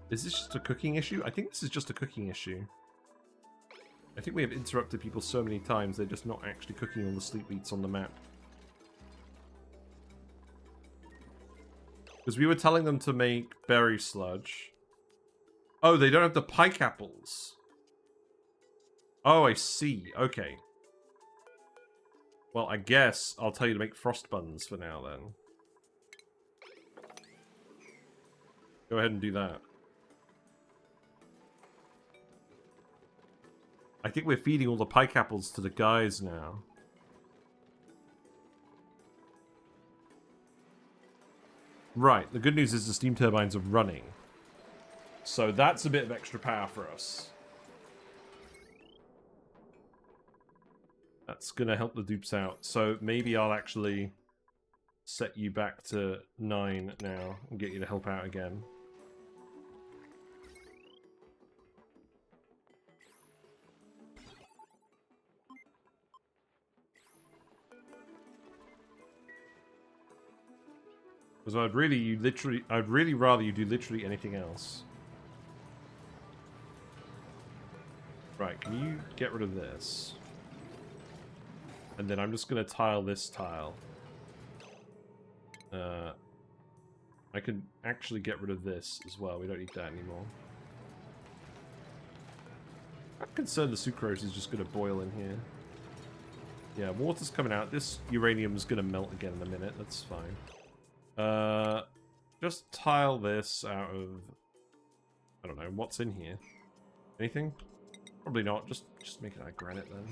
Is this just a cooking issue? I think this is just a cooking issue. I think we have interrupted people so many times they're just not actually cooking all the sleep beats on the map. Because we were telling them to make berry sludge. Oh, they don't have the pike apples. Oh, I see. Okay. Well, I guess I'll tell you to make frost buns for now, then. Go ahead and do that. I think we're feeding all the pike apples to the guys now. Right, the good news is the steam turbines are running. So that's a bit of extra power for us. That's going to help the dupes out. So maybe I'll actually set you back to 9 now and get you to help out again. Because I'd really rather you do literally anything else. Right, can you get rid of this? And then I'm just going to tile this tile. I can actually get rid of this as well. We don't need that anymore. I'm concerned the sucrose is just going to boil in here. Yeah, water's coming out. This uranium's going to melt again in a minute. That's fine. Just tile this out of... I don't know, what's in here? Anything? Probably not. Just make it out of granite then.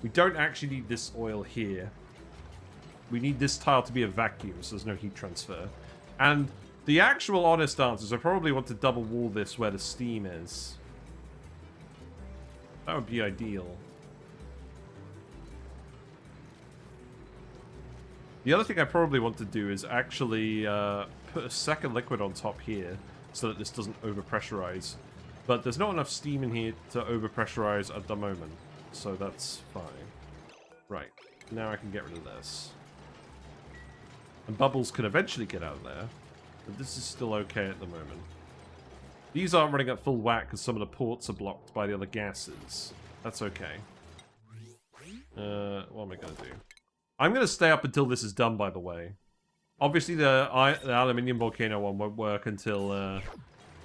We don't actually need this oil here. We need this tile to be a vacuum, so there's no heat transfer. And the actual honest answer is I probably want to double wall this where the steam is. That would be ideal. The other thing I probably want to do is actually put a second liquid on top here so that this doesn't overpressurize. But there's not enough steam in here to overpressurize at the moment, so that's fine. Right, now I can get rid of this. And bubbles can eventually get out of there, but this is still okay at the moment. These aren't running at full whack because some of the ports are blocked by the other gases. That's okay. What am I going to do? I'm going to stay up until this is done, by the way. Obviously, the aluminium volcano one won't work until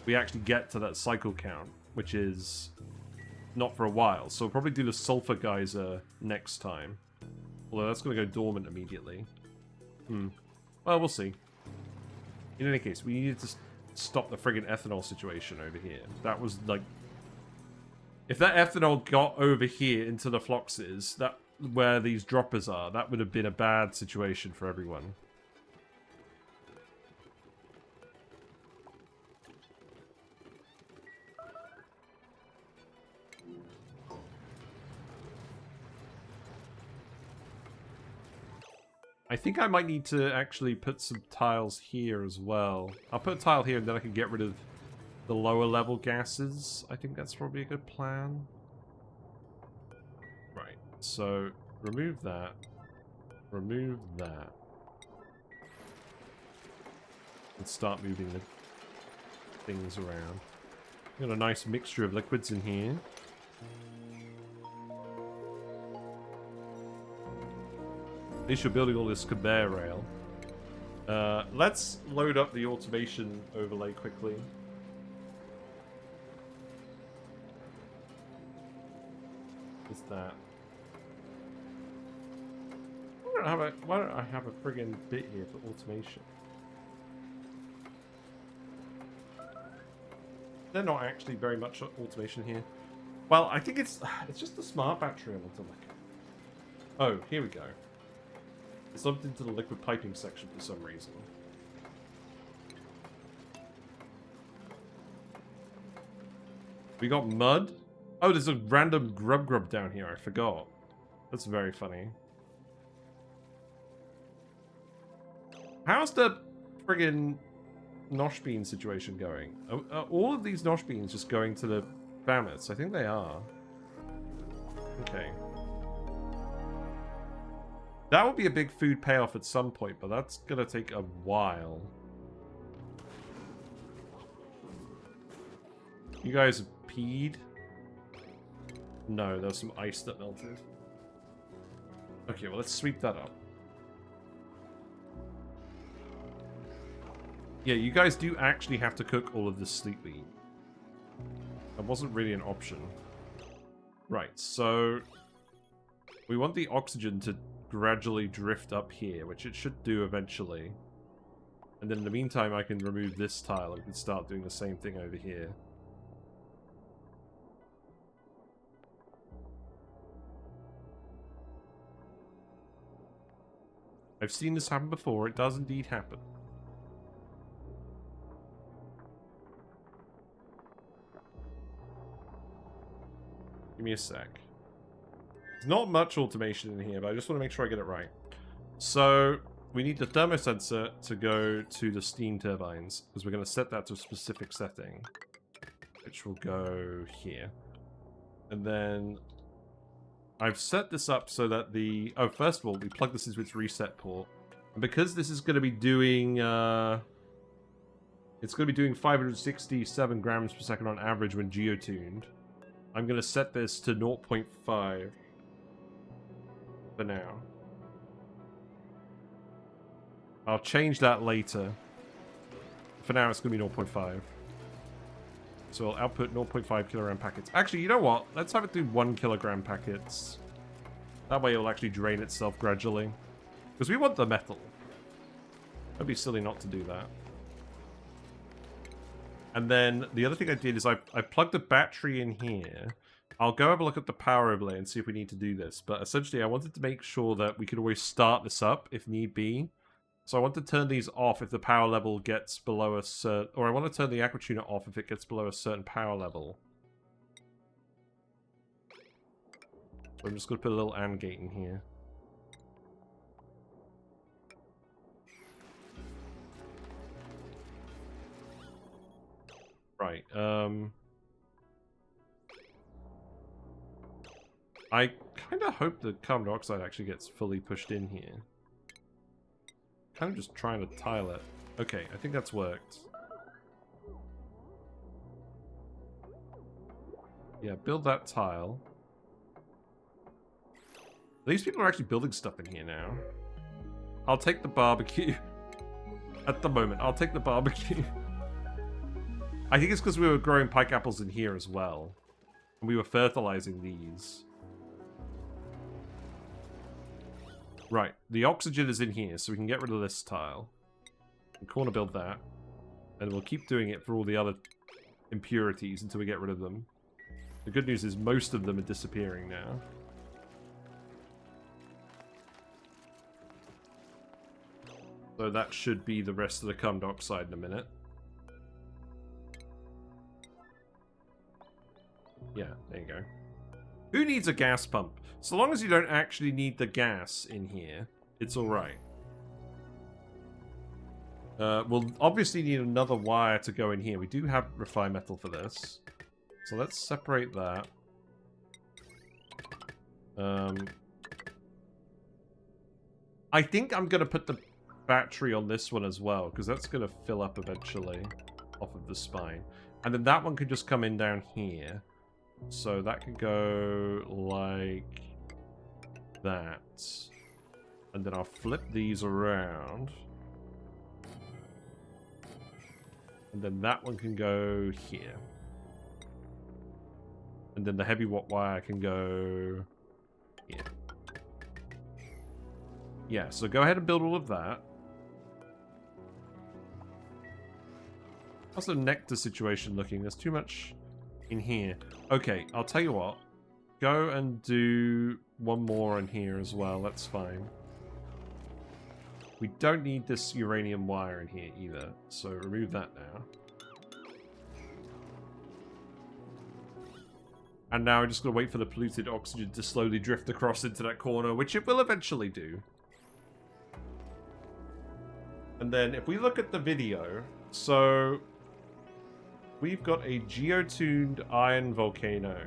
we actually get to that cycle count, which is not for a while. So we'll probably do the sulfur geyser next time. Although that's going to go dormant immediately. Well, we'll see. In any case, we needed to stop the friggin' ethanol situation over here. That was like... If that ethanol got over here into the floxes, that where these droppers are, that would have been a bad situation for everyone. I think I might need to actually put some tiles here as well. I'll put a tile here and then I can get rid of the lower level gases. I think that's probably a good plan. Right, so remove that. Remove that. And start moving the things around. Got a nice mixture of liquids in here. At least you're building all this conveyor rail. Let's load up the automation overlay quickly. What's that? Why don't I have a friggin' bit here for automation? They're not actually very much automation here. Well, I think it's just the smart battery I want to look at. Oh, here we go. It's lumped into the liquid piping section for some reason. We got mud. Oh, there's a random Grubgrub down here. I forgot. That's very funny. How's the friggin' nosh bean situation going? Are all of these nosh beans just going to the Bammoths? I think they are. Okay. That would be a big food payoff at some point, but that's gonna take a while. You guys have peed? No, there's some ice that melted. Okay, well, let's sweep that up. Yeah, you guys do actually have to cook all of this sleep wheat. That wasn't really an option. Right, so... we want the oxygen to gradually drift up here, which it should do eventually. And then in the meantime, I can remove this tile and we can start doing the same thing over here. I've seen this happen before. It does indeed happen. Give me a sec. There's not much automation in here, but I just want to make sure I get it right. So, we need the thermosensor to go to the steam turbines, because we're going to set that to a specific setting, which will go here. And then, I've set this up so that the... oh, first of all, we plug this into its reset port. And because this is going to be doing... it's going to be doing 567 grams per second on average when geotuned. I'm going to set this to 0.5 for now. I'll change that later. For now, it's going to be 0.5. So I'll output 0.5 kilogram packets. Actually, you know what? Let's have it do 1 kilogram packets. That way it'll actually drain itself gradually. Because we want the metal. It'd be silly not to do that. And then the other thing I did is I plugged a battery in here. I'll go have a look at the power overlay and see if we need to do this. But essentially, I wanted to make sure that we could always start this up if need be. So I want to turn these off if the power level gets below a certain... or I want to turn the aquatuner off if it gets below a certain power level. So I'm just going to put a little AND gate in here. Right, I kind of hope the carbon dioxide actually gets fully pushed in here. Kind of just trying to tile it. Okay, I think that's worked. Yeah, build that tile. These people are actually building stuff in here now. I'll take the barbecue. At the moment, I'll take the barbecue. I think it's because we were growing pike apples in here as well. And we were fertilizing these. Right, the oxygen is in here, so we can get rid of this tile. And corner build that. And we'll keep doing it for all the other impurities until we get rid of them. The good news is most of them are disappearing now. So that should be the rest of the carbon dioxide in a minute. Yeah, there you go. Who needs a gas pump? So long as you don't actually need the gas in here, it's alright. We'll obviously need another wire to go in here. We do have refined metal for this. So let's separate that. I think I'm going to put the battery on this one as well, because that's going to fill up eventually off of the spine. And then that one could just come in down here. So that could go like that. And then I'll flip these around. And then that one can go here. And then the heavy wire can go here. Yeah, so go ahead and build all of that. How's the nectar situation looking? There's too much in here. Okay, I'll tell you what. Go and do one more in here as well. That's fine. We don't need this uranium wire in here either. So remove that now. And now we're just going to wait for the polluted oxygen to slowly drift across into that corner, which it will eventually do. And then if we look at the video, so we've got a geotuned iron volcano.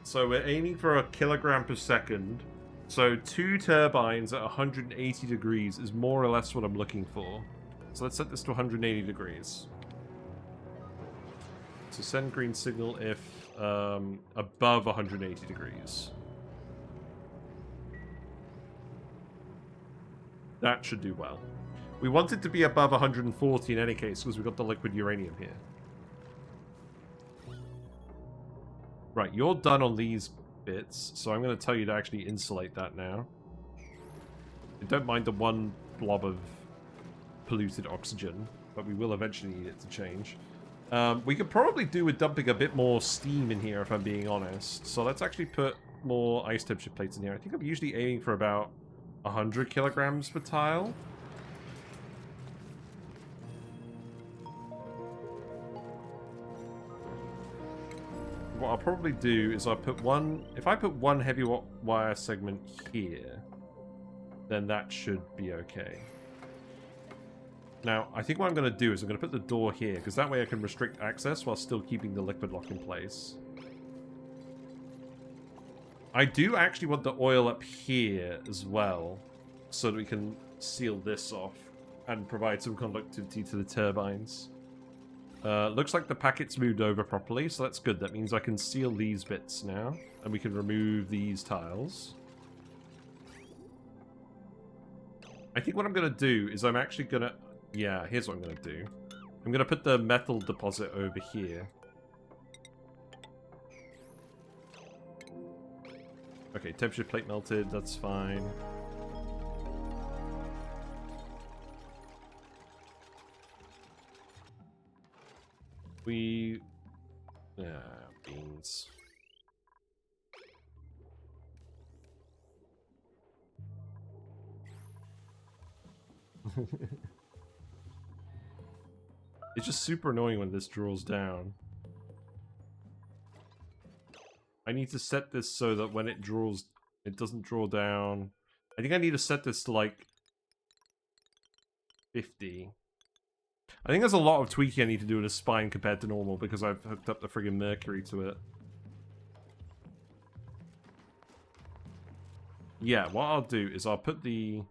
So we're aiming for 1 kilogram per second. So 2 turbines at 180 degrees is more or less what I'm looking for. So let's set this to 180 degrees. So send green signal if above 180 degrees. That should do well. We want it to be above 140 in any case, because we've got the liquid uranium here. Right, you're done on these bits, so I'm going to tell you to actually insulate that now. I don't mind the one blob of polluted oxygen, but we will eventually need it to change. We could probably do with dumping a bit more steam in here, if I'm being honest. So let's actually put more ice temperature plates in here. I think I'm usually aiming for about 100 kilograms per tile. What I'll probably do is I'll put one... If I put one heavy wire segment here, then that should be okay. Now, I think what I'm going to do is I'm going to put the door here, because that way I can restrict access while still keeping the liquid lock in place. I do actually want the oil up here as well, so that we can seal this off and provide some conductivity to the turbines. Looks like the packet's moved over properly, so that's good. That means I can seal these bits now, and we can remove these tiles. I think what I'm going to do is I'm actually going to... Yeah, here's what I'm going to do. I'm going to put the metal deposit over here. Okay, temperature plate melted, that's fine. Beans. It's just super annoying when this draws down. I need to set this so that when it draws, it doesn't draw down. I think I need to set this to like 50. I think there's a lot of tweaking I need to do in a spine compared to normal because I've hooked up the friggin' mercury to it. Yeah, what I'll do is I'll put the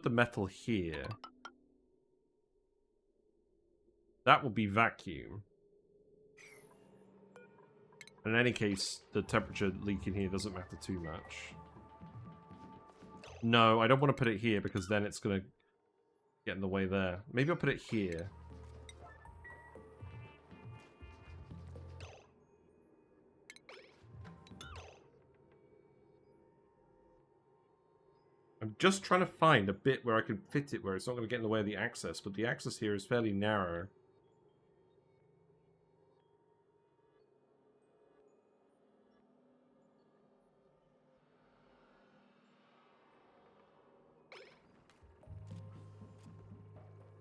metal here. That will be vacuum. In any case, the temperature leak in here doesn't matter too much. No, I don't want to put it here because then it's going to get in the way there. Maybe I'll put it here. I'm just trying to find a bit where I can fit it where it's not going to get in the way of the access, but the access here is fairly narrow.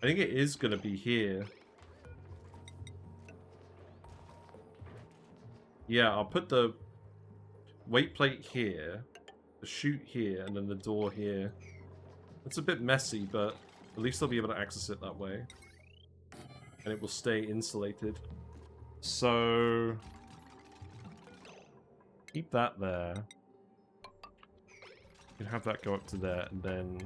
I think it is going to be here. Yeah, I'll put the weight plate here, the chute here, and then the door here. It's a bit messy, but at least I'll be able to access it that way. And it will stay insulated. So... keep that there. You can have that go up to there, and then...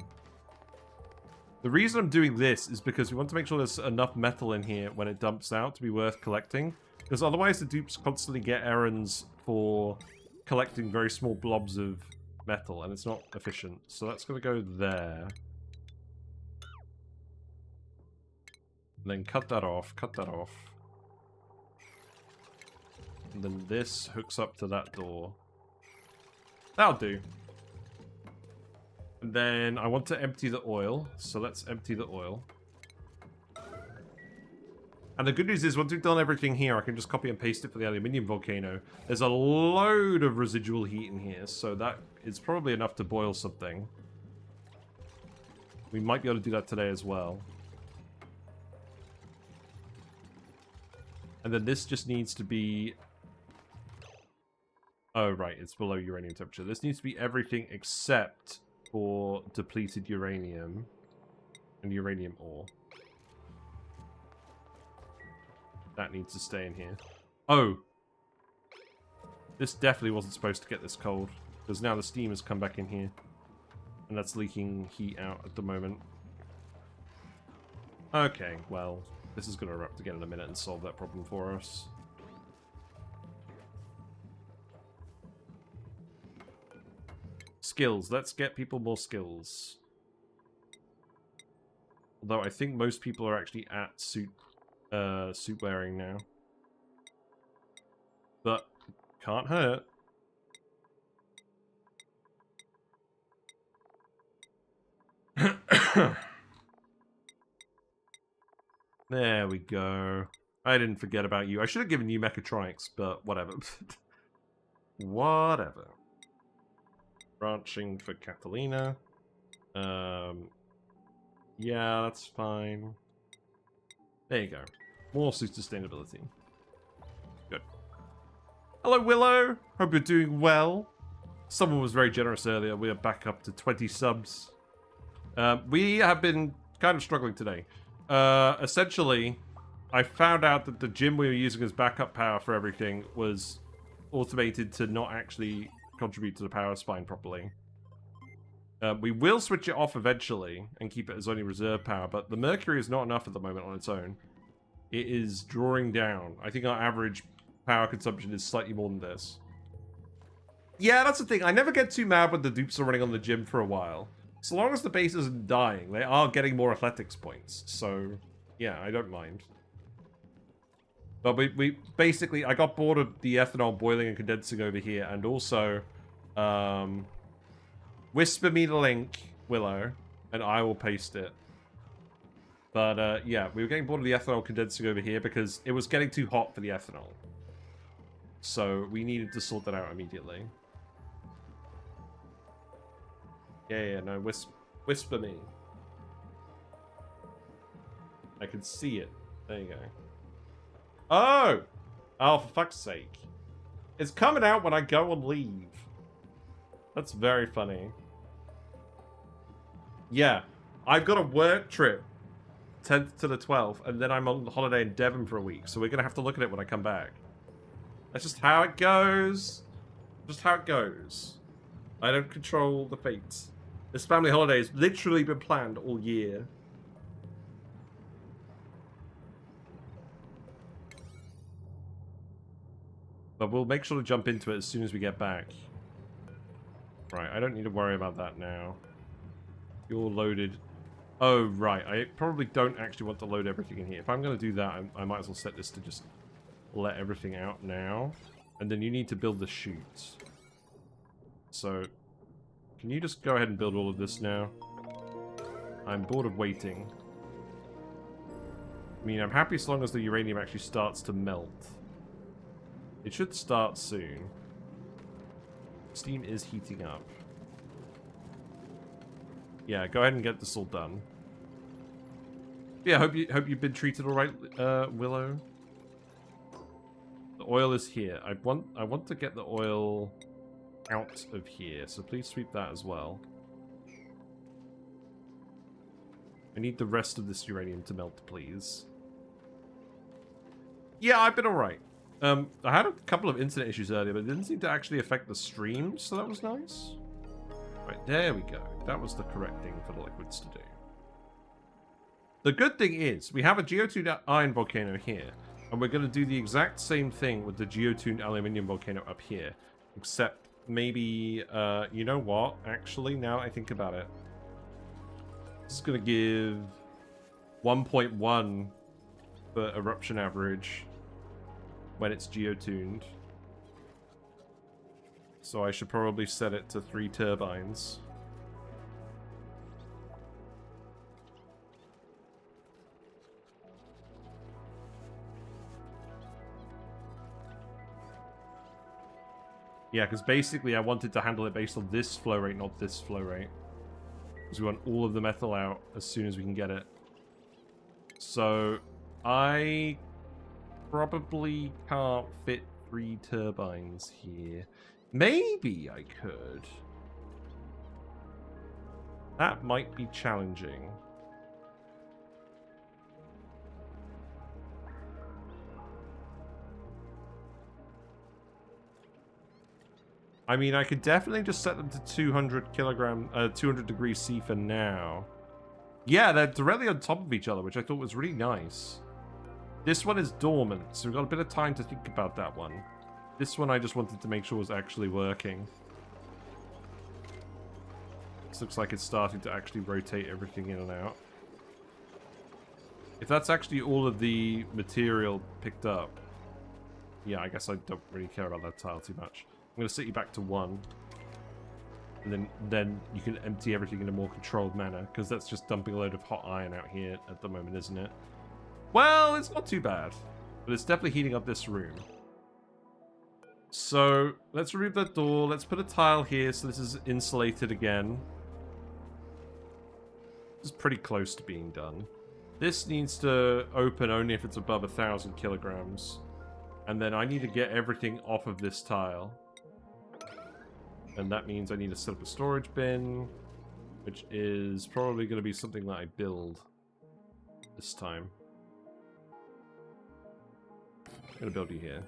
the reason I'm doing this is because we want to make sure there's enough metal in here when it dumps out to be worth collecting. Because otherwise the dupes constantly get errands for collecting very small blobs of metal, and it's not efficient. So that's going to go there. And then cut that off, cut that off. And then this hooks up to that door. That'll do. And then I want to empty the oil, so let's empty the oil. And the good news is, once we've done everything here, I can just copy and paste it for the aluminium volcano. There's a load of residual heat in here, so that is probably enough to boil something. We might be able to do that today as well. And then this just needs to be... oh, right, it's below uranium temperature. This needs to be everything except for depleted uranium and uranium ore. That needs to stay in here. Oh! This definitely wasn't supposed to get this cold, because now the steam has come back in here. And that's leaking heat out at the moment. Okay, well, this is going to erupt again in a minute and solve that problem for us. Skills. Let's get people more skills. Although I think most people are actually at suit wearing now. But can't hurt. There we go. I didn't forget about you. I should have given you mechatronics, but whatever. Whatever. Branching for Catalina. Yeah, that's fine. There you go. More suit sustainability. Good. Hello, Willow. Hope you're doing well. Someone was very generous earlier. We are back up to 20 subs. We have been kind of struggling today. Essentially, I found out that the gym we were using as backup power for everything was automated to not actually contribute to the power spine properly. We will switch it off eventually and keep it as only reserve power, but the mercury is not enough at the moment on its own. It is drawing down. I think our average power consumption is slightly more than this. Yeah, that's the thing. I never get too mad when the dupes are running on the gym for a while. So long as the base isn't dying, they are getting more athletics points. So, yeah, I don't mind. But we basically, I got bored of the ethanol boiling and condensing over here, and also, whisper me the link, Willow, and I will paste it. But, yeah, we were getting bored of the ethanol condensing over here because it was getting too hot for the ethanol. So, we needed to sort that out immediately. Yeah, no, whisper me. I can see it. There you go. Oh! Oh, for fuck's sake. It's coming out when I go on leave. That's very funny. Yeah, I've got a work trip 10th to the 12th, and then I'm on holiday in Devon for a week, so we're going to have to look at it when I come back. That's just how it goes. Just how it goes. I don't control the fates. This family holiday has literally been planned all year. But we'll make sure to jump into it as soon as we get back. Right, I don't need to worry about that now. You're loaded. Oh, right. I probably don't actually want to load everything in here. If I'm going to do that, I might as well set this to just let everything out now. And then you need to build the chutes. So, can you just go ahead and build all of this now? I'm bored of waiting. I mean, I'm happy as long as the uranium actually starts to melt. It should start soon. Steam is heating up. Yeah, go ahead and get this all done. Yeah, hope you've been treated all right, Willow. The oil is here. I want to get the oil out of here, so please sweep that as well. I need the rest of this uranium to melt, please. Yeah, I've been alright. I had a couple of internet issues earlier, but it didn't seem to actually affect the stream, so that was nice. Right, there we go. That was the correct thing for the liquids to do. The good thing is, we have a geotuned iron volcano here, and we're going to do the exact same thing with the geotuned aluminium volcano up here. Except, maybe, you know what? Actually, now I think about it. This is going to give 1.1 for eruption average when it's geotuned. So I should probably set it to 3 turbines. Yeah, because basically I wanted to handle it based on this flow rate, not this flow rate. Because we want all of the metal out as soon as we can get it. So, I probably can't fit 3 turbines here. Maybe I could. That might be challenging. I mean, I could definitely just set them to 200 degrees C for now. Yeah, they're directly on top of each other, which I thought was really nice. This one is dormant, so we've got a bit of time to think about that one. This one I just wanted to make sure was actually working. This looks like it's starting to actually rotate everything in and out. If that's actually all of the material picked up, yeah, I guess I don't really care about that tile too much. I'm going to set you back to 1. And then you can empty everything in a more controlled manner, because that's just dumping a load of hot iron out here at the moment, isn't it? Well, it's not too bad, but it's definitely heating up this room. So, let's remove that door. Let's put a tile here so this is insulated again. This is pretty close to being done. This needs to open only if it's above 1,000 kilograms. And then I need to get everything off of this tile. And that means I need to set up a storage bin, which is probably going to be something that I build this time. I'm going to build you here.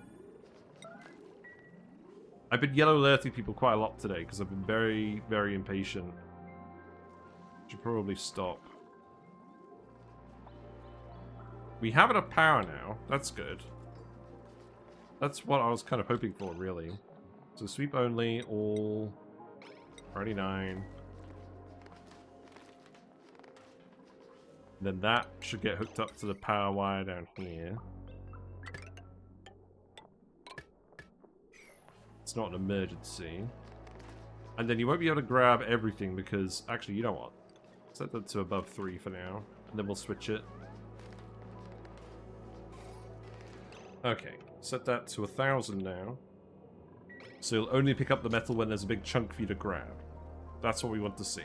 I've been yellow alerting people quite a lot today because I've been very, very impatient. Should probably stop. We have enough power now. That's good. That's what I was kind of hoping for, really. So sweep only, all 39. Then that should get hooked up to the power wire down here. It's not an emergency. And then you won't be able to grab everything because, actually, you know what? Set that to above 3 for now, and then we'll switch it. Okay, set that to 1,000 now. So you'll only pick up the metal when there's a big chunk for you to grab. That's what we want to see.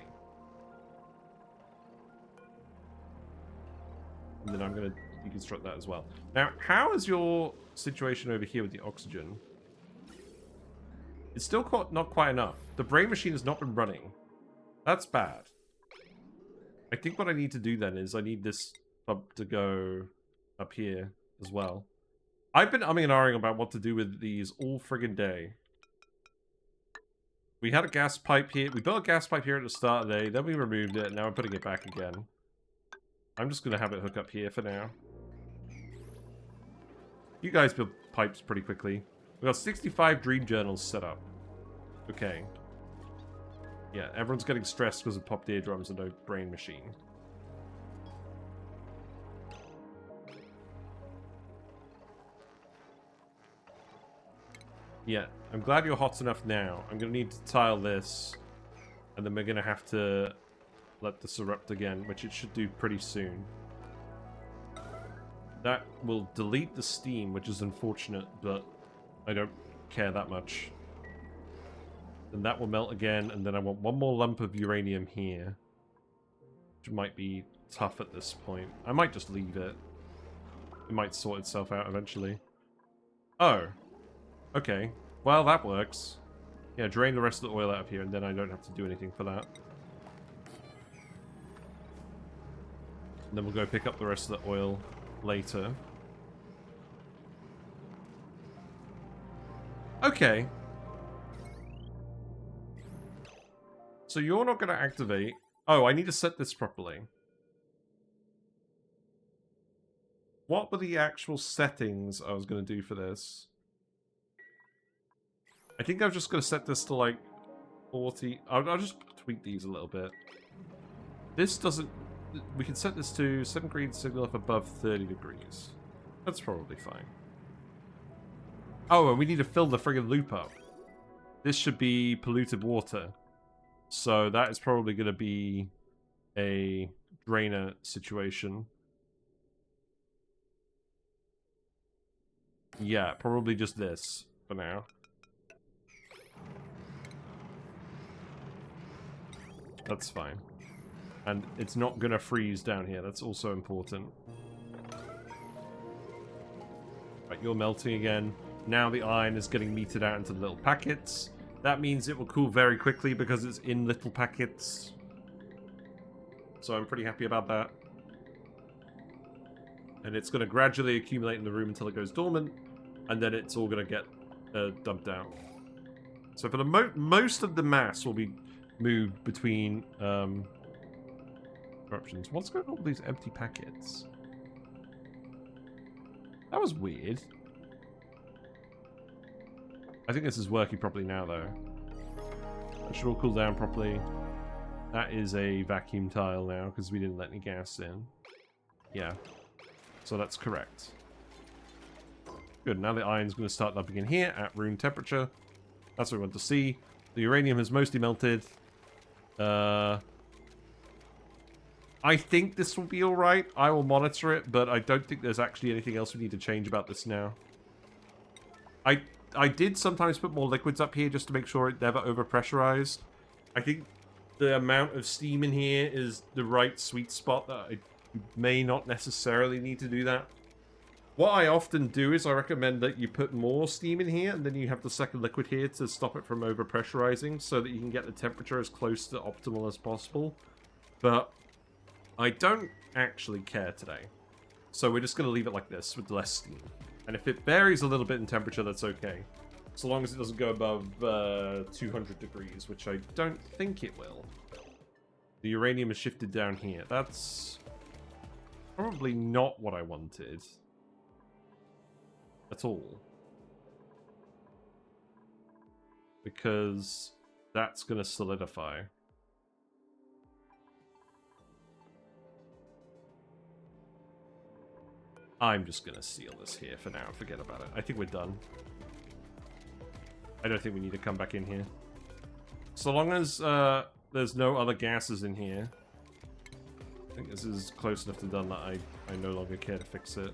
And then I'm going to deconstruct that as well. Now, how is your situation over here with the oxygen? It's still not quite enough. The brain machine has not been running. That's bad. I think what I need to do then is I need this pump to go up here as well. I've been umming and ahhing about what to do with these all friggin' day. We had a gas pipe here. We built a gas pipe here at the start of the day. Then we removed it. And now we're putting it back again. I'm just going to have it hook up here for now. You guys build pipes pretty quickly. We got 65 dream journals set up. Okay. Yeah, everyone's getting stressed because of popped eardrums and no brain machine. Yeah, I'm glad you're hot enough now. I'm going to need to tile this, and then we're going to have to let this erupt again, which it should do pretty soon. That will delete the steam, which is unfortunate, but I don't care that much. Then that will melt again, and then I want one more lump of uranium here, which might be tough at this point. I might just leave it. It might sort itself out eventually. Oh. Okay. Well, that works. Yeah, drain the rest of the oil out of here, and then I don't have to do anything for that. And then we'll go pick up the rest of the oil later. Okay. So you're not going to activate... Oh, I need to set this properly. What were the actual settings I was going to do for this? I think I'm just going to set this to like 40. I'll just tweak these a little bit. This doesn't... We can set this to 7 green signal if above 30 degrees. That's probably fine. Oh, and we need to fill the friggin' loop up. This should be polluted water. So that is probably going to be a drainer situation. Yeah, probably just this for now. That's fine. And it's not going to freeze down here. That's also important. Right, you're melting again. Now the iron is getting metered out into the little packets. That means it will cool very quickly because it's in little packets. So I'm pretty happy about that. And it's going to gradually accumulate in the room until it goes dormant. And then it's all going to get dumped out. So for the most of the mass will be moved between... Corruptions. What's going on with these empty packets? That was weird. I think this is working properly now, though. That should all cool down properly. That is a vacuum tile now, because we didn't let any gas in. Yeah. So that's correct. Good, now the iron's going to start dumping in here at room temperature. That's what we want to see. The uranium has mostly melted. I think this will be alright. I will monitor it, but I don't think there's actually anything else we need to change about this now. I did sometimes put more liquids up here just to make sure it never overpressurized. I think the amount of steam in here is the right sweet spot that I may not necessarily need to do that. What I often do is I recommend that you put more steam in here and then you have the second liquid here to stop it from overpressurizing so that you can get the temperature as close to optimal as possible. But I don't actually care today. So we're just going to leave it like this with less steam. And if it varies a little bit in temperature, that's okay. So long as it doesn't go above 200 degrees, which I don't think it will. The uranium is shifted down here. That's probably not what I wanted. At all. Because that's going to solidify. I'm just going to seal this here for now. Forget about it. I think we're done. I don't think we need to come back in here. So long as there's no other gases in here. I think this is close enough to done that I no longer care to fix it.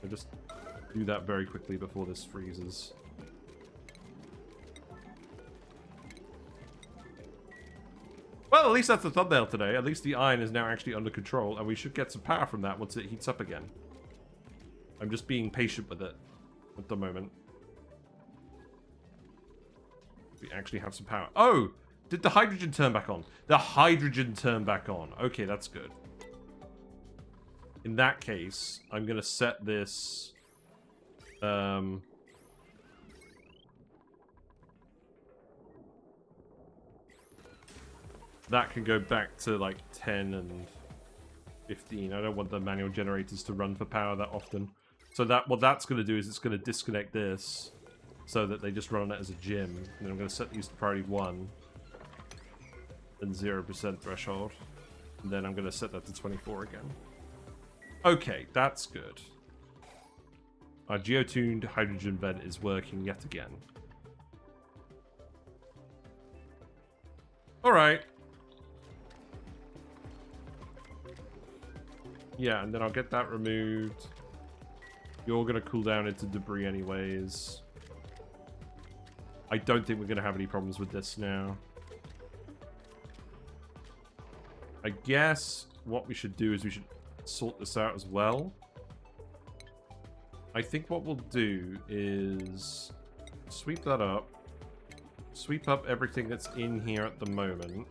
I'll just do that very quickly before this freezes. Well, at least that's the thumbnail today. At least the iron is now actually under control, and we should get some power from that once it heats up again. I'm just being patient with it at the moment. We actually have some power. Oh! Did the hydrogen turn back on? The hydrogen turned back on. Okay, that's good. In that case, I'm going to set this... that can go back to like 10 and 15. I don't want the manual generators to run for power that often. So that what that's going to do is it's going to disconnect this so that they just run it as a gym. And then I'm going to set these to priority 1. than 0% threshold. And then I'm going to set that to 24 again. Okay, that's good. Our geotuned hydrogen vent is working yet again. Alright. Yeah, and then I'll get that removed. You're going to cool down into debris anyways. I don't think we're going to have any problems with this now. I guess what we should do is we should sort this out as well. I think what we'll do is sweep that up. Sweep up everything that's in here at the moment.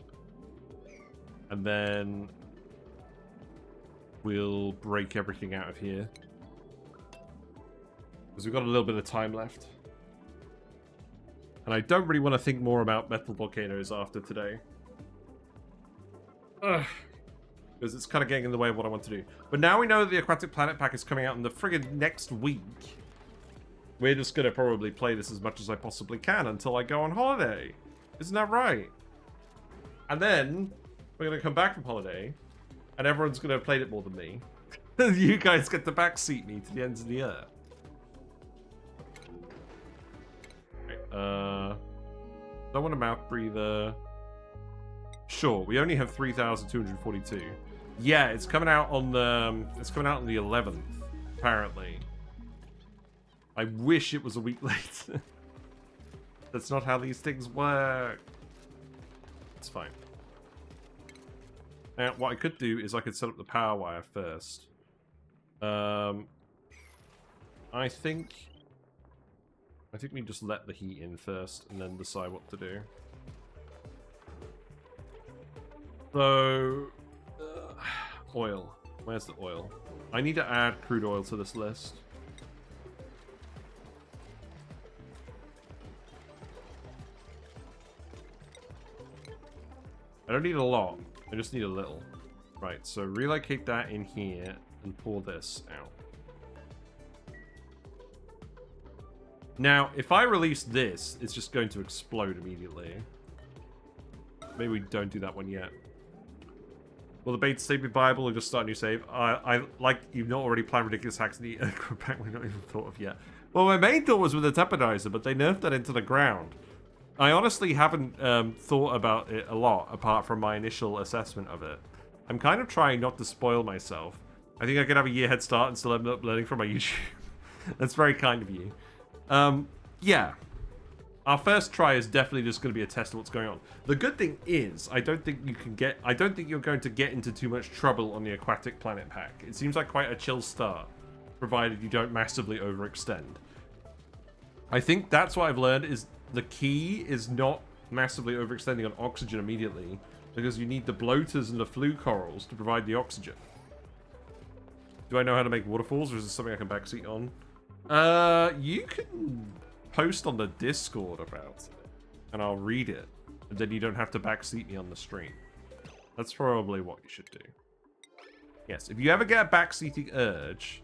And then we'll break everything out of here. Because we've got a little bit of time left. And I don't really want to think more about metal volcanoes after today. Because it's kind of getting in the way of what I want to do. But now we know that the Aquatic Planet Pack is coming out in the friggin' next week. We're just going to probably play this as much as I possibly can until I go on holiday. Isn't that right? And then we're going to come back from holiday. And everyone's going to have played it more than me. You guys get to backseat me to the ends of the earth. Okay, don't want a mouth breather. Sure, we only have 3,242. Yeah, it's coming out on the 11th, apparently. I wish it was a week late. That's not how these things work. It's fine. Now, what I could do is I could set up the power wire first. I think we just let the heat in first and then decide what to do. So, oil. Where's the oil? I need to add crude oil to this list. I don't need a lot. I just need a little. Right, so relocate that in here and pour this out. Now, if I release this, it's just going to explode immediately. Maybe we don't do that one yet. Will the bait save be viable or just start a new save? I like you've not already planned ridiculous hacks in the pack we've not even thought of yet. Well, my main thought was with the Tempodizer, but they nerfed that into the ground. I honestly haven't thought about it a lot, apart from my initial assessment of it. I'm kind of trying not to spoil myself. I think I could have a year head start and still end up learning from my YouTube. That's very kind of you. Yeah. Our first try is definitely just going to be a test of what's going on. The good thing is, I don't think you're going to get into too much trouble on the Aquatic Planet Pack. It seems like quite a chill start, provided you don't massively overextend. I think that's what I've learned is the key is not massively overextending on oxygen immediately, because you need the bloaters and the flue corals to provide the oxygen. Do I know how to make waterfalls, or is this something I can backseat on? You can post on the Discord about it, and I'll read it, and then you don't have to backseat me on the stream. That's probably what you should do. Yes, if you ever get a backseating urge,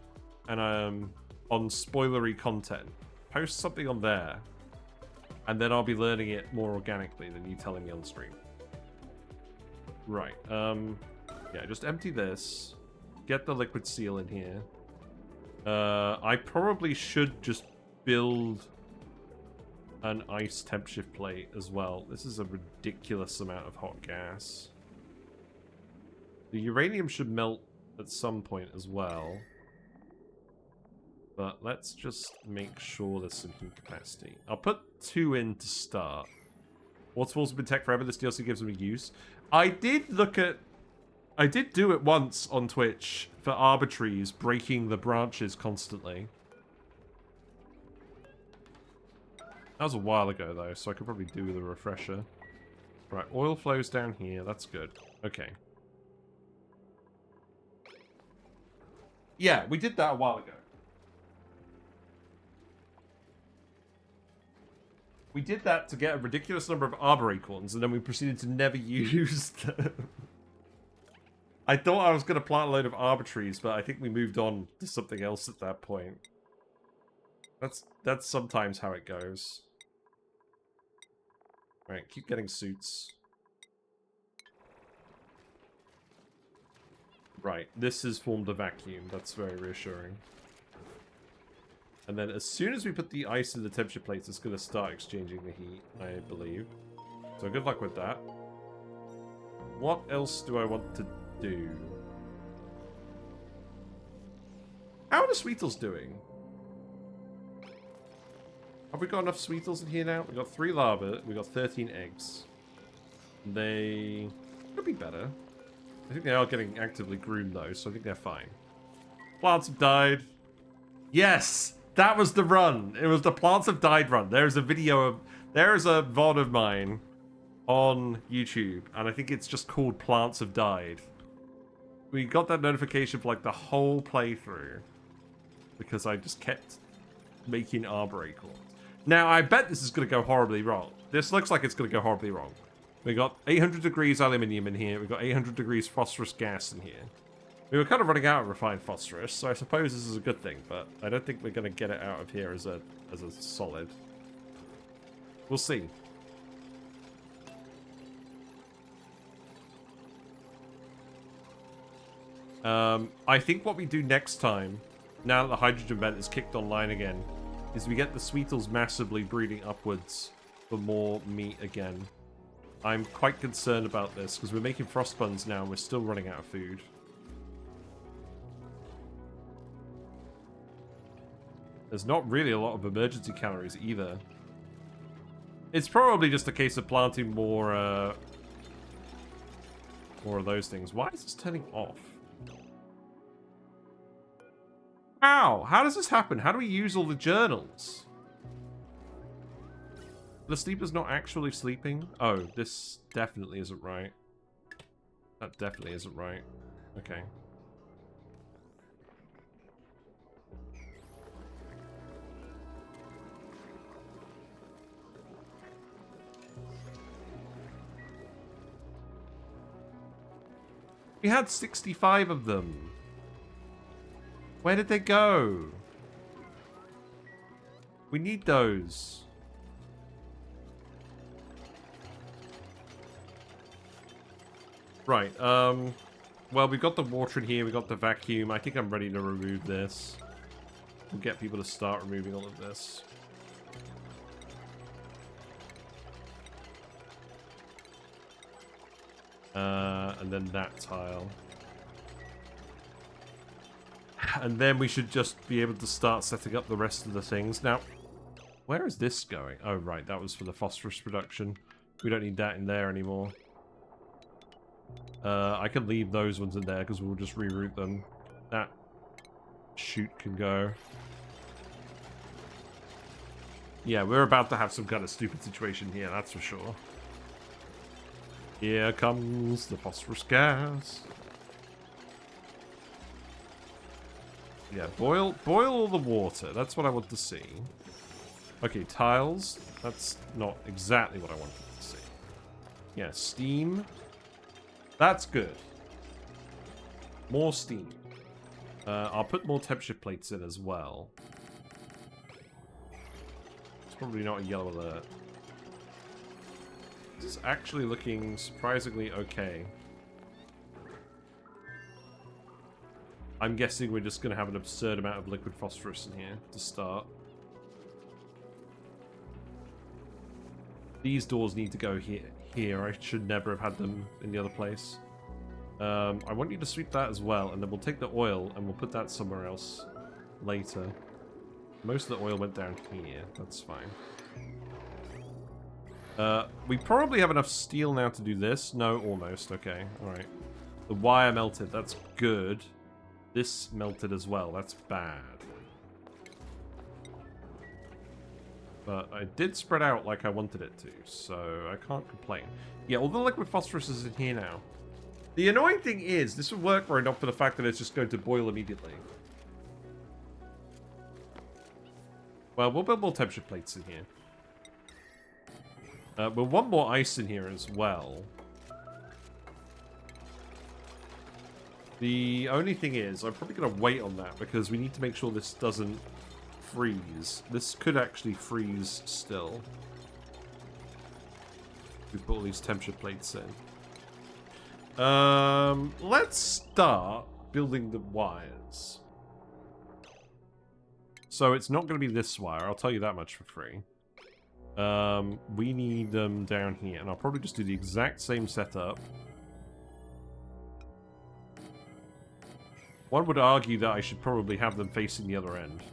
and on spoilery content, post something on there, and then I'll be learning it more organically than you telling me on stream. Right, yeah, just empty this, get the liquid seal in here. I probably should just build an ice temp shift plate as well. This is a ridiculous amount of hot gas. The uranium should melt at some point as well. But let's just make sure there's some heat capacity. I'll put 2 in to start. Waterfalls have been tech forever. This DLC gives them a use. I did do it once on Twitch for arbitraries, breaking the branches constantly. That was a while ago, though, so I could probably do with a refresher. Right, oil flows down here. That's good. Okay. Yeah, we did that a while ago. We did that to get a ridiculous number of arbor acorns, and then we proceeded to never use them. I thought I was going to plant a load of arbitraries, but I think we moved on to something else at that point. That's sometimes how it goes. Right, keep getting suits. Right, this has formed a vacuum. That's very reassuring. And then as soon as we put the ice in the temperature plates, it's going to start exchanging the heat, I believe. So good luck with that. What else do I want to do? How are the Sweetles doing? Have we got enough Sweetles in here now? We've got 3 larvae, we've got 13 eggs. They could be better. I think they are getting actively groomed though, so I think they're fine. Plants have died. Yes! That was the run! It was the plants have died run. There's a video of... There is a VOD of mine on YouTube, and I think it's just called Plants Have Died. We got that notification for like the whole playthrough because I just kept making arbor acorns. Now, I bet this is going to go horribly wrong. This looks like it's going to go horribly wrong. We got 800 degrees aluminium in here. We got 800 degrees phosphorus gas in here. We were kind of running out of refined phosphorus, so I suppose this is a good thing, but I don't think we're going to get it out of here as a solid. We'll see. I think what we do next time, now that the hydrogen vent is kicked online again, is we get the Sweetles massively breeding upwards for more meat again. I'm quite concerned about this, because we're making frost buns now and we're still running out of food. There's not really a lot of emergency calories either. It's probably just a case of planting more of those things. Why is this turning off? Ow! How does this happen? How do we use all the journals? The sleeper's not actually sleeping? Oh, this definitely isn't right. That definitely isn't right. Okay. We had 65 of them. Where did they go? We need those. Right, well, we've got the water in here, we've got the vacuum. I think I'm ready to remove this. We'll get people to start removing all of this. And then that tile. And then we should just be able to start setting up the rest of the things. Now, where is this going? Oh, right, that was for the phosphorus production. We don't need that in there anymore. I can leave those ones in there because we'll just reroute them. That chute can go. Yeah, we're about to have some kind of stupid situation here, that's for sure. Here comes the phosphorus gas. Yeah, boil all the water. That's what I want to see. Okay, tiles. That's not exactly what I wanted to see. Yeah, steam. That's good. More steam. I'll put more temperature plates in as well. It's probably not a yellow alert. This is actually looking surprisingly okay. I'm guessing we're just going to have an absurd amount of liquid phosphorus in here to start. These doors need to go here. I should never have had them in the other place. I want you to sweep that as well, and then we'll take the oil and we'll put that somewhere else later. Most of the oil went down here. That's fine. We probably have enough steel now to do this. No, almost. Okay, alright. The wire melted. That's good. This melted as well. That's bad. But I did spread out like I wanted it to, so I can't complain. Yeah, all the liquid phosphorus is in here now. The annoying thing is, this would work right enough for the fact that it's just going to boil immediately. Well, we'll build more temperature plates in here. We'll want more ice in here as well. The only thing is, I'm probably going to wait on that because we need to make sure this doesn't freeze. This could actually freeze still. We put all these temperature plates in. Let's start building the wires. So it's not going to be this wire, I'll tell you that much for free. We need them down here, and I'll probably just do the exact same setup. One would argue that I should probably have them facing the other end.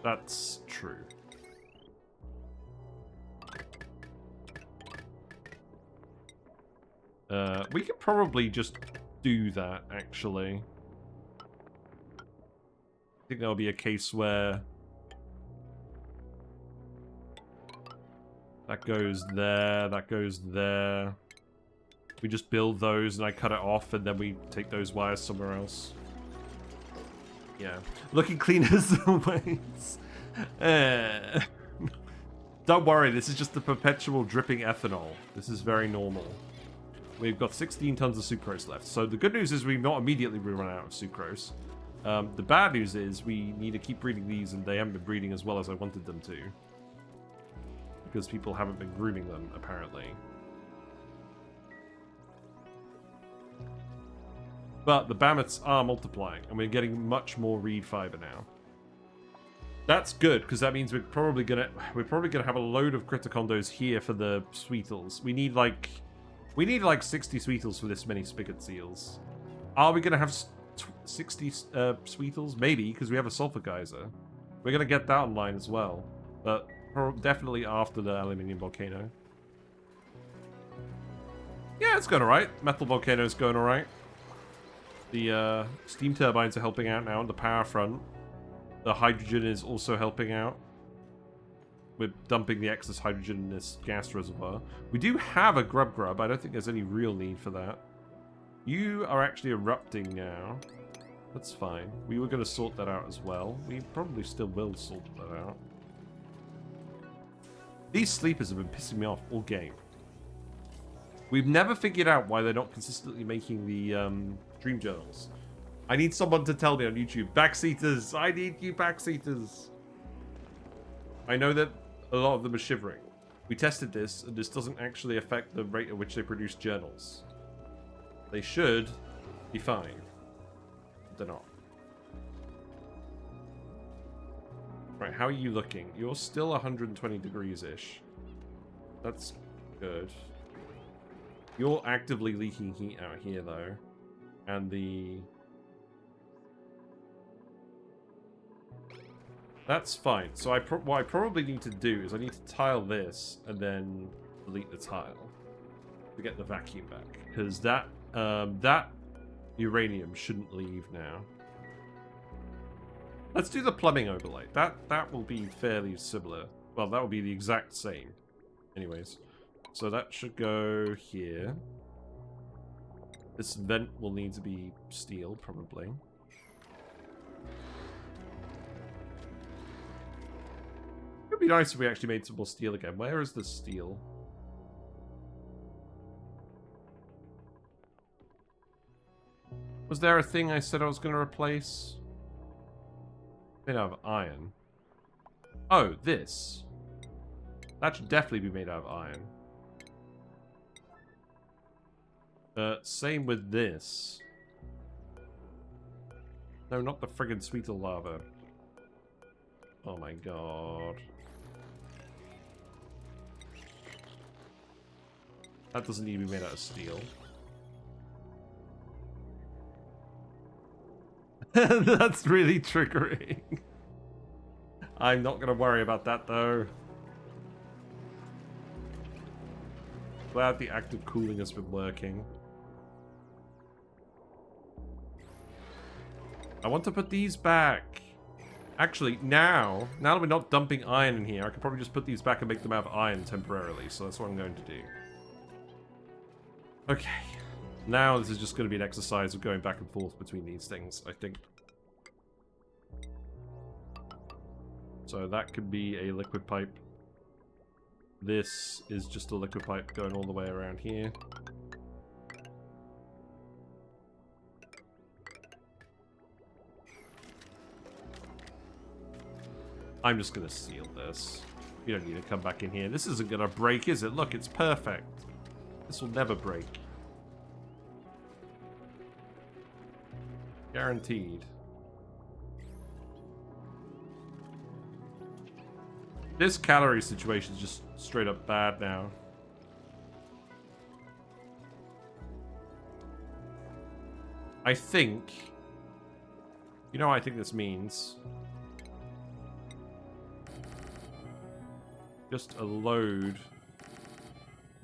That's true. We could probably just do that, actually. I think there'll be a case where that goes there, that goes there. We just build those and I cut it off and then we take those wires somewhere else. Yeah. Looking clean as always. Don't worry, this is just the perpetual dripping ethanol. This is very normal. We've got 16 tons of sucrose left. So the good news is we've not immediately run out of sucrose. The bad news is we need to keep breeding these and they haven't been breeding as well as I wanted them to. Because people haven't been grooming them, apparently. But the Bammoths are multiplying, and we're getting much more reed fiber now. That's good, because that means we're probably gonna have a load of criticondos here for the Sweetles. We need like 60 Sweetles for this many spigot seals. Are we gonna have 60 Sweetles? Maybe, because we have a sulfur geyser. We're gonna get that online as well, but definitely after the aluminium volcano. Yeah, it's going alright. Metal volcano is going alright. The steam turbines are helping out now on the power front. The hydrogen is also helping out. We're dumping the excess hydrogen in this gas reservoir. We do have a Grubgrub. I don't think there's any real need for that. You are actually erupting now. That's fine. We were going to sort that out as well. We probably still will sort that out. These sleepers have been pissing me off all game. We've never figured out why they're not consistently making the dream journals. I need someone to tell me on YouTube. Backseaters! I need you backseaters! I know that a lot of them are shivering. We tested this, and this doesn't actually affect the rate at which they produce journals. They should be fine. But they're not. Right, how are you looking? You're still 120 degrees-ish. That's good. You're actively leaking heat out here, though. And the... That's fine. So what I probably need to do is I need to tile this and then delete the tile to get the vacuum back. Because that uranium shouldn't leave now. Let's do the plumbing overlay. That will be fairly similar. Well, that will be the exact same. Anyways. So that should go here. This vent will need to be steel, probably. It would be nice if we actually made some more steel again. Where is the steel? Was there a thing I said I was going to replace? Made out of iron. Oh, this. That should definitely be made out of iron. Same with this. No, not the friggin' Sweetle lava. Oh my god. That doesn't need to be made out of steel. That's really triggering. I'm not gonna worry about that though. Glad the active cooling has been working. I want to put these back. Actually, now that we're not dumping iron in here, I could probably just put these back and make them out of iron temporarily. So that's what I'm going to do. Okay. Now this is just going to be an exercise of going back and forth between these things, I think. So that could be a liquid pipe. This is just a liquid pipe going all the way around here. I'm just going to seal this. You don't need to come back in here. This isn't going to break, is it? Look, it's perfect. This will never break. Guaranteed. This calorie situation is just straight up bad now. I think... You know what I think this means? Just a load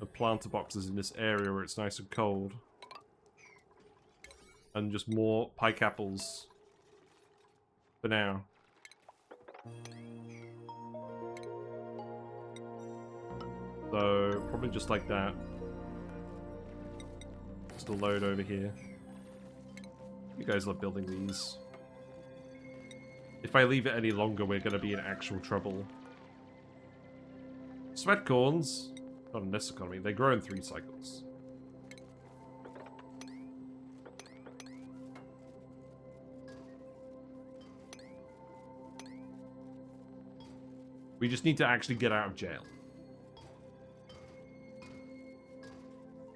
of planter boxes in this area where it's nice and cold. And just more pike apples. For now. So, probably just like that. Just a load over here. You guys love building these. If I leave it any longer, we're going to be in actual trouble. Sweat corns, not in this economy, they grow in 3 cycles. We just need to actually get out of jail.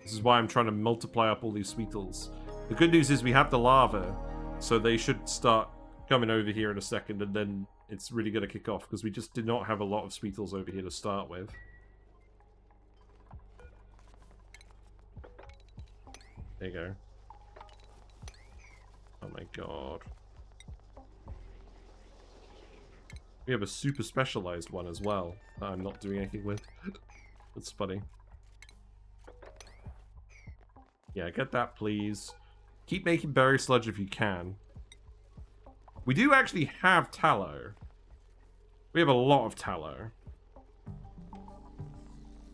This is why I'm trying to multiply up all these Sweetles. The good news is we have the lava, so they should start coming over here in a second, and then it's really going to kick off, because we just did not have a lot of Sweetles over here to start with. There you go. Oh my god. We have a super specialized one as well that I'm not doing anything with. That's funny. Yeah, get that, please. Keep making berry sludge if you can. We do actually have tallow. We have a lot of tallow.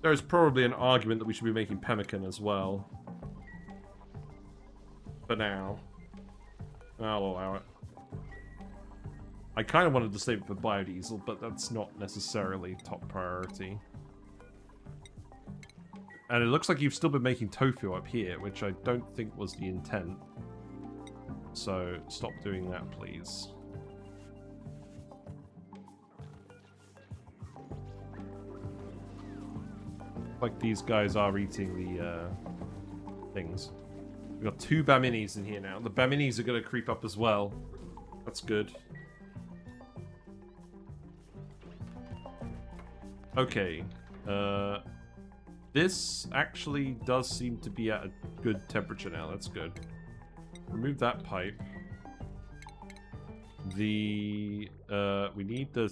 There's probably an argument that we should be making pemmican as well. For now. I'll allow it. I kind of wanted to save it for biodiesel, but that's not necessarily top priority. And it looks like you've still been making tofu up here, which I don't think was the intent. So, stop doing that, please. Like these guys are eating the things. We've got 2 Bamminis in here now. The Bamminis are going to creep up as well. That's good. Okay. This actually does seem to be at a good temperature now. That's good. Remove that pipe. We need the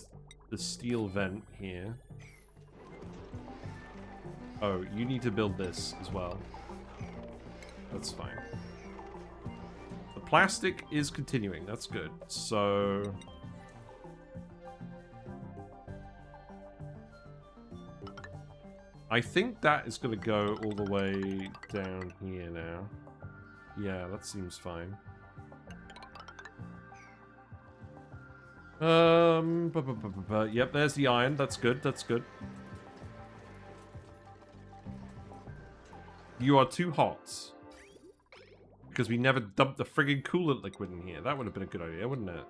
steel vent here. Oh, you need to build this as well. That's fine. The plastic is continuing. That's good. So... I think that is going to go all the way down here now. Yeah, that seems fine. Yep, there's the iron. That's good. That's good. You are too hot. Because we never dumped the friggin' coolant liquid in here. That would have been a good idea, wouldn't it?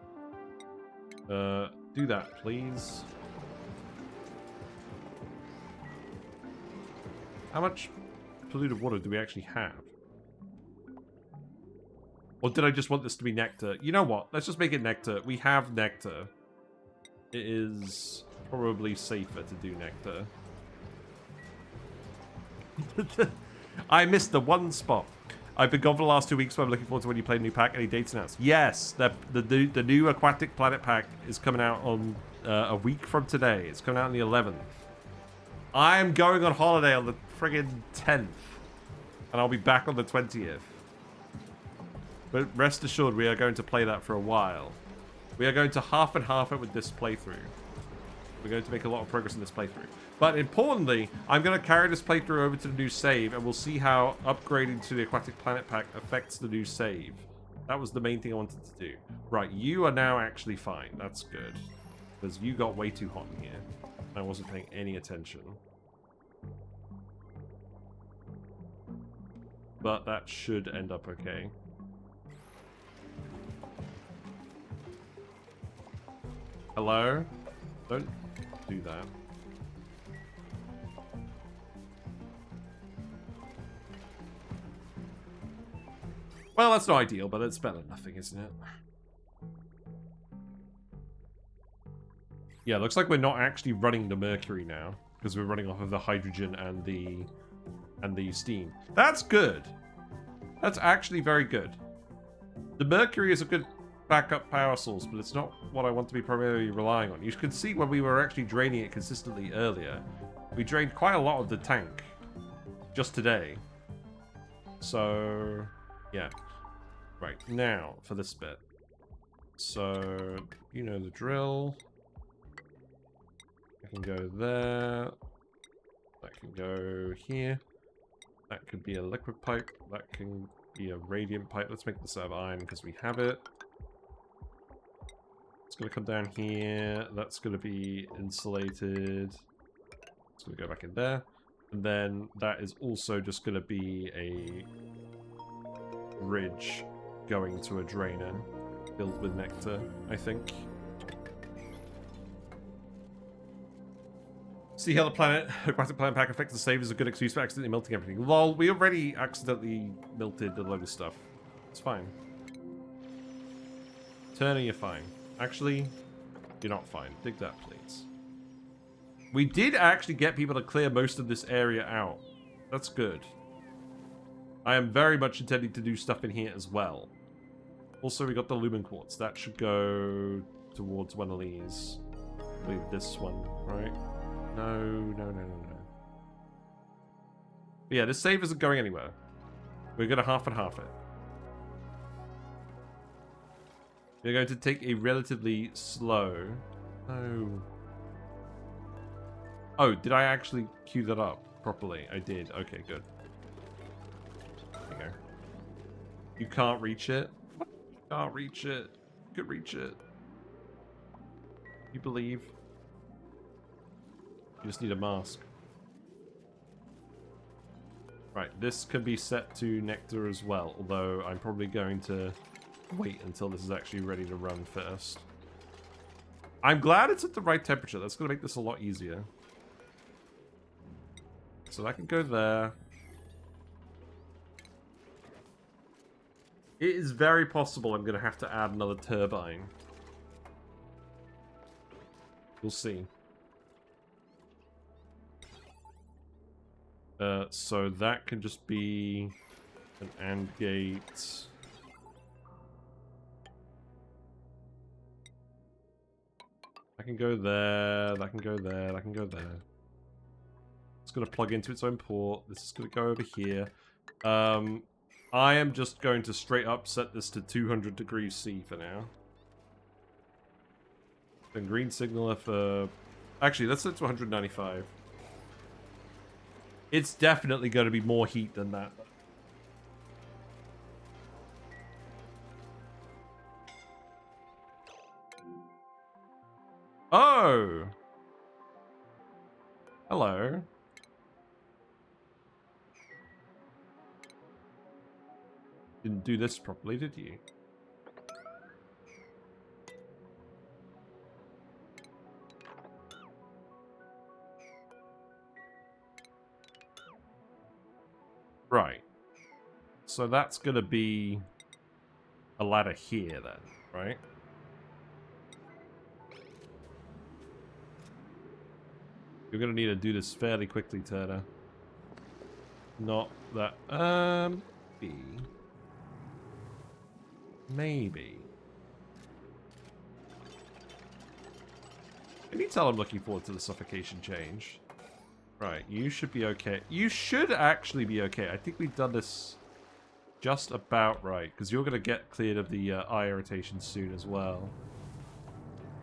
Do that, please. How much polluted water do we actually have? Or did I just want this to be nectar? You know what? Let's just make it nectar. We have nectar. It is probably safer to do nectar. I missed the one spot. I've been gone for the last 2 weeks, so I'm looking forward to when you play a new pack. Any dates announced? Yes, the new Aquatic Planet Pack is coming out on a week from today. It's coming out on the 11th. I'm going on holiday on the friggin' 10th. And I'll be back on the 20th. But rest assured, we are going to play that for a while. We are going to half and half it with this playthrough. We're going to make a lot of progress in this playthrough. But importantly, I'm going to carry this playthrough over to the new save, and we'll see how upgrading to the Aquatic Planet Pack affects the new save. That was the main thing I wanted to do. Right, you are now actually fine. That's good. Because you got way too hot in here. I wasn't paying any attention. But that should end up okay. Hello? Don't do that. Well, that's not ideal, but it's better than nothing, isn't it? Yeah, looks like we're not actually running the mercury now, because we're running off of the hydrogen and the steam. That's good. That's actually very good. The mercury is a good backup power source, but it's not what I want to be primarily relying on. You can see when we were actually draining it consistently earlier, we drained quite a lot of the tank just today. So, yeah. Right, now for this bit. So, you know the drill. I can go there. That can go here. That could be a liquid pipe. That can be a radiant pipe. Let's make this out of iron because we have it. It's going to come down here. That's going to be insulated. It's going to go back in there. And then that is also just going to be a ridge going to a drainer filled with nectar, I think. See how the Aquatic Planet Pack affects the save is a good excuse for accidentally melting everything. Lol, we already accidentally melted a load of stuff. It's fine. Turner, you're fine. Actually, you're not fine. Dig that, please. We did actually get people to clear most of this area out. That's good. I am very much intending to do stuff in here as well. Also, we got the Lumen Quartz. That should go towards one of these. I believe this one, right? No. But yeah, this save isn't going anywhere. We're going to half and half it. We're going to take a relatively slow... No. Oh, did I actually queue that up properly? I did. Okay, good. There you go. You can't reach it? Can't reach it. You could reach it. You believe? You just need a mask. Right, this can be set to nectar as well, although I'm probably going to wait until this is actually ready to run first. I'm glad it's at the right temperature. That's going to make this a lot easier. So that can go there. It is very possible I'm going to have to add another turbine. We'll see. So that can just be an AND gate. I can go there, that can go there, that can go there. It's going to plug into its own port. This is going to go over here. I am just going to straight up set this to 200 degrees C for now. Then green signaler for... Actually, let's set it to 195. It's definitely going to be more heat than that. Oh! Hello. Didn't do this properly, did you? Right. So that's going to be a ladder here then, right? You're going to need to do this fairly quickly, Turner. Not that... Maybe. Can you tell I'm looking forward to the suffocation change? Right, you should be okay. You should actually be okay. I think we've done this just about right, because you're going to get cleared of the eye irritation soon as well.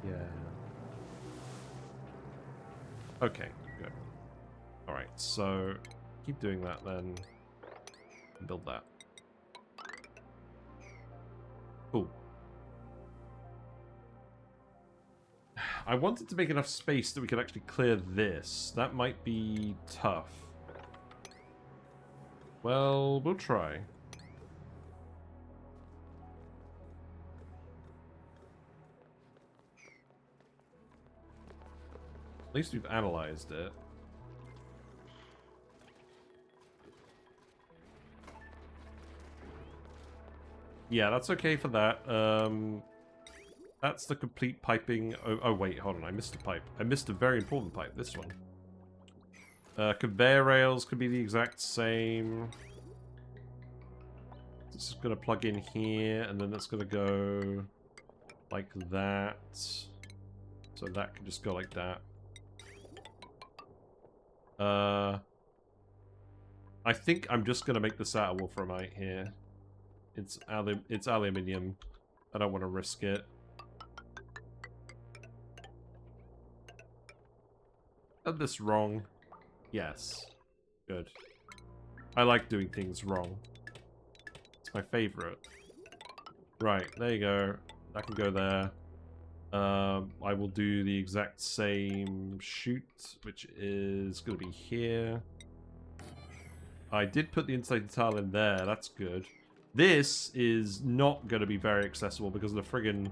Yeah. Okay, good. Alright, so keep doing that then. Build that. Cool. I wanted to make enough space that we could actually clear this. That might be tough. Well, we'll try. At least we've analyzed it. Yeah, that's okay for that. That's the complete piping. Oh, wait, hold on. I missed a pipe. I missed a very important pipe. This one. Conveyor rails could be the exact same. This is going to plug in here, and then that's going to go like that. So that can just go like that. I think I'm just going to make this out of wolframite here. It's aluminium. I don't want to risk it. Done this wrong. Yes. Good. I like doing things wrong. It's my favorite. Right, there you go. That can go there. I will do the exact same chute, which is going to be here. I did put the insulated tile in there. That's good. This is not going to be very accessible because of the friggin'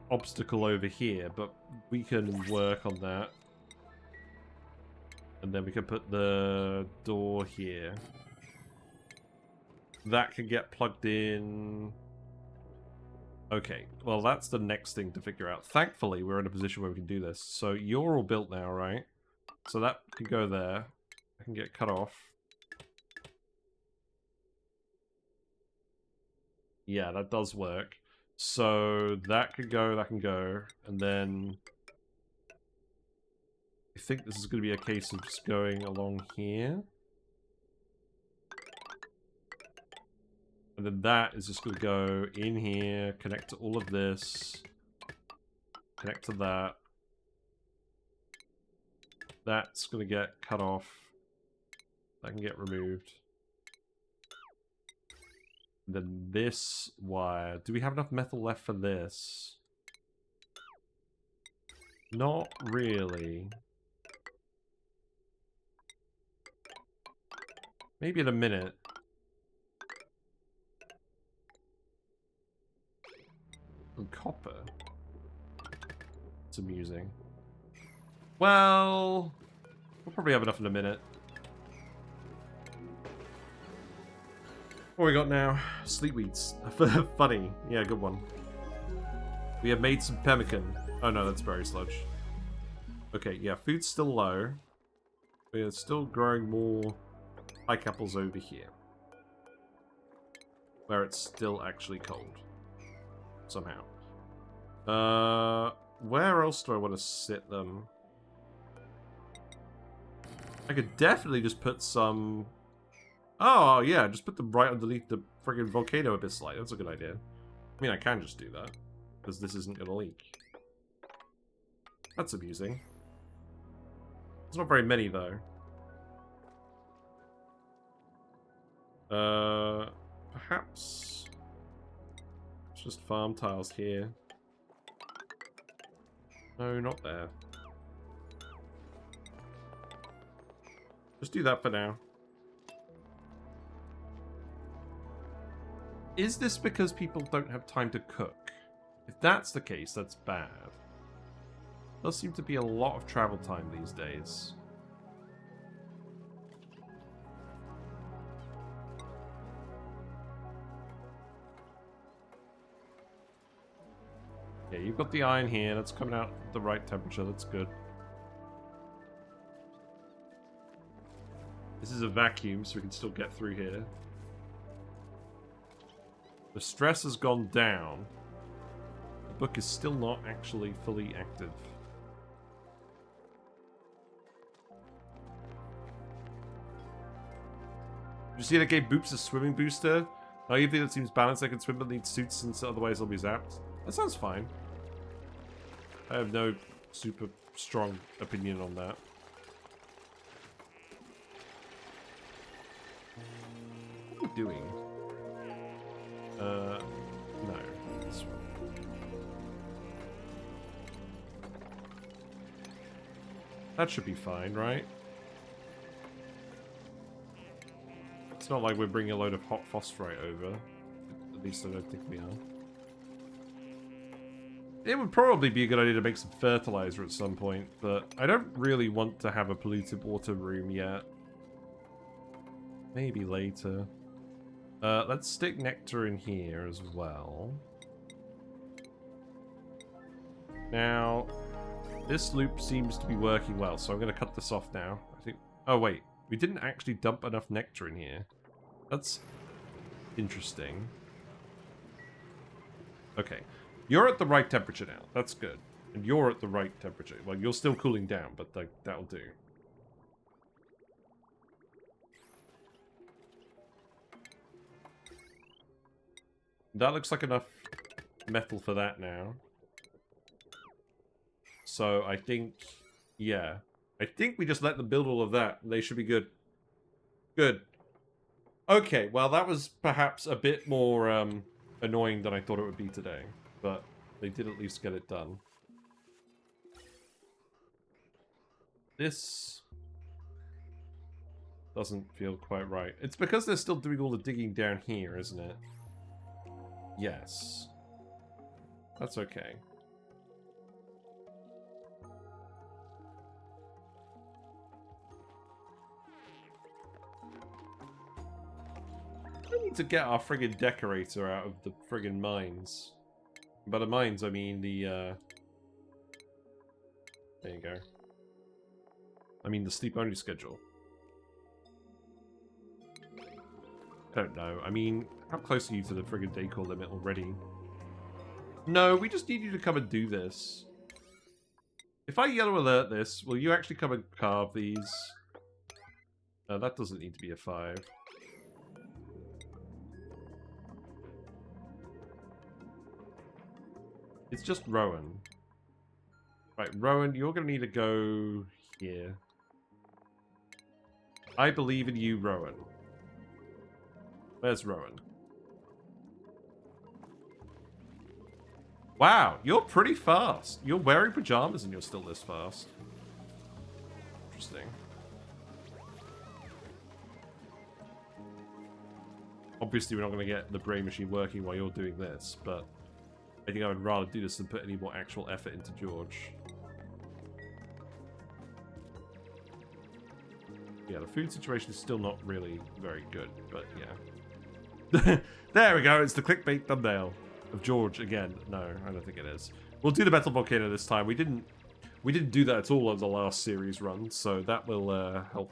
obstacle over here, but we can work on that. And then we can put the door here. That can get plugged in. Okay, well that's the next thing to figure out. Thankfully, we're in a position where we can do this. So you're all built now, right? So that can go there. I can get cut off. Yeah, that does work. So that can go, and then I think this is going to be a case of just going along here. And then that is just going to go in here, connect to all of this, connect to that. That's going to get cut off. That can get removed. And then this wire. Do we have enough metal left for this? Not really. Maybe in a minute. And copper. It's amusing. Well, we'll probably have enough in a minute. What we got now? Sleetweeds. Funny. Yeah, good one. We have made some pemmican. Oh no, that's berry sludge. Okay, yeah, food's still low. We are still growing more pike apples over here. Where it's still actually cold. Somehow. Where else do I want to sit them? I could definitely just put some... Oh, yeah, just put them right underneath the friggin' volcano abyss light. That's a good idea. I mean, I can just do that. Because this isn't going to leak. That's amusing. There's not very many, though. Perhaps... It's just farm tiles here. No, not there. Just do that for now. Is this because people don't have time to cook? If that's the case, that's bad. There does seem to be a lot of travel time these days. Yeah, you've got the iron here. That's coming out at the right temperature. That's good. This is a vacuum, so we can still get through here. The stress has gone down. The book is still not actually fully active. Did you see that gave Boops a swimming booster? Oh, you think that seems balanced? I can swim but need suits since otherwise I'll be zapped. That sounds fine. I have no super strong opinion on that. What are you doing? No. This one. That should be fine, right? It's not like we're bringing a load of hot phosphorite over. At least I don't think we are. It would probably be a good idea to make some fertilizer at some point, but I don't really want to have a polluted water room yet. Maybe later. Let's stick nectar in here as well. Now, this loop seems to be working well, so I'm going to cut this off now. I think. Oh wait, we didn't actually dump enough nectar in here. That's interesting. Okay, you're at the right temperature now. That's good. And you're at the right temperature. Well, you're still cooling down, but that'll do. That looks like enough metal for that now. So I think, yeah. I think we just let them build all of that. They should be good. Good. Okay, well that was perhaps a bit more annoying than I thought it would be today. But they did at least get it done. This doesn't feel quite right. It's because they're still doing all the digging down here, isn't it? Yes. That's okay. We need to get our friggin' decorator out of the friggin' mines. By the mines, I mean the, there you go. I mean the sleep-only schedule. Don't know. I mean, how close are you to the friggin' decor limit already? No, we just need you to come and do this. If I yellow alert this, will you actually come and carve these? That doesn't need to be a 5. It's just Rowan. Right, Rowan, you're going to need to go here. I believe in you, Rowan. Where's Rowan? Wow, you're pretty fast. You're wearing pajamas and you're still this fast. Interesting. Obviously, we're not going to get the brain machine working while you're doing this, but I think I would rather do this than put any more actual effort into George. Yeah, the food situation is still not really very good, but yeah. There we go, it's the clickbait thumbnail of George again. No, I don't think it is. We'll do the Metal Volcano this time. We didn't do that at all on the last series run, so that will help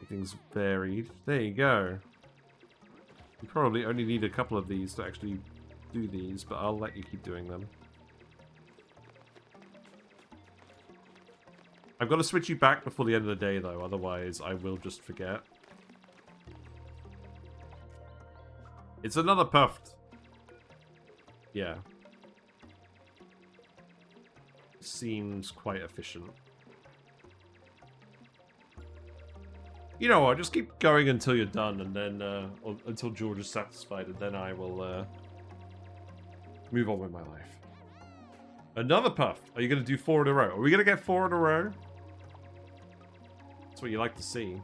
make things varied. There you go. You probably only need a couple of these to actually do these, but I'll let you keep doing them. I've got to switch you back before the end of the day, though, otherwise I will just forget. It's another puffed. Yeah. Seems quite efficient. You know what, just keep going until you're done, and then, or until George is satisfied, and then I will, move on with my life. Another puff. Are you going to do 4 in a row? Are we going to get 4 in a row? That's what you like to see.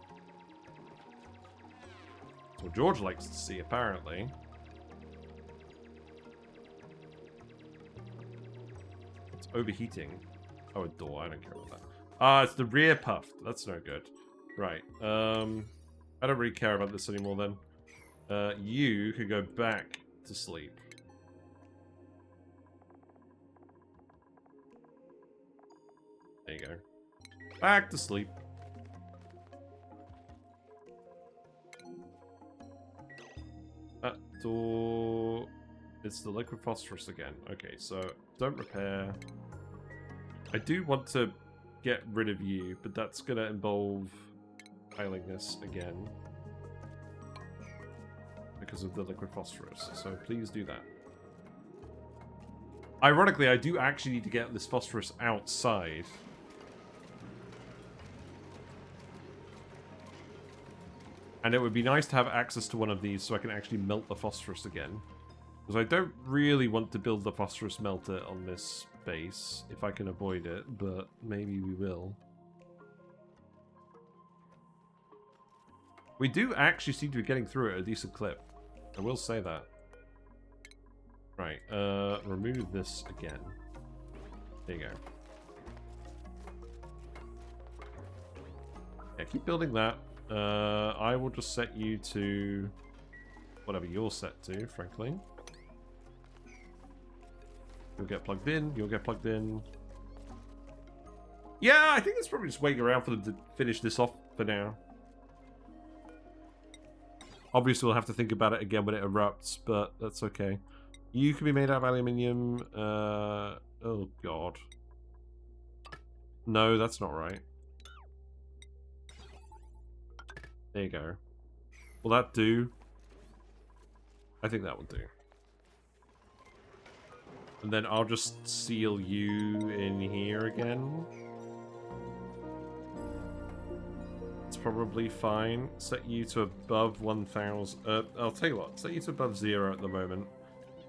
That's what George likes to see, apparently. It's overheating. Oh, a door. I don't care about that. Ah, it's the rear puff. That's no good. Right. I don't really care about this anymore then. You could go back to sleep. There you go. Back to sleep. That door... It's the liquid phosphorus again. Okay, so don't repair. I do want to get rid of you, but that's going to involve piling this again. Because of the liquid phosphorus. So please do that. Ironically, I do actually need to get this phosphorus outside. And it would be nice to have access to one of these so I can actually melt the phosphorus again. Because I don't really want to build the phosphorus melter on this base, if I can avoid it, but maybe we will. We do actually seem to be getting through it at a decent clip. I will say that. Right, remove this again. There you go. Yeah, keep building that. I will just set you to whatever you're set to, frankly. You'll get plugged in, you'll get plugged in. Yeah, I think it's probably just waiting around for them to finish this off for now. Obviously, we'll have to think about it again when it erupts, but that's okay. You can be made out of aluminium. Oh, God. No, that's not right. There you go. Will that do? I think that will do. And then I'll just seal you in here again. It's probably fine. Set you to above 1,000. I'll tell you what. Set you to above 0 at the moment.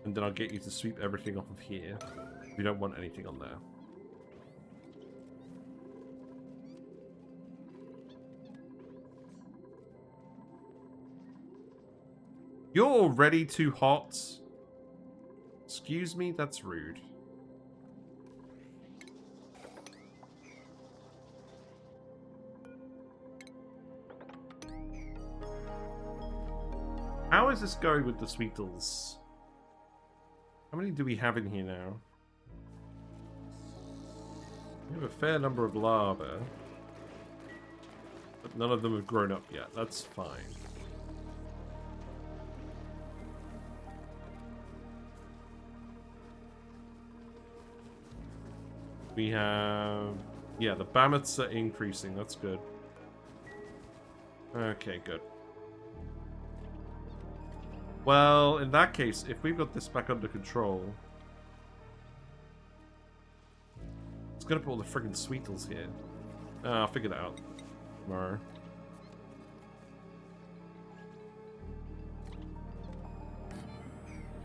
And then I'll get you to sweep everything off of here. We don't want anything on there. You're already too hot. Excuse me? That's rude. How is this going with the Sweetles? How many do we have in here now? We have a fair number of larvae. But none of them have grown up yet. That's fine. We have... yeah, the Bammoths are increasing. That's good. Okay, good. Well, in that case, if we've got this back under control... it's gonna put all the friggin' Sweetles here. I'll figure that out tomorrow.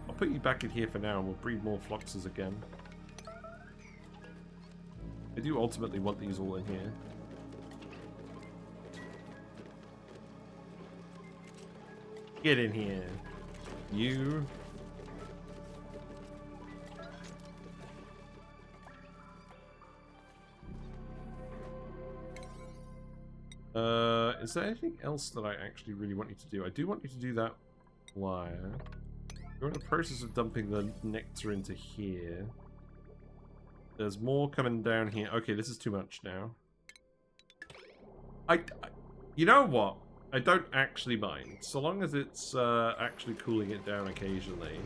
I'll put you back in here for now and we'll breed more Fluxes again. I do ultimately want these all in here. Get in here. You. Is there anything else that I actually really want you to do? I do want you to do that wire. You're in the process of dumping the nectar into here. There's more coming down here. Okay, this is too much now. You know what? I don't actually mind. So long as it's actually cooling it down occasionally.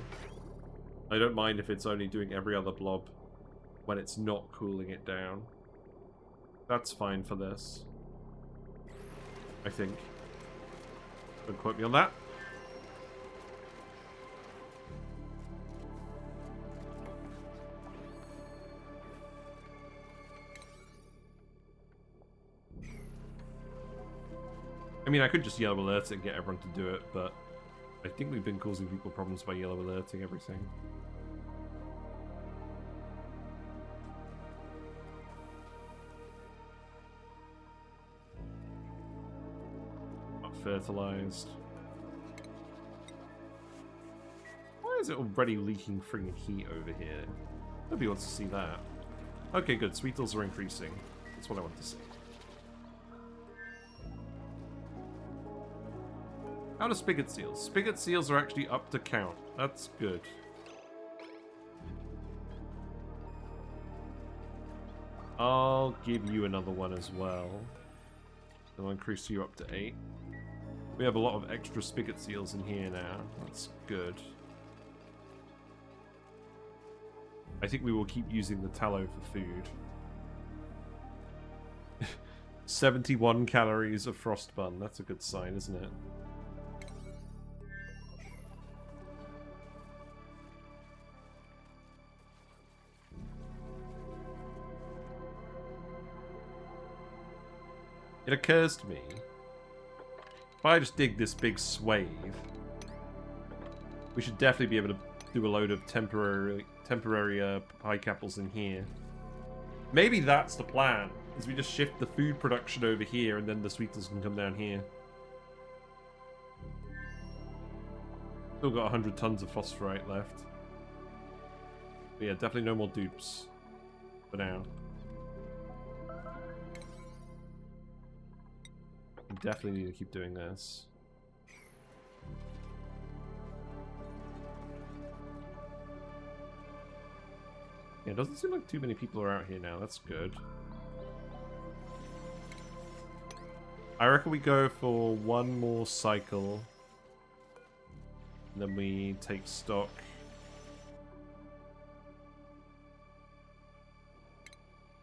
I don't mind if it's only doing every other blob when it's not cooling it down. That's fine for this. I think. Don't quote me on that. I mean, I could just yellow alert it and get everyone to do it, but I think we've been causing people problems by yellow alerting everything. Not fertilized. Why is it already leaking friggin' heat over here? Nobody wants to see that. Okay, good. Sweetles are increasing. That's what I want to see. How do spigot seals? Spigot seals are actually up to count. That's good. I'll give you another one as well. I'll increase you up to 8. We have a lot of extra spigot seals in here now. That's good. I think we will keep using the tallow for food. 71 calories of frost bun. That's a good sign, isn't it? It occurs to me, if I just dig this big swathe, we should definitely be able to do a load of temporary pike apples in here. Maybe that's the plan, is we just shift the food production over here and then the Sweetles can come down here. Still got 100 tons of phosphorite left. But yeah, definitely no more dupes for now. We definitely need to keep doing this. Yeah, it doesn't seem like too many people are out here now. That's good. I reckon we go for one more cycle. And then we take stock.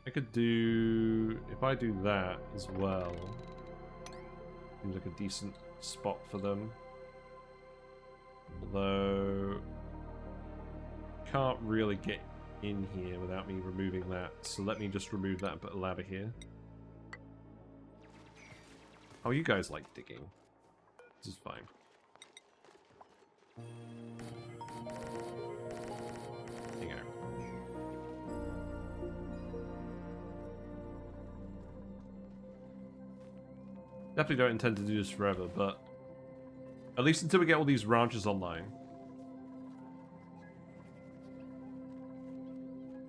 I could do... If I do that as well... Seems like a decent spot for them. Although... Can't really get in here without me removing that. So let me just remove that and put a ladder here. How you guys like digging? This is fine. There you go. Definitely don't intend to do this forever, but at least until we get all these ranches online.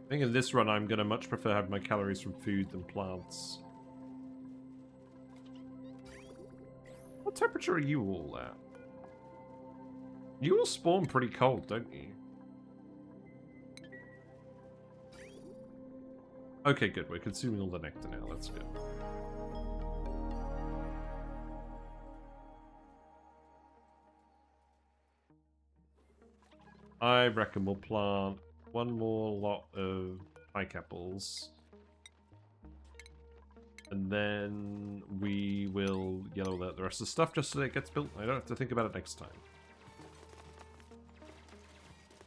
I think in this run I'm gonna much prefer having my calories from food than plants. What temperature are you all at? You all spawn pretty cold, don't you? Okay, good. We're consuming all the nectar now. That's good. I reckon we'll plant one more lot of pike apples. And then we will yellow alert the rest of the stuff just so that it gets built. I don't have to think about it next time.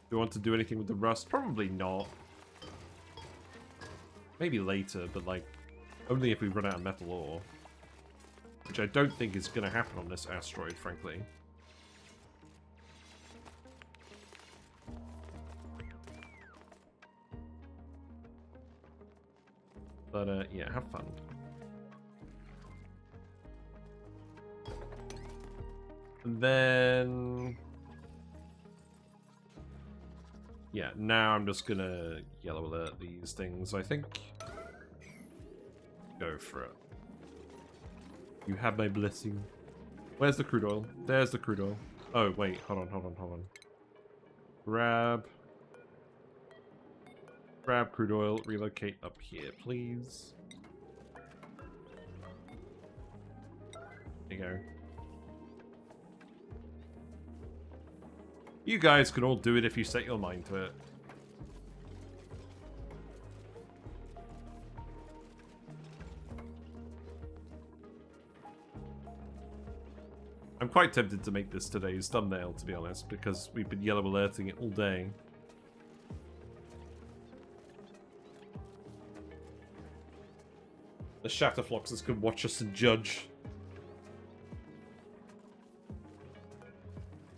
Do we want to do anything with the rust? Probably not. Maybe later, but like, only if we run out of metal ore. Which I don't think is going to happen on this asteroid, frankly. But, yeah, have fun. And then... yeah, now I'm just gonna yellow alert these things, I think. Go for it. You have my blessing. Where's the crude oil? There's the crude oil. Oh, wait, hold on. Grab crude oil, relocate up here, please. There you go. You guys can all do it if you set your mind to it. I'm quite tempted to make this today's thumbnail, to be honest, because we've been yellow alerting it all day. The Shatterfloxes can watch us and judge.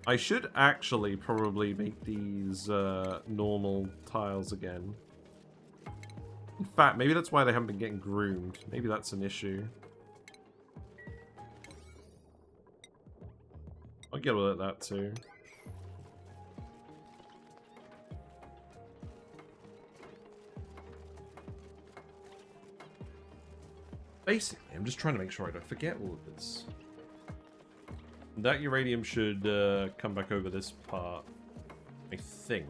I should actually probably make these normal tiles again. In fact, maybe that's why they haven't been getting groomed. Maybe that's an issue. I'll get all at that too. Basically, I'm just trying to make sure I don't forget all of this. That uranium should come back over this part, I think.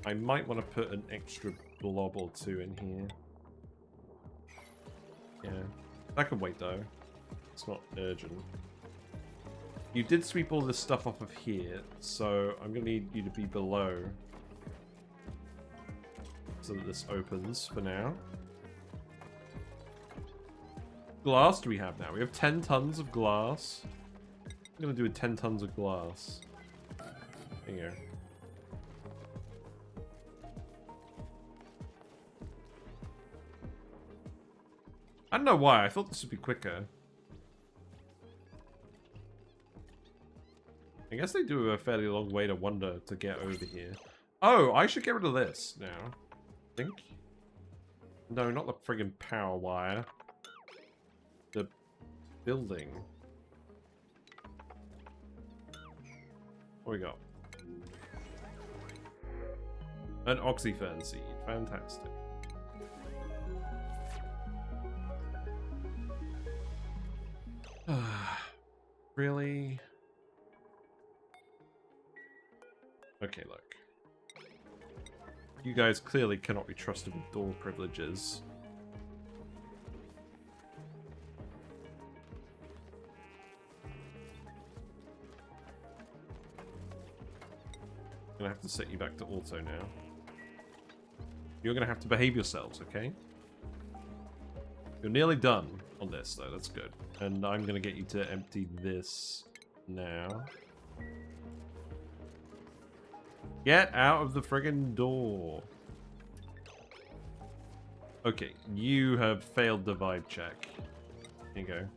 I might want to put an extra blob or two in here. Yeah, that can wait though. It's not urgent. You did sweep all this stuff off of here, so I'm going to need you to be below so that this opens for now. Glass do we have now? We have 10 tons of glass. I'm going to do 10 tons of glass. There you go. I don't know why. I thought this would be quicker. I guess they do a fairly long way to wander to get over here. Oh, I should get rid of this now. I think. No, not the friggin' power wire. The building. What we got? An oxyfern seed. Fantastic. Really? Okay, look. You guys clearly cannot be trusted with door privileges. I'm gonna have to set you back to auto now. You're gonna have to behave yourselves, okay? You're nearly done on this, though. That's good. And I'm gonna get you to empty this now. Get out of the friggin' door. Okay, you have failed the vibe check. Here you go.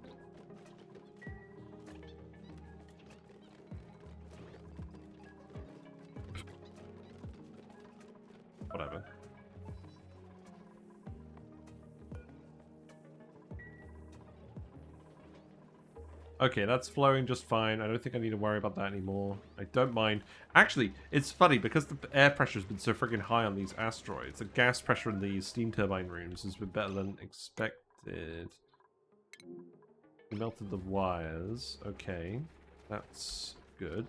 Whatever. Okay, that's flowing just fine. I don't think I need to worry about that anymore. I don't mind. Actually, it's funny, because the air pressure has been so freaking high on these asteroids, the gas pressure in these steam turbine rooms has been better than expected. We melted the wires. Okay, that's good.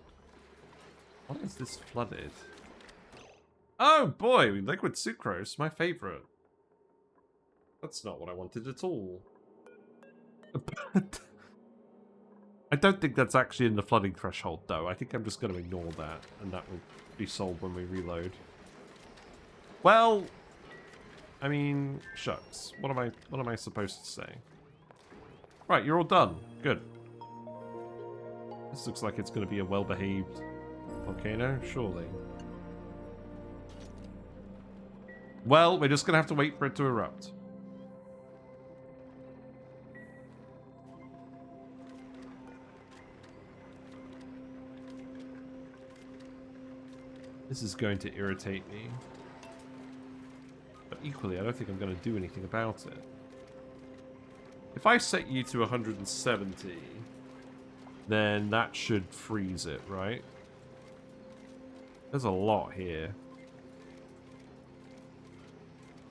Why is this flooded? Oh boy, liquid sucrose, my favorite. That's not what I wanted at all. I don't think that's actually in the flooding threshold, though. I think I'm just going to ignore that, and that will be solved when we reload. Well, I mean, shucks. What am I supposed to say? Right, you're all done. Good. This looks like it's going to be a well-behaved volcano, surely. Well, we're just going to have to wait for it to erupt. This is going to irritate me. But equally, I don't think I'm going to do anything about it. If I set you to 170, then that should freeze it, right? There's a lot here.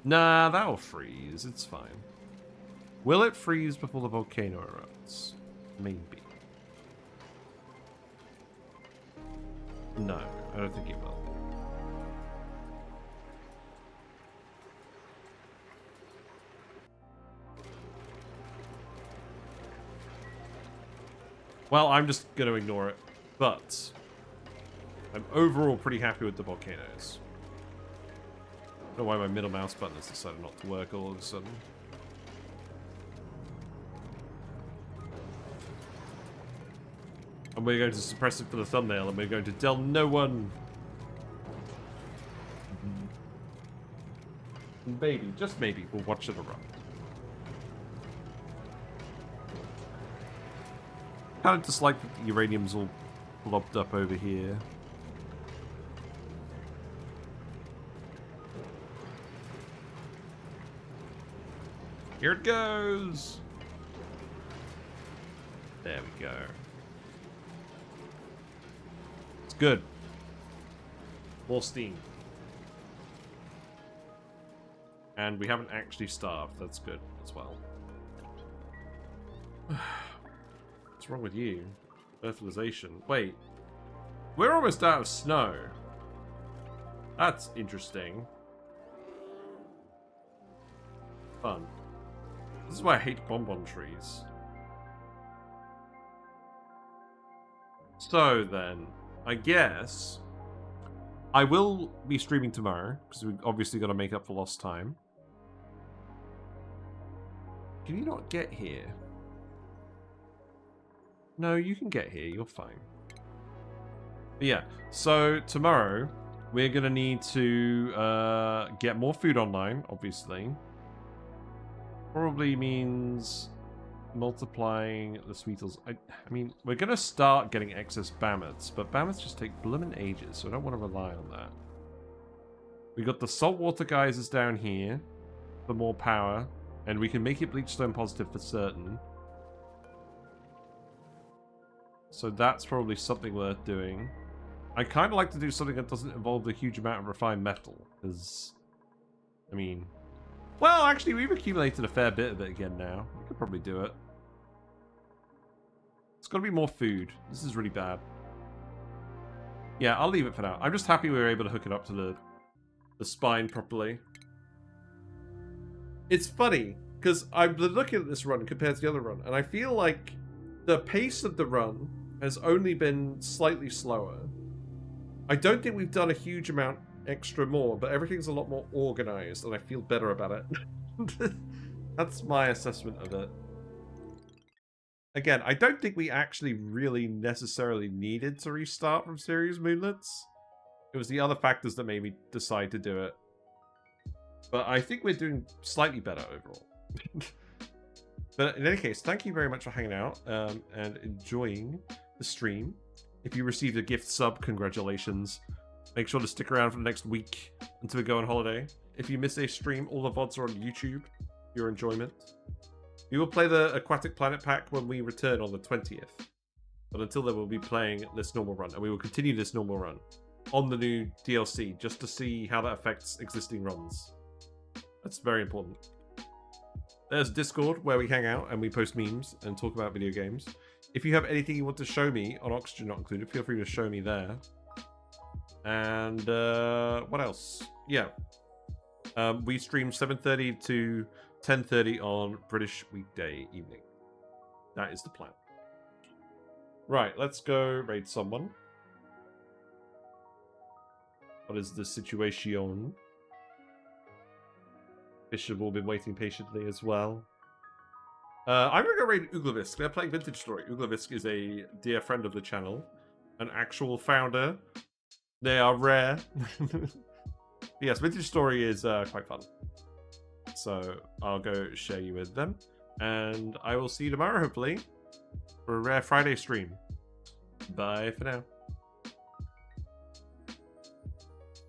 Nah, that'll freeze. It's fine. Will it freeze before the volcano erupts? Maybe. No, I don't think it will. Well, I'm just going to ignore it, but I'm overall pretty happy with the volcanoes. I don't know why my middle mouse button has decided not to work all of a sudden. And we're going to suppress it for the thumbnail, and we're going to tell no one. Maybe, just maybe, we'll watch it erupt. I kind of dislike that the uranium's all blobbed up over here. Here it goes! There we go. It's good. More steam. And we haven't actually starved. That's good as well. What's wrong with you? Fertilization. Wait. We're almost out of snow. That's interesting. Fun. This is why I hate bonbon trees. So then, I guess I will be streaming tomorrow, because we've obviously got to make up for lost time. Can you not get here? No, you can get here. You're fine. But yeah, so tomorrow we're going to need to get more food online, obviously. Probably means multiplying the Sweetles. I mean, we're going to start getting excess Bammoths, but Bammoths just take blooming ages, so I don't want to rely on that. We got the saltwater geysers down here for more power, and we can make it bleachstone positive for certain. So that's probably something worth doing. I kind of like to do something that doesn't involve a huge amount of refined metal, because, I mean, well, actually, we've accumulated a fair bit of it again now. We could probably do it. It's got to be more food. This is really bad. Yeah, I'll leave it for now. I'm just happy we were able to hook it up to the the spine properly. It's funny, because I'm looking at this run compared to the other run, and I feel like the pace of the run has only been slightly slower. I don't think we've done a huge amount extra more, but everything's a lot more organized, and I feel better about it. That's my assessment of it. Again, I don't think we actually really necessarily needed to restart from Ceres Moonlets. It was the other factors that made me decide to do it. But I think we're doing slightly better overall. But in any case, thank you very much for hanging out and enjoying the stream. If you received a gift sub, congratulations. Make sure to stick around for the next week until we go on holiday. If you miss a stream, all the VODs are on YouTube for your enjoyment. We will play the Aquatic Planet Pack when we return on the 20th. But until then, we'll be playing this normal run. And we will continue this normal run on the new DLC, just to see how that affects existing runs. That's very important. There's Discord, where we hang out and we post memes and talk about video games. If you have anything you want to show me, on Oxygen Not Included, feel free to show me there. And what else? Yeah. We stream 7:30 to 10:30 on British weekday evening. That is the plan. Right, let's go raid someone. What is the situation? Fish have all been waiting patiently as well. I'm going to go raid Utilise. They're playing Vintage Story. Utilise is a dear friend of the channel. An actual founder. They are rare. Yes, Vintage Story is quite fun. So I'll go share you with them. And I will see you tomorrow, hopefully, for a Rare Friday stream. Bye for now.